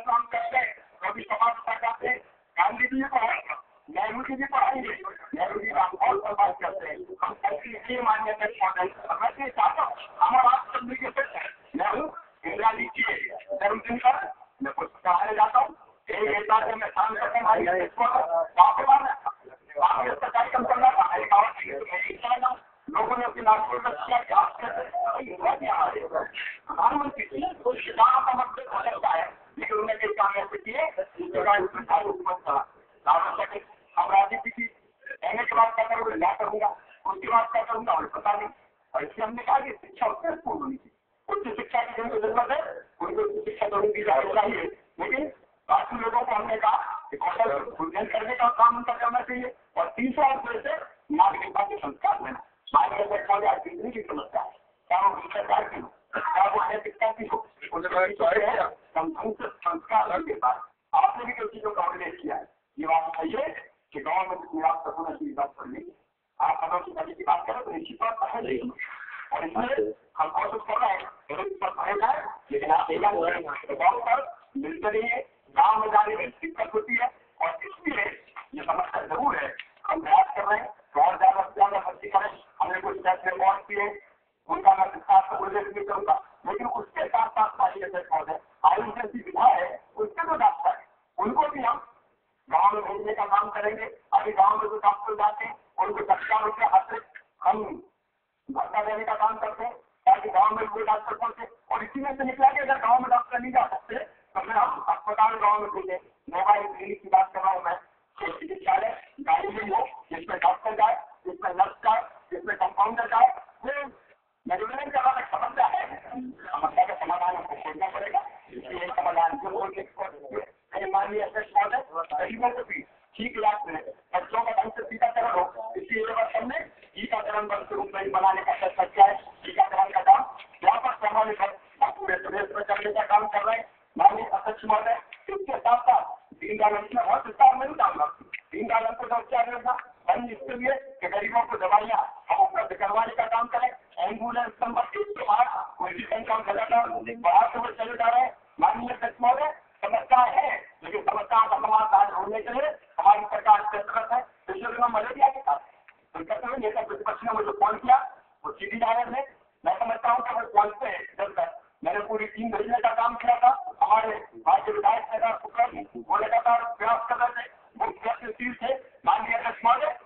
काम करते हैं कभी समाज करते हैं, गांधी जी पढ़ाएंगे, नेहरू जी भी पढ़ाएंगे, नेहरू जी का बहुत बर्बाद करते हैं। हम इसलिए माननीय अध्यक्ष महोदय मैं ये चाहता हूँ हमारा आप कम्युनिकेशन है नेहरू इंदिरा जी की जन्मदिन पर मैं कुछ कहने जाता हूँ मैं शाम करके हमारी कार्यक्रम करना था लोगों ने अपनी नागरिक प्रधानमंत्री का मतलब हो सकता है लेकिन उन्हें कई काम ऐसे किए हम राजनीति की कहने की बात क्या करूँगा क्या करूँगा उसकी बात क्या करूँगा उन्हें पता नहीं। और इसलिए हमने कहा कि शिक्षा उत्कृष्टपूर्ण होनी चाहिए, उच्च शिक्षा की जिनको जरूरत है उनको उच्च शिक्षा जरूर दी जानी चाहिए। लेकिन बाकी लोगों को हमने कहा कि कौशल उन्नयन करने का काम उनका करना चाहिए और तीसरा उसमें से नागरिकता के संस्कार देना। माननीय अध्यक्ष महोदय आज बिजली की समस्या है, क्या वो सरकार की हो, क्या वो नैतिकता की हो, संस्कार के साथ आपने भी कई चीजों का उल्लेख किया है। ये बात सही है कि गाँव में निवास का होना चाहिए, बात कर लीजिए। आप अगर की बात करें तो निश्चित तौर पर है नहीं और इसलिए हम कोशिश कर रहे हैं लेकिन आप गाँव पर मिलते रहिए। गाँव में जाने में दिक्कत इसी में से निकला कि अगर गाँव में डॉक्टर नहीं जा सकते तो फिर हम अस्पताल गाँव में खोले। मोबाइल क्लिनिक की बात कर रहा हूँ मैं। चिकित्सालय गाड़ी में हो जिसमें डॉक्टर जाए, जिसमें नर्स जाए, जिसमें कंपाउंडर जाए, वो मेजरमेंट का समस्या है, समस्या का समाधान हमको खोजना पड़ेगा। इसलिए समाधान जो मान लिया गरीबों को भी ठीक इलाज में बच्चों का ढंग से टीकाकरण हो, इसलिए हमने टीकाकरण वर्ष के रूप में बनाने का फैसला किया है। टीकाकरण का काम व्यापक पैमाने पर पूरे प्रदेश में करने का काम कर रहे हैं माननीय अध्यक्ष महोदय। इसके साथ साथ दीनदयाल बहुत विस्तार में डालना, दीनदयाल अंत्योदय योजना बनी इसके लिए कि गरीबों को दवाइयाँ हम उपलब्ध करवाने का काम करें। एम्बुलेंस नंबर 108 कोई भी संख्या लगातार बढ़ाते हुए चले जा रहे हैं। माननीय अध्यक्ष महोदय समस्या है, लेकिन समस्याओं का समाधान होने के लिए हमारी सरकार प्रयासरत है। पिछले दिनों मलेरिया के साथ नेता प्रतिपक्ष ने मुझे फोन किया, वो सीधी डायर है। मैं समझता हूँ कि वो फोन पे जब मैंने पूरी टीम भेजने का काम किया था, हमारे राज्य विधायक वो लगातार प्रयास कर रहे थे, वो प्रयत्नशील थे। माननीय अध्यक्ष महोदय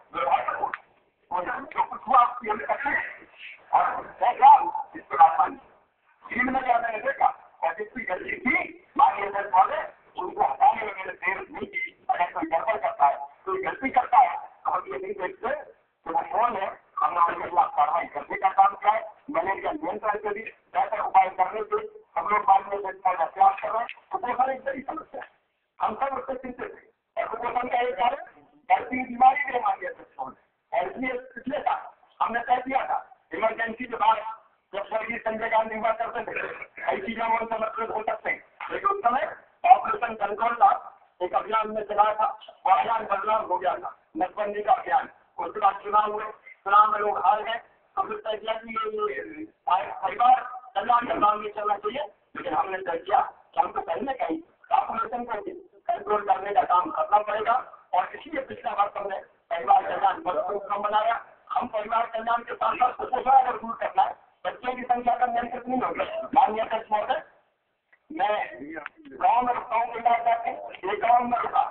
जो कुछ हुआ आपकी हमें करते हैं और इस प्रकार मानी चीन में क्या मैंने देखा और जिसकी गलती थी माननीय अध्यक्ष महोदय उनको हटाने में मैंने देर नहीं की। अगर कोई गड़बड़ करता है, कोई गलती करता है तो हम ये नहीं देखते तो वो कौन है, हमने उनके खिलाफ कार्रवाई करने का काम किया है। मलेरिया नियंत्रण के लिए बेहतर उपाय करने के हम लोग माननीय अध्यक्ष महोदय प्रयास कर रहे हैं। कुपोषण एक बड़ी समस्या है, हम सब उससे चिंतित है। और कुपोषण का एक कारण बढ़ती बीमारी भी माननीय अध्यक्ष महोदय। और इसलिए पिछले साल हमने तय किया था इमरजेंसी के बाद जब स्वर्गीय संजय गांधी हुआ करते थे, कई चीजों में उनसे मतभेद हो सकते हैं, लेकिन उस समय ऑपरेशन कंट्रोल का एक अभियान में चलाया था और अभियान बदलाव हो गया था, नसबंदी का अभियान। उसके बाद चुनाव हुए, चुनाव में लोग हार गए, तो फिर तय किया कि परिवार कल्याण का काम नहीं चलना चाहिए। लेकिन हमने तय किया कि हमको कहीं न कहीं ऑपरेशन को कंट्रोल करने का काम करना पड़ेगा और इसलिए पिछला बार हमने परिवार कल्याण प्रोग्राम बनाया। हम परिवार कल्याण के साथ साथ कुपोषण अगर दूर करना है, बच्चों की संख्या का नियंत्रित नहीं होगा। माननीय अध्यक्ष महोदय मैं गाँव में रुकता हूँ, ये गाँव में रुका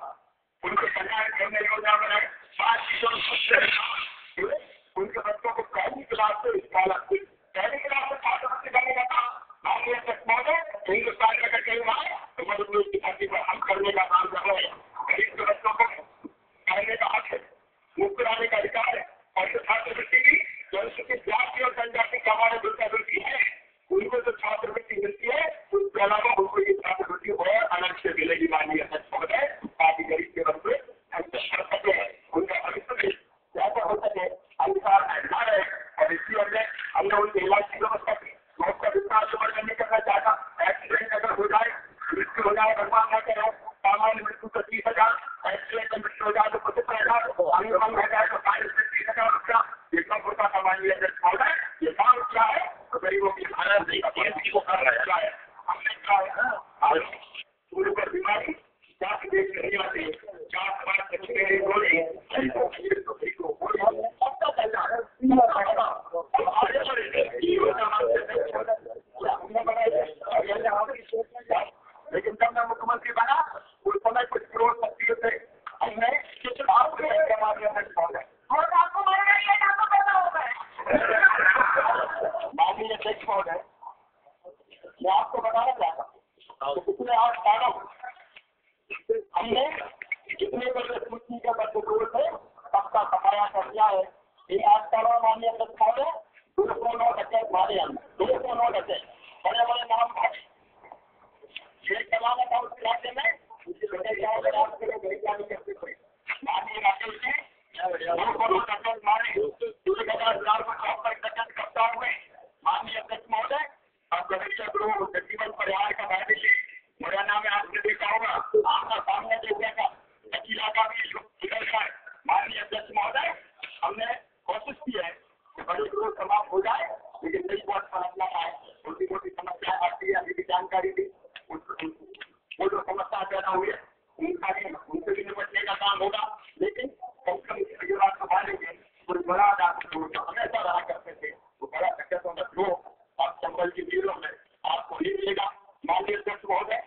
उनको कल्याण करने योजना बनाए, 5 चीजों उनके बच्चों को पहली क्लास से पहली क्लास से छात्र भर्ती करने का काम माननीय अध्यक्ष महोदय हिंदुस्तान में अगर कहीं आए तो मध्य प्रदेश की धरती पर हम करने का काम कर रहे हैं। गरीब के बच्चों को पढ़ने का हक है, मुस्कुराने का अधिकार है और छात्रवृत्ति भी अनुसूचित जाति और जनजाति का हमारे वृत्ति है, उनको जो छात्रवृत्ति मिलती है उसके अलावा उनको ये छात्रवृत्ति और अलग से मिलेगी। माननीय अध्यक्ष महोदय ताकि गरीब के बच्चे उनका भविष्य भी ऐसा हो सके अधिकार ना रहे। और इसलिए हमने उनके इलाज की व्यवस्था की। मैं उसका विस्तार से वर्णन नहीं करना चाहता। एक्सीडेंट अगर हो जाए, मृत्यु हो जाए, भगवान न करे, सामान्य मृत्यु तो 30,000, एक्सीडेंट में मृत्यु हो जाए तो 75,000, अंगभंग हो जाए तो 30,000 रुपया। ये सब होता था माननीय अध्यक्ष महोदय। ये काम क्या है तो गरीबों की हालत को कर रहा है। हमने कहा है पूरे पर बीमारी जांच देख नहीं आती, जांच बात गोली लेकिन जब मैं मुख्यमंत्री बना उस समय कुछ करोड़ शक्तियों से हमने कुछ माननीय अध्यक्ष महोदय मैं आपको बताना चाहता हूँ तो पिछले 8 सालों हमने जितने बड़े सूची के बच्चे थे सबका सफाया कर दिया है। इन 8 सालों में माननीय अध्यक्ष महोदय 209 डकैत मारे हम, 209 डकैत बड़े बड़े नाम ये चलाना था उस इलाके में। माननीय राकेश जी 209 डकैत मारे, 2004 को 74 डकैत गिरफ्तार हुए। माननीय अध्यक्ष महोदय अब गरीबन परिवार का भाई मुरैना में आपने देखा होगा, आपका सामने देखने का अकेला का भी इधर का है। माननीय अध्यक्ष महोदय हमने कोशिश की है कि बड़ी ग्रोथ समाप्त हो जाए, लेकिन कई बात समझना है छोटी मोटी समस्या आती है। अभी भी जानकारी दी वो जो समस्या पैदा हुई है उनसे भी निपटने का काम होगा। लेकिन संभालेंगे कोई बड़ा हमेशा रहा करते थे, वो बड़ा डकैतों का जो आप चंबल की भीड़ों में आपको नहीं मिलेगा। माननीय अध्यक्ष महोदय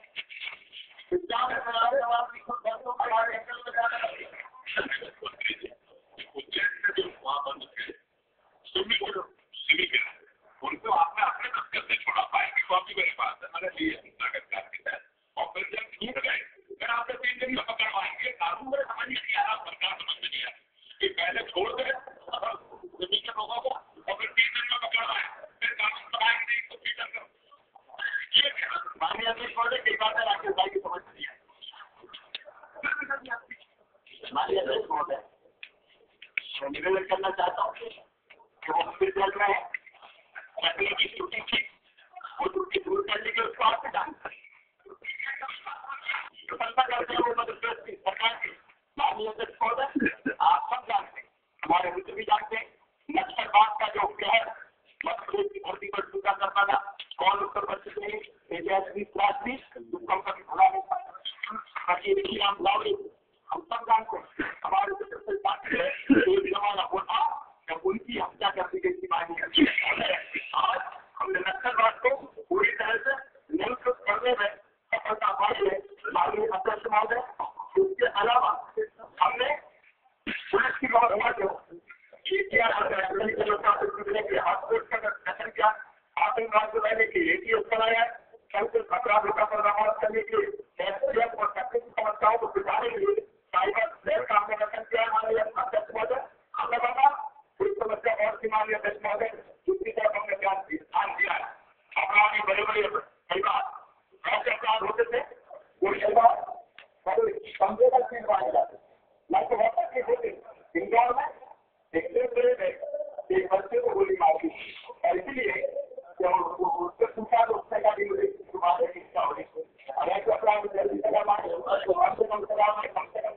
उनको आपने अपने दफ्तर से छोड़ा पाएंगे तो आपकी मेरे पास बात है, मैंने ली है लागत कार्ड के तहत, और फिर जब छूट गए फिर आपसे 3 दिन में पकड़वाएंगे। कानून में समझ नहीं आ रहा, सरकार समझ नहीं आ रही कि पहले छोड़ दे जमीन के लोगों को और फिर 3 दिन में पकड़वाए, फिर कानून बनाएंगे तो फीचर करो। ये माननीय अध्यक्ष महोदय कई बात है राकेश भाई की समझ नहीं है। माननीय अध्यक्ष महोदय मैं निवेदन करना चाहता हूँ कि हॉस्पिटल में तकनीकी की त्रुटि थी, वो त्रुटि दूर करने के उसको आप करते हैं वो मध्य प्रदेश की सरकार की। माननीय अध्यक्ष महोदय आप सब जानते हैं, हमारे मित्र भी जानते हैं, नक्सलवाद का जो कहर मध्य प्रदेश की धरती पर टूटा करता था, कौन उत्तर प्रदेश में तेजस्वी प्रार्थी दुष्कर्म का भी भला नहीं था, राम लावड़ी हम सब जानते हैं। हमारे मित्र से पार्टी है एक जमाना वो था जब उनकी हत्या कर दी गई थी। माननीय आज हमने नक्सलवाद को पूरी तरह से नियंत्रित करने में सफलता पाई है। माननीय अध्यक्ष महोदय इसके अलावा हमने पुलिस की व्यवस्था को गठन किया, आतंकवाद को रहने के लिए बनाया, संकुल अपराधों का पर्दाफाश करने के लिए एसटीएफ और तकनीकी समस्याओं को सुधारने के लिए साइबर सेल का हमने गठन किया। माननीय अध्यक्ष महोदय हमने कहा कोई समस्या और थी माननीय अध्यक्ष महोदय जिसकी तरफ हमने ध्यान दिया है। अपराध बड़े बड़े कई बार ऐसे अपराध होते थे वो कई बार संवेदनशील माने जाते लाइक वाटर के होते इंदौर में एक बच्चे को गोली मार दी और इसलिए उससे पूछा तो उसने कहा कि मुझे तुम्हारे इच्छा हो रही अगर अपराध जल्दी सजा मांगे कम से कम सजा में कम से कम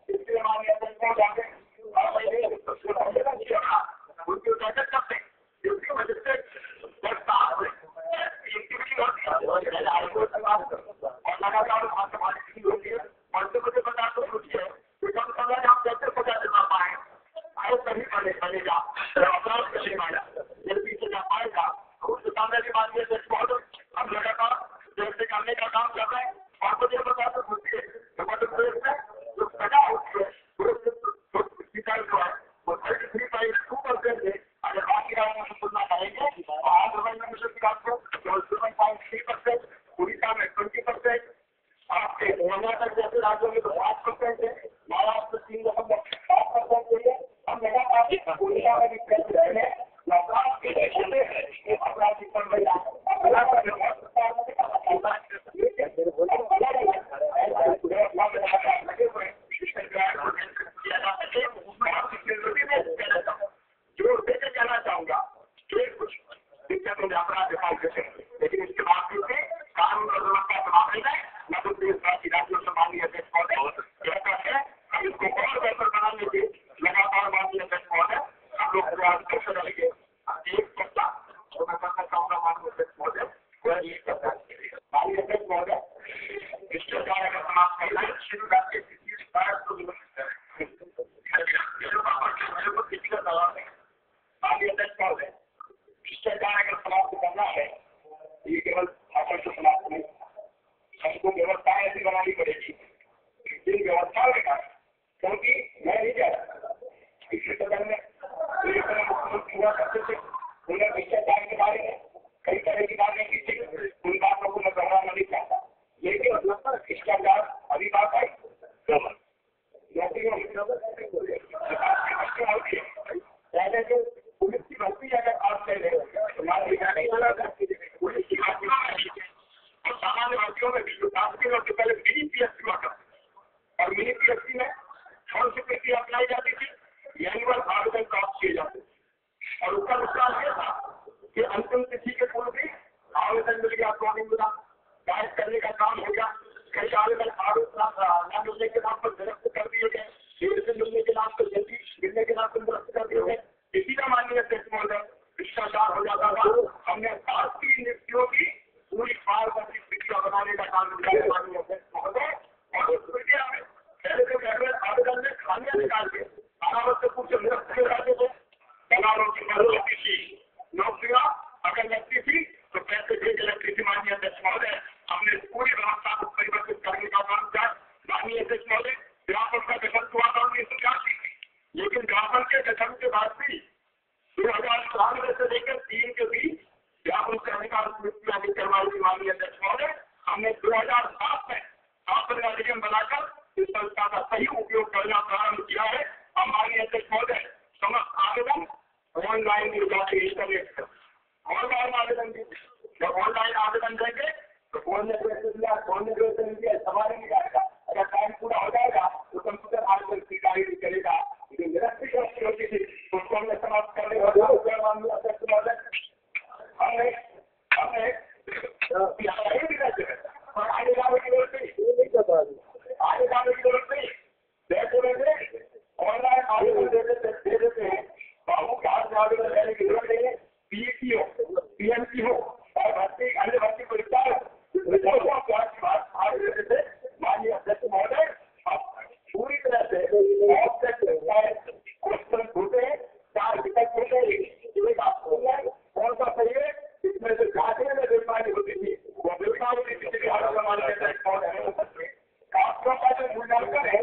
इसलिए माननीय अध्यक्ष महोदय उनकी बैठक करते जिसकी वजह से और लगातार हमारी होती है और मुझे बता तो कुछ है कि कम समय आप कैसे सजा दिला पाए आए सभी बनेगा अपराध करने वाला जल्दी सजा पाएगा उस सामने की बात ये हम लगातार जैसे करने का काम कर रहे हैं। और मुझे बता तो कुछ है मध्य प्रदेश में जो सजा होती है वो 33.2% है। अगर बाकी राज्यों से तुलना करेंगे तो आंध्र प्रदेश की बात को 7.3%, उड़ीसा में 20%, आपके कर्नाटक जैसे राज्यों में तो 5% है, महाराष्ट्र 3.5% है। हम लगातार उड़ीसा में भी रहे हैं अपराधी बन रही जो देखे जाना चाहूंगा कुछ दिक्कतों में अपराध लेकिन इसके बावजूद भी कानून और व्यवस्था प्रभावित है। मध्य प्रदेश राज्यों से माननीय अध्यक्ष महोदय कहता है हम इसको और बेहतर बनाने के लगातार माननीय अध्यक्ष महोदय हम लोग प्रयास करते रहेंगे। एक सप्ताह जो मैं करना चाहूंगा माननीय अध्यक्ष महोदय माननीय अध्यक्ष महोदय भ्रष्टाचार का समाप्त करना है शुरू राज्य माननीय अध्यक्ष महोदय भ्रष्टाचार अगर समाप्त करना है ये केवल भाषण से समाप्त नहीं, हमको व्यवस्थाएं ऐसी बनानी पड़ेगी जिन व्यवस्थाओं के कारण क्योंकि मैं नहीं कह रहा पिछले सदन में मुख्यमंत्री हुआ करते थे उन्हें भ्रष्टाचार के बारे में कई तरह की बातें की थी, उन बातों को मैं दोहराना नहीं चाहता लेकिन भ्रष्टाचार अभी बात आई पहले जो पुलिस की भर्ती अगर आप ले रहे हो तो पुलिस की भर्ती और सामान्य भर्तियों में भी जो शासकीय भर्ती पहले मिनी पीएससी हुआ करती और मिनी पीएससी में कौन सी प्रक्रिया अपनाई जाती थी एनुअल आवेदन प्राप्त किए जाते और उसका नुकसान यह था कि अंतिम तिथि के पूर्व भी आवेदन मिल गया, अप्रोविंग मिला, दायर करने का काम हो गया, कई आवेदन न मिलने के नाम पर निरस्त कर दिए गए, देर से मिलने के नाम पर जल्दी मिलने के नाम पर निरस्त कर दिए गए। इसी का माननीय अध्यक्ष महोदय भ्रष्टाचार हो जाता था। हमने शासकीय नियुक्तियों की पूरी पारदर्शी प्रक्रिया बनाने का काम किया माननीय अध्यक्ष महोदय और उस प्रक्रिया में पहले तो आवेदन में खामियां निकाल के अनावश्यक रूप से निरस्त किए जाते थे। दलालों की लगती थी नौकरियां अगर लगती थी तो पैसे भेजे लगती थी। माननीय अध्यक्ष महोदय हमने पूरी व्यवस्था को परिवर्तित करने का काम किया। माननीय अध्यक्ष महोदय व्यापक का गठन हुआ था 1981 लेकिन व्यापक के गठन के बाद भी 2094 से लेकर 3 के बीच व्यापक का अधिकार आगे बन जाएंगे तो कौन ने पैसे दिया, कौन ने पैसे नहीं दिया, सवाल ही नहीं आएगा। अगर टाइम पूरा हो जाएगा तो कंप्यूटर आजकल की गाइड करेगा। जो निरस्ती होती थी उसको हमने समाप्त करने वाला आगे जाने की जरूरत नहीं, ऑनलाइन आवेदन दे देते हैं। बाबू के हाथ में आवेदन देने की जरूरत नहीं है। पीएटी हो, पीएमसी हो और भर्ती अन्य भर्ती परीक्षा माननीय अध्यक्ष महोदय पूरी तरह से क्वेश्चन पूछे, 4 विकल्प पूछे, कौन सा सही है इसमें से घाटे में बेईमानी होती थी वो बेईमानी होती थी। आपका का जो मूल्यांकन है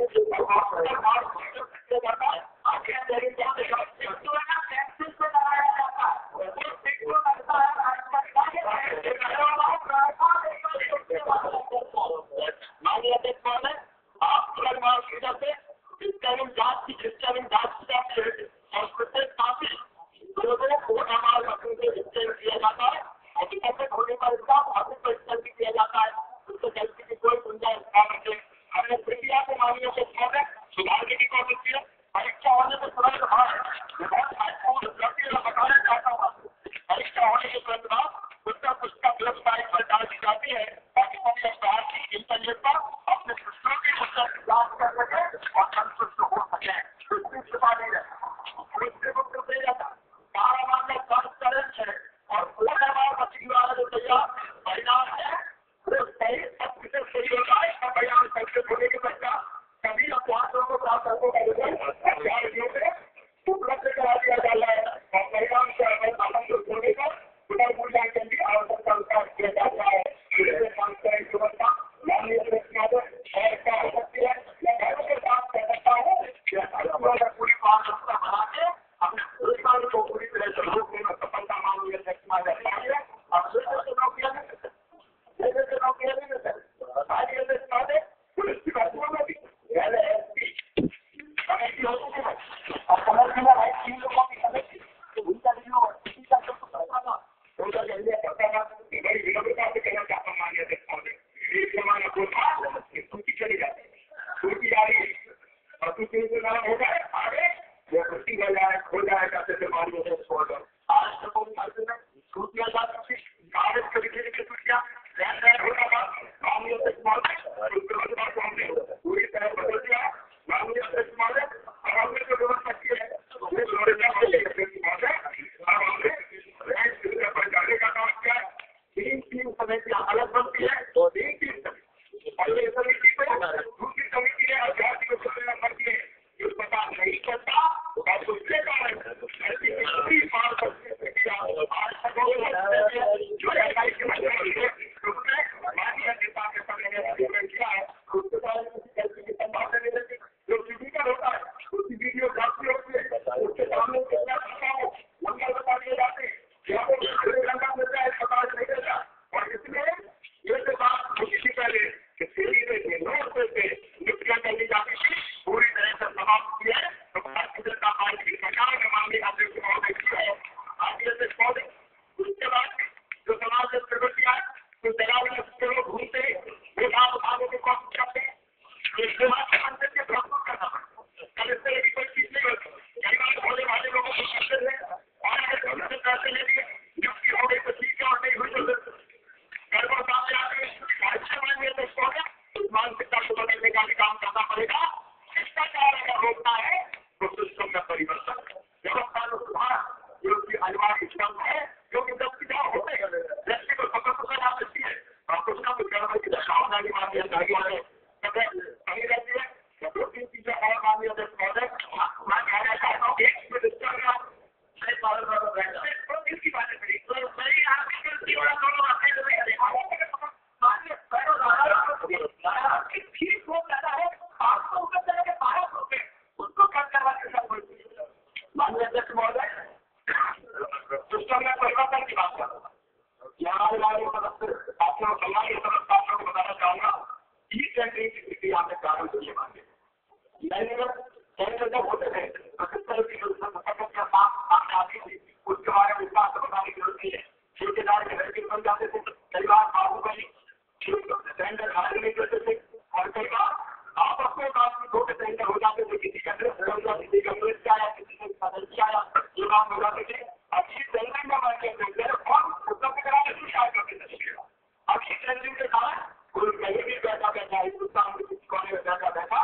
बिजनेस किया। अब इस रंजू के कारण कोई कहीं भी बैठा बैठा हिंदुस्तान के किसी कोने में बैठा बैठा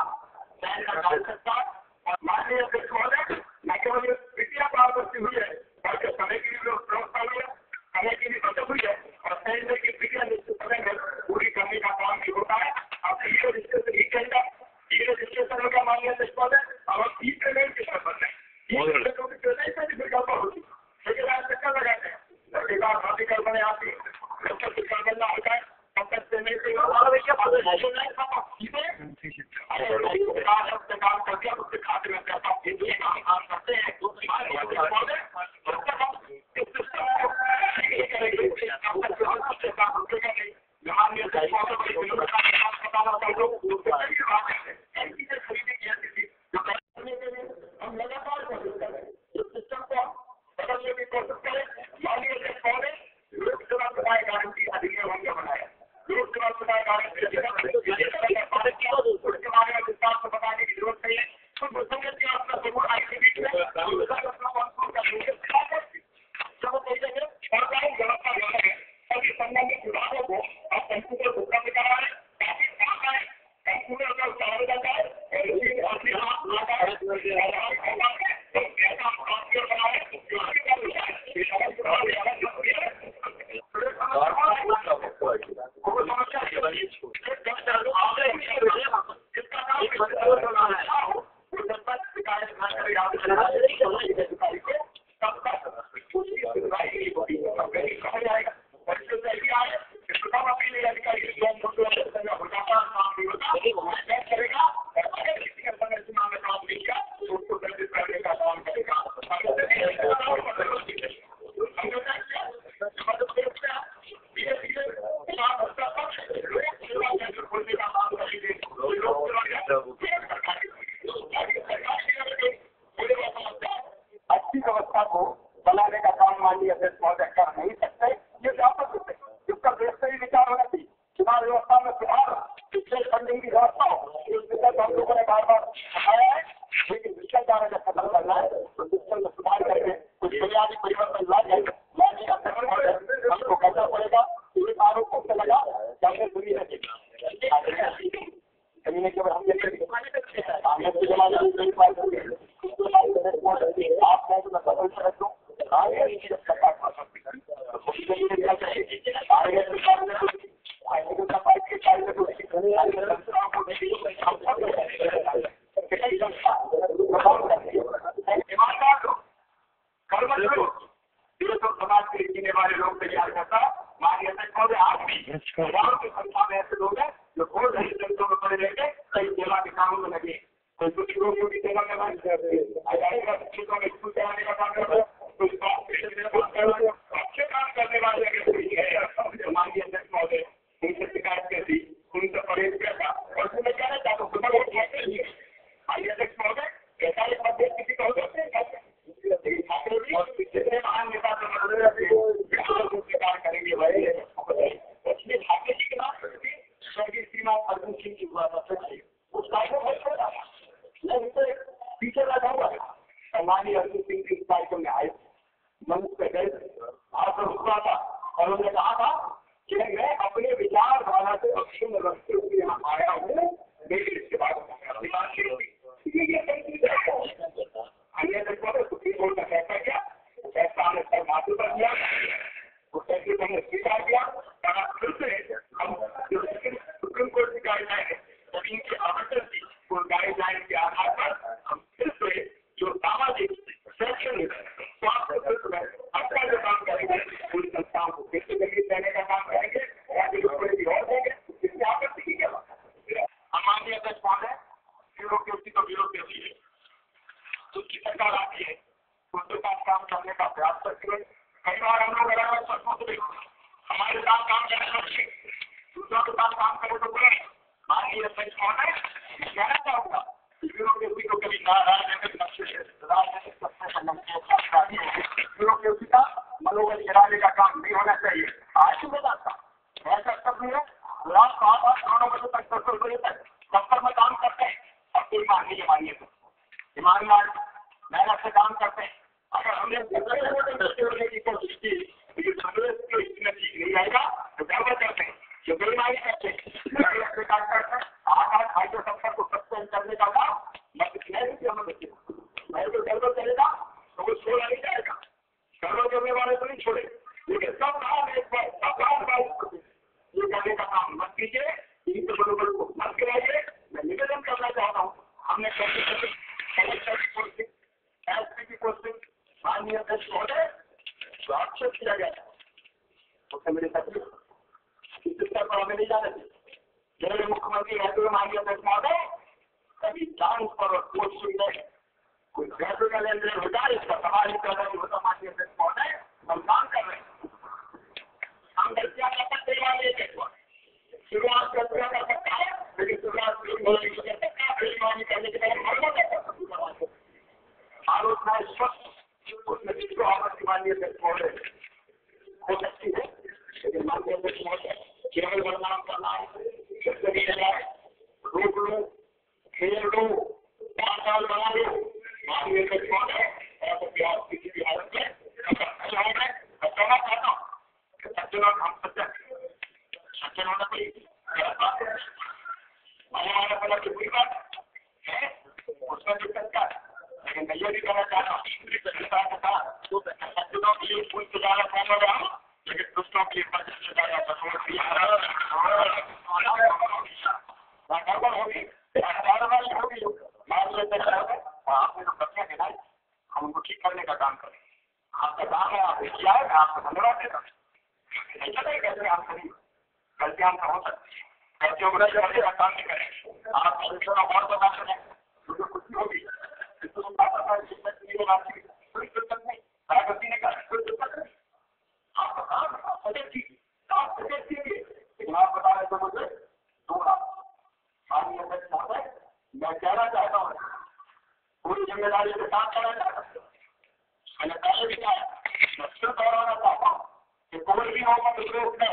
चैन का डाल सकता और माननीय अध्यक्ष महोदय न केवल ये विद्या प्राप्त हुई है बल्कि समय की भी व्यवस्था हुई है, समय की भी बचत हुई है और सैन्य की विद्या निश्चित समय में पूरी करने का काम भी होता है। अब ये रजिस्ट्रेशन ही कहेगा, ये रजिस्ट्रेशन होगा माननीय अध्यक्ष महोदय। अब हम ई पेमेंट के संबंध में लेकिन आज चक्कर लगाते हैं बने आती बनना होता है तब तक पेमेंट काम कर दिया उसके खाते में पैसा काम करते हैं खरीदी की हम लगातार कोशिश करें इस सिस्टम को बदलने की कोशिश करें। माननीय अध्यक्ष महोदय लोकसभा सभा गारंटी अधिनियम हमने बनाया, लोकसभा सभा गारंटी उसके बारे में विस्तार से बताने की जरूरत नहीं है। आपका जरूर आज के बीच में सभी संबंधित विभागों को आप कंप्यूटर उपलब्ध करा रहे ताकि कंप्यूटर का आवेदन जाए अच्छी व्यवस्था को बनाने का काम माननीय अध्यक्ष महोदय कर नहीं सकते। ये व्यापक होते जिसका देश से ही विचार होना चाहिए। चुनाव व्यवस्था में सुधार, पिछले फंडिंग की व्यवस्था हो, इस विषय को हम लोगों ने बार बार बताया है। लेकिन विषय द्वारा जब खत्म करना है तो सिस्टम में सुधार करके कुछ बुनियादी परिवर्तन लाए माननीय अध्यक्ष महोदय हमको करना पड़ेगा। एक आरोपों से लगा हमने सुनी नहीं कहीं केवल हम आप समाज के जीने वाले लोग तैयार करता माननीय अध्यक्ष महोदय आप भी हजारों की संख्या में ऐसे लोग हैं जो बहुत रही जनता में पड़े रहते कई सेवा के कामों में लगे, कोई कुछ लोगों की सेवा में स्कूल चलाने का काम कर रहे अच्छे काम करने वाले अगर कोई है माननीय अध्यक्ष महोदय उनसे शिकायत कैसी उनसे परहेज कैसा और मैं कहना चाहता हूँ माननीय अध्यक्ष महोदय ऐसा एक मध्य किसी को जितने महान नेता स्वीकार करेंगे भाई इसलिए ठाकरे जी के नाम स्वर्गीय श्रीमान अर्जुन सिंह की हुआ था उस कार्यक्रम में मैं उनसे पीछे बैठा हुआ था माननीय अर्जुन सिंह जी इस कार्यक्रम में आए मंच पे गए आप रुका था और उन्होंने कहा था कि मैं अपने विचारधारा से अक्षुण्ण रखते हुए यहाँ आया हूँ लेकिन इसके बाद अन्य सुप्रीम कोर्ट का फैसला किया फैसला हमने सर माथू कर दिया उस फैसले को हमने स्वीकार किया फिर से हम सुप्रीम कोर्ट की गाइडलाइन है जमीन के आवंटन की उन गाइडलाइन के आधार पर हम फिर से जो सामाजिक शैक्षणिक स्वास्थ्य क्षेत्र में अपना जो काम करेंगे उन संस्थाओं को फिर से जमीन देने का काम करेंगे और देंगे इसमें आपत्ति की क्या बात है। माननीय अध्यक्ष महोदय ब्यूरोक्रेसी तो ब्यूरोक्रेसी है उसकी सरकार आती है उनके साथ काम करने का प्रयास करती है। कई बार हम लोग अलग अलग शर्तों से हमारे साथ काम करने का दूसरों के साथ काम करें तो बोले माननीय अध्यक्ष महोदय कहना चाहूँगा ब्यूरोक्रेसी को कभी राजनीतिक ब्यूरोक्रेसी का मनोबल गिराने का काम नहीं होना चाहिए। आज की बात था ऐसा सब नहीं है रात 8-9 बजे तक 10 बजे तक दफ्तर में काम करते हैं और कोई मान नहीं मानिए तो ईमानदार मेहनत से काम करते हैं। अगर हमने की कोशिश की तो ये ठीक नहीं आएगा। लोकसभा में नहीं जाने थे। मेरे मुख्यमंत्री रहते हुए माननीय अध्यक्ष महोदय कभी चांस पर और कोशिश में कोई पैसे का लेन देन होता है, इसका सवाल ही पैदा नहीं होता। माननीय अध्यक्ष महोदय हम काम कर रहे हैं, हम गलतियां कर सकते हैं, शुरुआत गलतियां कर सकता है, लेकिन शुरुआत कर सकता है, बेईमानी करने के बाद आलोचना स्वस्थ उस नतीजे को आपत्ति माननीय अध्यक्ष महोदय हो सकती है, लेकिन माननीय अध्यक्ष महोदय केवल बदनाम करना रोक लो, खेल लो, 5 साल बना लो, माननीय अध्यक्ष महोदय किसी भी हालत में कहना चाहता हूँ कि सज्जन और हम सज्जन होना कोई हमारा पहला की बुरी बात है, उसमें दिक्कत का, लेकिन मैं ये भी कहना चाहता हूँ सज्जनों के लिए कोई सुधार करना रहा हूँ, लेकिन दुष्टों के लिए गड़बड़ होगी, कार्रवाई होगी। माननीय अध्यक्ष आपने जो बच्चे दिलाई हम उनको ठीक करने का काम करें। आपका काम है, आपने किया है, मैं आपको धन्यवाद देता हूँ। कैसे आप करेंगे गलतियां हम हो सकती है, गलतियों को करने का काम नहीं करें। आप और बता सकें मुझे कुछ होगी कोई दिक्कत नहीं, गलती नहीं कर कोई दिक्कत नहीं, आपका काम लेकिन आप बता रहे थे मुझे दूसरा। माननीय अध्यक्ष महोदय मैं कहना चाहता हूँ पूरी जिम्मेदारी के साथ कहना चाहता हूँ, मैंने पहले भी कहा, मैं फिर दोहराना चाहता हूँ कि कोई भी होगा विरोध में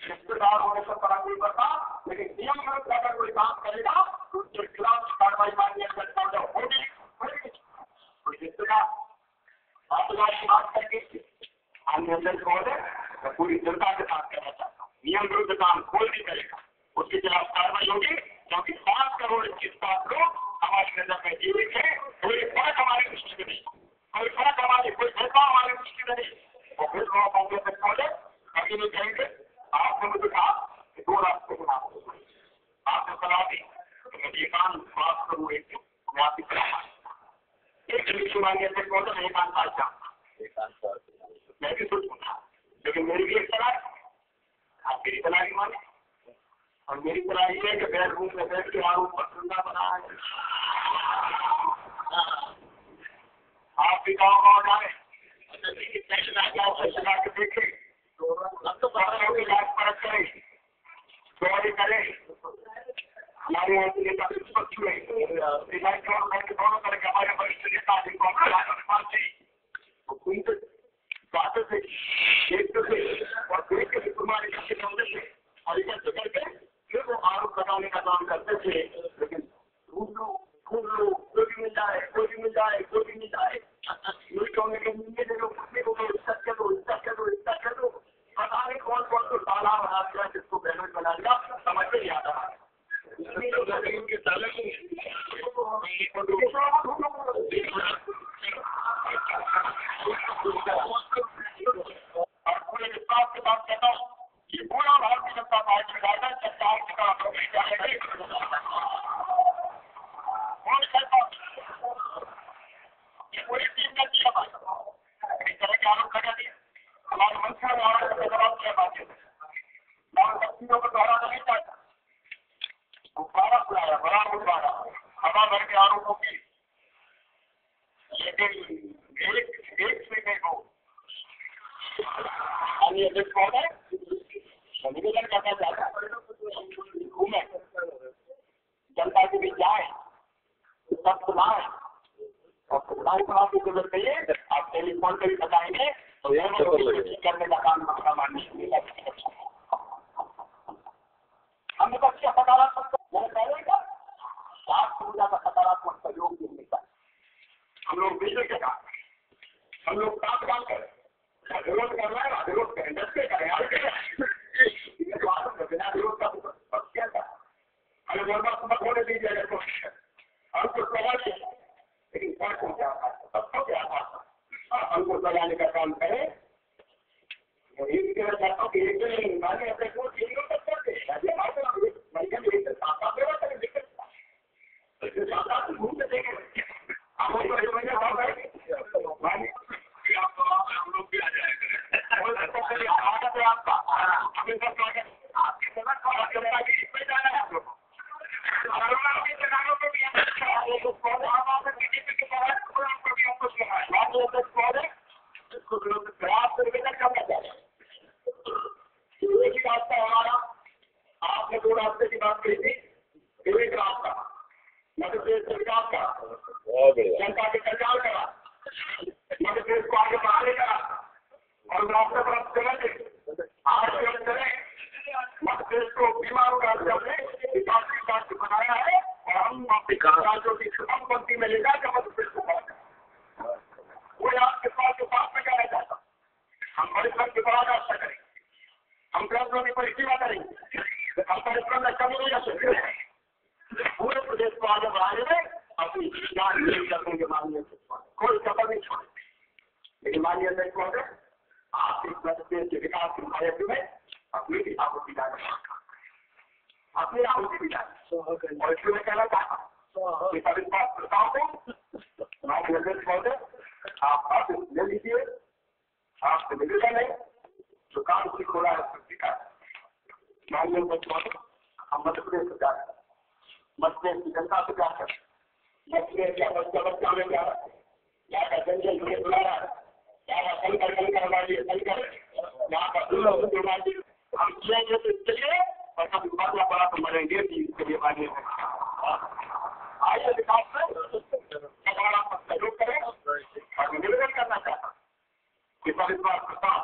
रिश्तेदार होने से फर्क नहीं पड़ता, लेकिन नियम विरुद्ध अगर कोई काम करेगा तो उसके खिलाफ कार्रवाई माननीय अध्यक्ष महोदय होगी। कोई रिश्तेदार आपकी बात करके माननीय अध्यक्ष महोदय मैं पूरी जनता के साथ कहना चाहता हूँ, नियम विरुद्ध काम कोई नहीं करेगा, उसके खिलाफ कार्रवाई होगी, क्योंकि 5 करोड़ 21 लोग हमारी नजर में जीवित है। कोई फर्क हमारी दृष्टि में नहीं, कोई फर्क हमारी कोई भेदभाव हमारी दृष्टि में नहीं। और फिर माननीय अध्यक्ष महोदय कभी नहीं कहेंगे आपने मुझे कहा कि 2 रास्ते के नाम आपने सलाह दी तो मैं ये काम बात करूँ, एक माननीय अध्यक्ष महोदय मैं काम चाहता हूँ, मैं भी सोचूंगा, लेकिन मेरी भी एक सलाह आप मेरी सलाह नहीं माने, और मेरी सलाह ये है कि बेडरूम में बैठ के आरोप पर सुनना बना है। आप भी गाँव जाए देखें, की जांच परख करें, चोरी करें, हमारे यहाँ के नेता स्पष्ट हुए दोनों तरह के हमारे वरिष्ठ नेता जिनको उनसे बातों से देखते थे और देख के तुम्हारे कच्चे समझे थे और इकट्ठे करके फिर वो आरोप लगाने का काम करते थे, लेकिन ढूंढ लो कोई भी मिल जाए, कोई भी मिल जाए, कोई भी मिल जाए, पता नहीं कौन कौन तो ताला बना दिया, जिसको बैलेंस बना दिया, समझ में नहीं आता। और पूरे विश्वास के साथ कहता हूँ ये पूरा भारतीय जनता पार्टी का सरकार की ये पूरी टीम ने किया इस तरह के आरोप लगा दिए। हमारे मंत्रियों ने आरोप का जवाब दिया, बातें मैं व्यक्तियों को दोहराना नहीं चाहता, गुब्बारा फुलाया, बड़ा गुब्बारा हवा भर के आरोपों की, लेकिन एक से नहीं हो। माननीय अध्यक्ष महोदय निवेदन करना चाहता घूमे जनता के बीच जाए, सब सुनाए और सुधार सभा की जरूरत नहीं है, आप टेलीफोन पर भी बताएंगे तो करने का काम मसला मानने हमने बच्चे सकारात्मक ऊर्जा का सकारात्मक सहयोग देने का हम लोग बिजली के काम, हम लोग काम करें, विरोध कर रहे हैं, विरोध करें, डरते करें, बिना विरोध का क्या था, हमें वर्मा होने दीजिएगा तो हमको सवाल नहीं, लेकिन फर्क हो जाता है, सबको क्या था हमको लगाने का काम करें। एक कहना चाहता हूँ कि एक दिन माने अपने को तीनों तक करते घूमते देंगे हम लोग भी आ जाएगा। आपका जनता की इसमें जाना है आप लोगों को बीजेपी के प्रयास निवेदन करना चाहिए। एक ही रास्ता हमारा, आपने 2 रास्ते की बात कही थी, एक रास्ता मध्य प्रदेश सरकार का जनता के कल्याण का, मध्य प्रदेश को आगे बढ़ाने का और रास्ते पर अब चलेंगे, आज हम चले मध्य प्रदेश को बीमा करने विकास की राज्य बनाया है और हम विकास राज्यों की खत्म पंक्ति में लेकर के मध्य प्रदेश को बढ़ाया। वो आपके पास जो बात में कहना चाहता, हम परिश्रम की बड़ा रास्ता करेंगे, हम ग्रंथों की परिसीमा करेंगे, हम परिश्रम में कमी नहीं कर सकते। पूरे प्रदेश को आगे बढ़ाने में अपनी जान करेंगे माननीय कोई सफर नहीं छोड़ेंगे। लेकिन माननीय अध्यक्ष महोदय, आप इस मध्य प्रदेश के विकास के कार्यक्रम में अपनी भी आहुति डालें, अपनी आहुति भी डालें। और इसलिए मैं कहना चाहता हूँ कि अविश्वास प्रस्ताव को माननीय अध्यक्ष महोदय आप बात ले लीजिए, आपसे निवेदन है जो काम ठीक हो रहा है उसकी का माननीय अध्यक्ष महोदय, हम मध्य प्रदेश से जा रहे हैं, मध्य प्रदेश की जनता से क्या करें, मध्य प्रदेश का बच्चा में क्या यहाँ का जंगल मुझे बुला रहा है, यहाँ का संकर यहाँ का हम किएंगे तो चलिए और कभी बदला पड़ा तो मरेंगे कि इसके लिए मानिए आइए विकास में सहयोग करें। और निवेदन करना चाहता हूँ कि अविश्वास प्रस्ताव